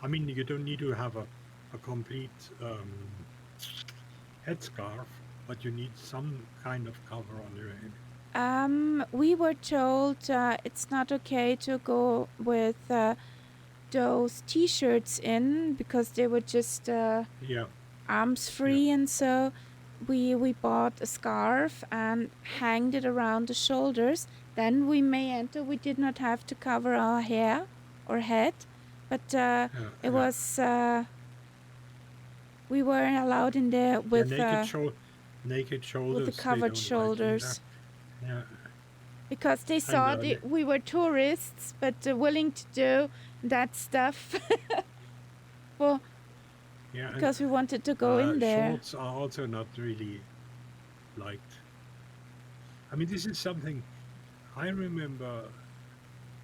I mean, you don't need to have a complete headscarf, but you need some kind of cover on your head. We were told it's not okay to go with those t-shirts in because they were just arms free, and so we bought a scarf and hanged it around the shoulders. Then we may enter. We did not have to cover our hair or head, but it was we weren't allowed in there with naked shoulders, with the covered shoulders. Because they saw we were tourists, but willing to do that stuff because we wanted to go in there. Shorts are also not really liked. I mean, this is something I remember,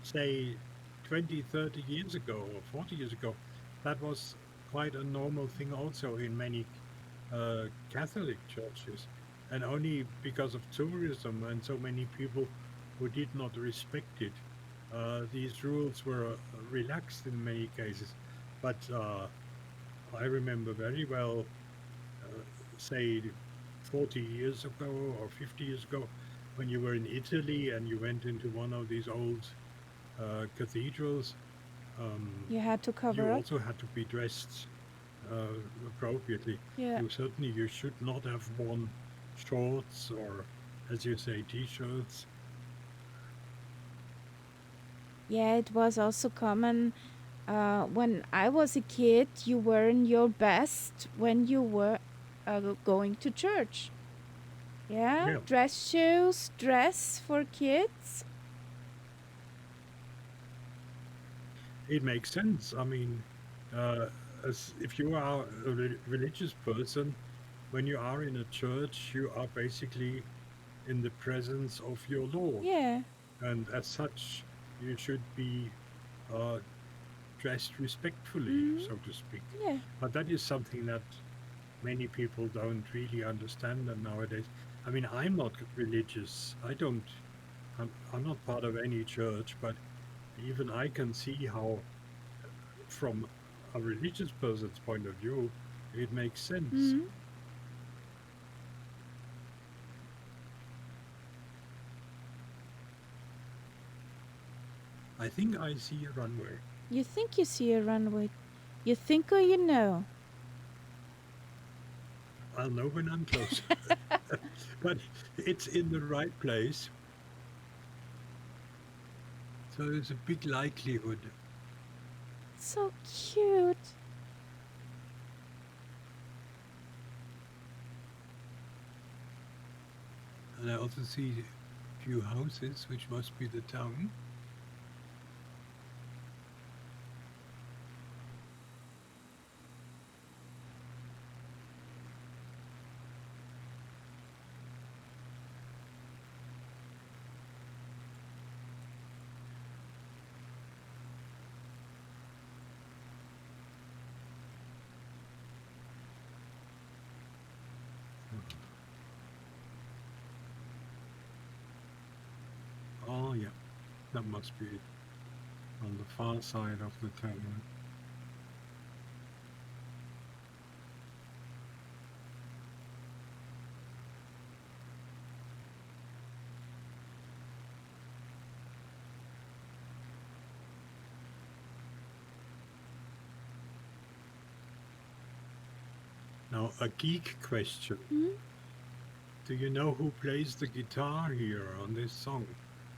say, 20, 30 years ago or 40 years ago. That was quite a normal thing also in many Catholic churches. And only because of tourism and so many people who did not respect it, these rules were relaxed in many cases. But I remember very well, say 40 years ago or 50 years ago, when you were in Italy and you went into one of these old cathedrals, you had to cover you up. also had to be dressed appropriately. Yeah. You should not have worn shorts or, as you say, t-shirts. Yeah, it was also common when I was a kid. You were in your best when you were going to church. Yeah, dress shoes, dress for kids. It makes sense. I mean, if you are a religious person, when you are in a church, you are basically in the presence of your Lord. Yeah. And as such, you should be dressed respectfully, so to speak. Yeah. But that is something that many people don't really understand nowadays. I mean, I'm not religious. I'm not part of any church, but even I can see how, from a religious person's point of view, it makes sense. I think I see a runway. You think you see a runway? You think or you know? I'll know when I'm close. But it's in the right place. So there's a big likelihood. So cute. And I also see a few houses, which must be the town. Oh, yeah, that must be on the far side of the town. Now, a geek question. Hmm? Do you know who plays the guitar here on this song?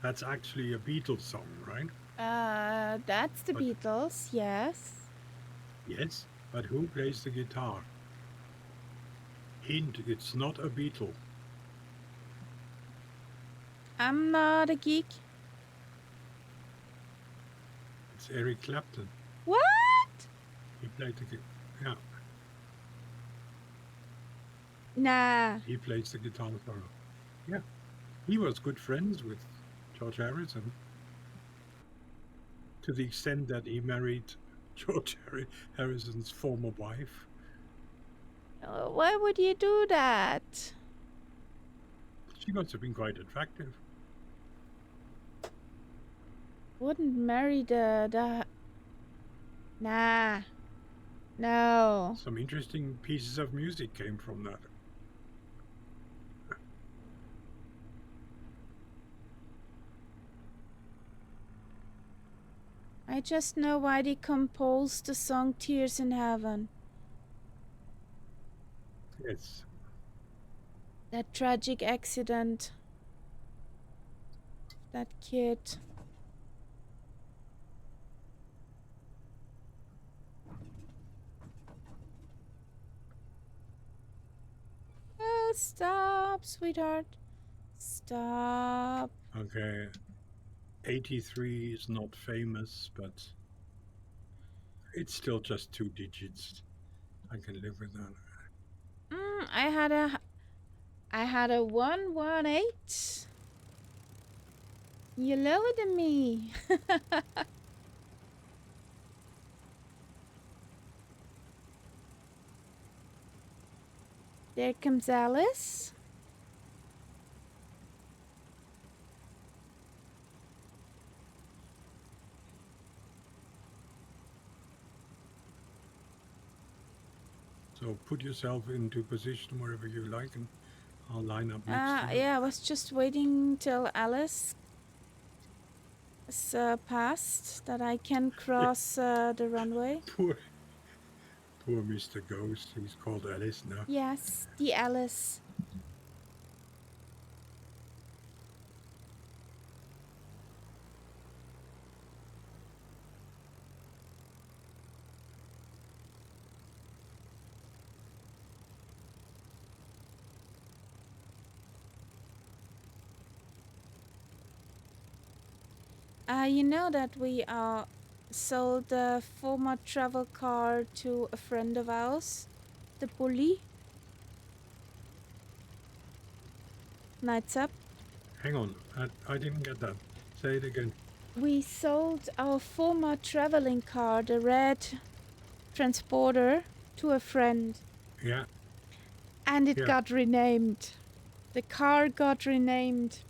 That's actually a Beatles song, right? That's the But Beatles, yes. yes, but who plays the guitar? Hint, it's not a Beatle. I'm not a geek. It's Eric Clapton. What? He played the yeah, Nah. he plays the guitar solo. Yeah, he was good friends with George Harrison to the extent that he married George Harrison's former wife. Why would you do that? She must have been quite attractive. Wouldn't marry the. Nah. No. Some interesting pieces of music came from that. I just know why they composed the song Tears in Heaven. Yes. That tragic accident. That kid. Oh, stop, sweetheart. Stop. Okay. 83 is not famous, but it's still just 2 digits. I can live with that. I had a 118. You lower than me. There comes Alice. So put yourself into position wherever you like, and I'll line up next to you. Yeah, I was just waiting till Alice is past that I can cross the runway. Poor, poor Mr. Ghost. He's called Alice now. Yes, the Alice. You know that we sold the former travel car to a friend of ours, the bully. Nights up. Hang on, I didn't get that. Say it again. We sold our former traveling car, the red transporter, to a friend. Yeah. And it Yeah. got renamed. The car got renamed.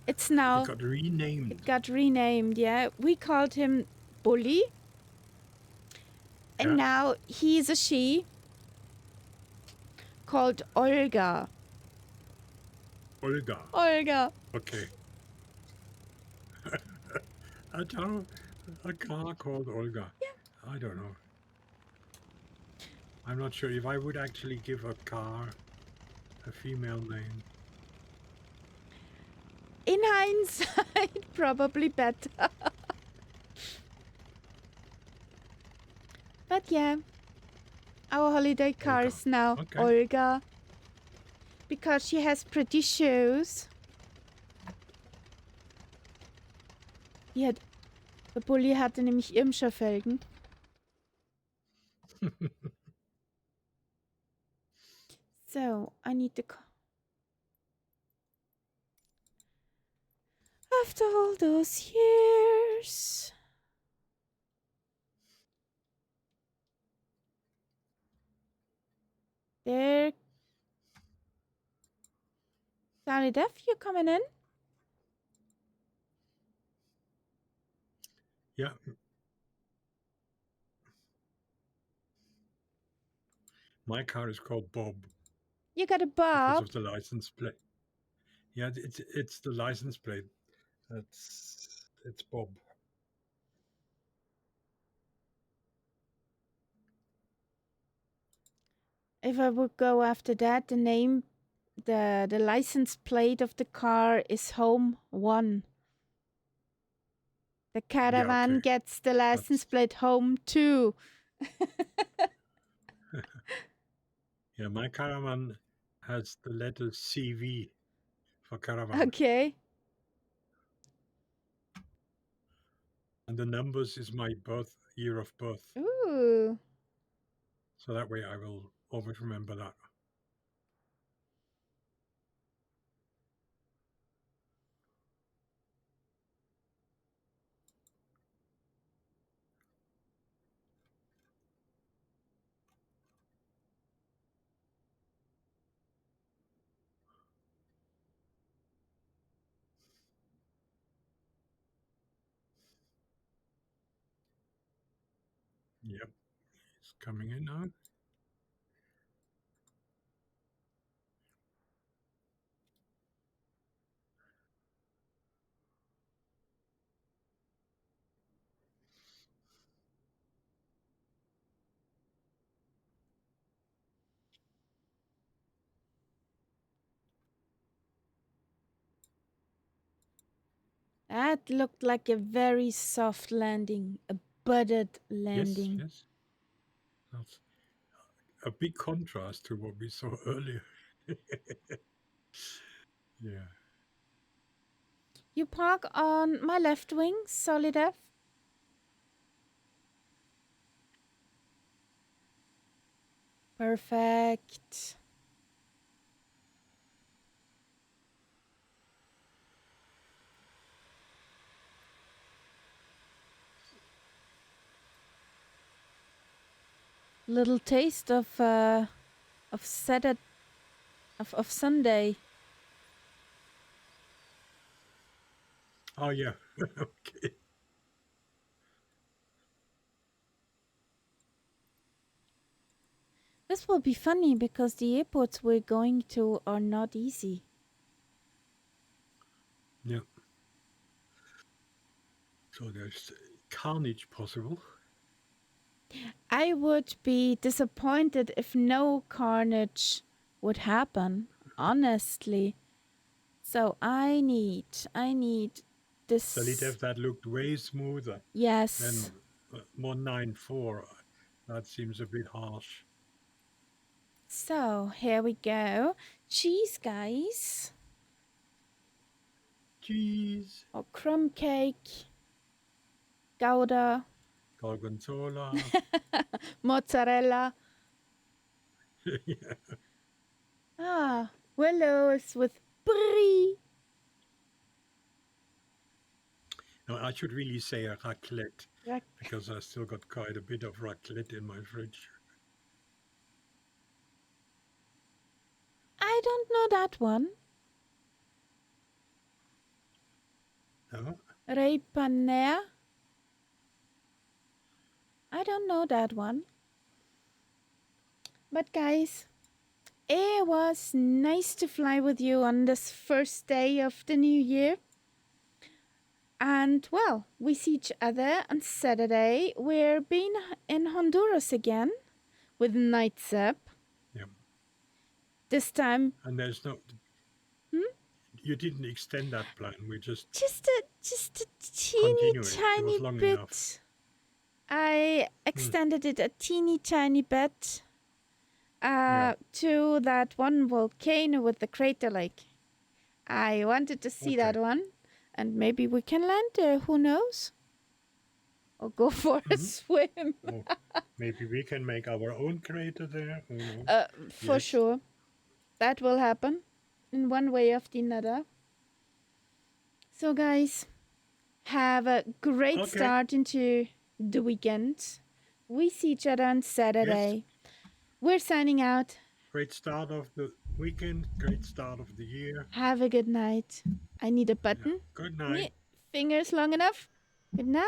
It's now. It got renamed. It got renamed, yeah. We called him Bully. And Yeah. now he's a she called Olga. Olga. Olga. Okay. A car called Olga. Yeah. I don't know. I'm not sure if I would actually give a car a female name. In hindsight, probably better. But yeah, our holiday car Olga. is now Okay. Olga. Because she has pretty shoes. Der Bulli hatte nämlich Irmscher-Felgen. So, I need the car. After all those years. There. Sally Duff, you coming in? Yeah. My car is called Bob. You got a Because Bob? of the license plate. Yeah, it's the license plate. It's Bob. if I would go after that, the name, the license plate of the car is Home 1. The caravan okay. gets the license plate Home 2. Yeah, my caravan has the letter CV for caravan. Okay. And the numbers is my year of birth. Ooh. So that way I will always remember that. Yep, it's coming in now. That looked like a very soft landing, a buttered Yes, landing. yes. That's a big contrast to what we saw earlier. Yeah. You park on my left wing, solid F. Perfect. Little taste of Saturday, of Sunday. Oh, yeah. Okay. This will be funny because the airports we're going to are not easy. Yeah. So there's carnage possible. I would be disappointed if no carnage would happen, honestly. So I need this. Solid F, that looked way smoother Yes. than 194. That seems a bit harsh. So here we go. Cheese, guys. Cheese. Or crumb cake. Gouda. Gorgonzola. Mozzarella. Yeah. Ah, willows with brie. No, I should really say a raclette because I still got quite a bit of raclette in my fridge. I don't know that one. No? Repaner. I don't know that one. But guys, it was nice to fly with you on this first day of the new year. And well, we see each other on Saturday. We're being in Honduras again with Night Zip. Yeah. This time. And there's no. You didn't extend that plan. We just a teeny tiny bit. Enough. I extended it a teeny tiny bit to that one volcano with the crater lake. I wanted to see that one, and maybe we can land there. Who knows? Or go for a swim. Or maybe we can make our own crater there. Who knows? For sure, that will happen in one way or the other. So, guys, have a great start into the weekend. We see each other on Saturday. Yes. We're signing out. Great start of the weekend. Great start of the year. Have a good night. I need a button. Yeah. Good night. Fingers long enough. Good night.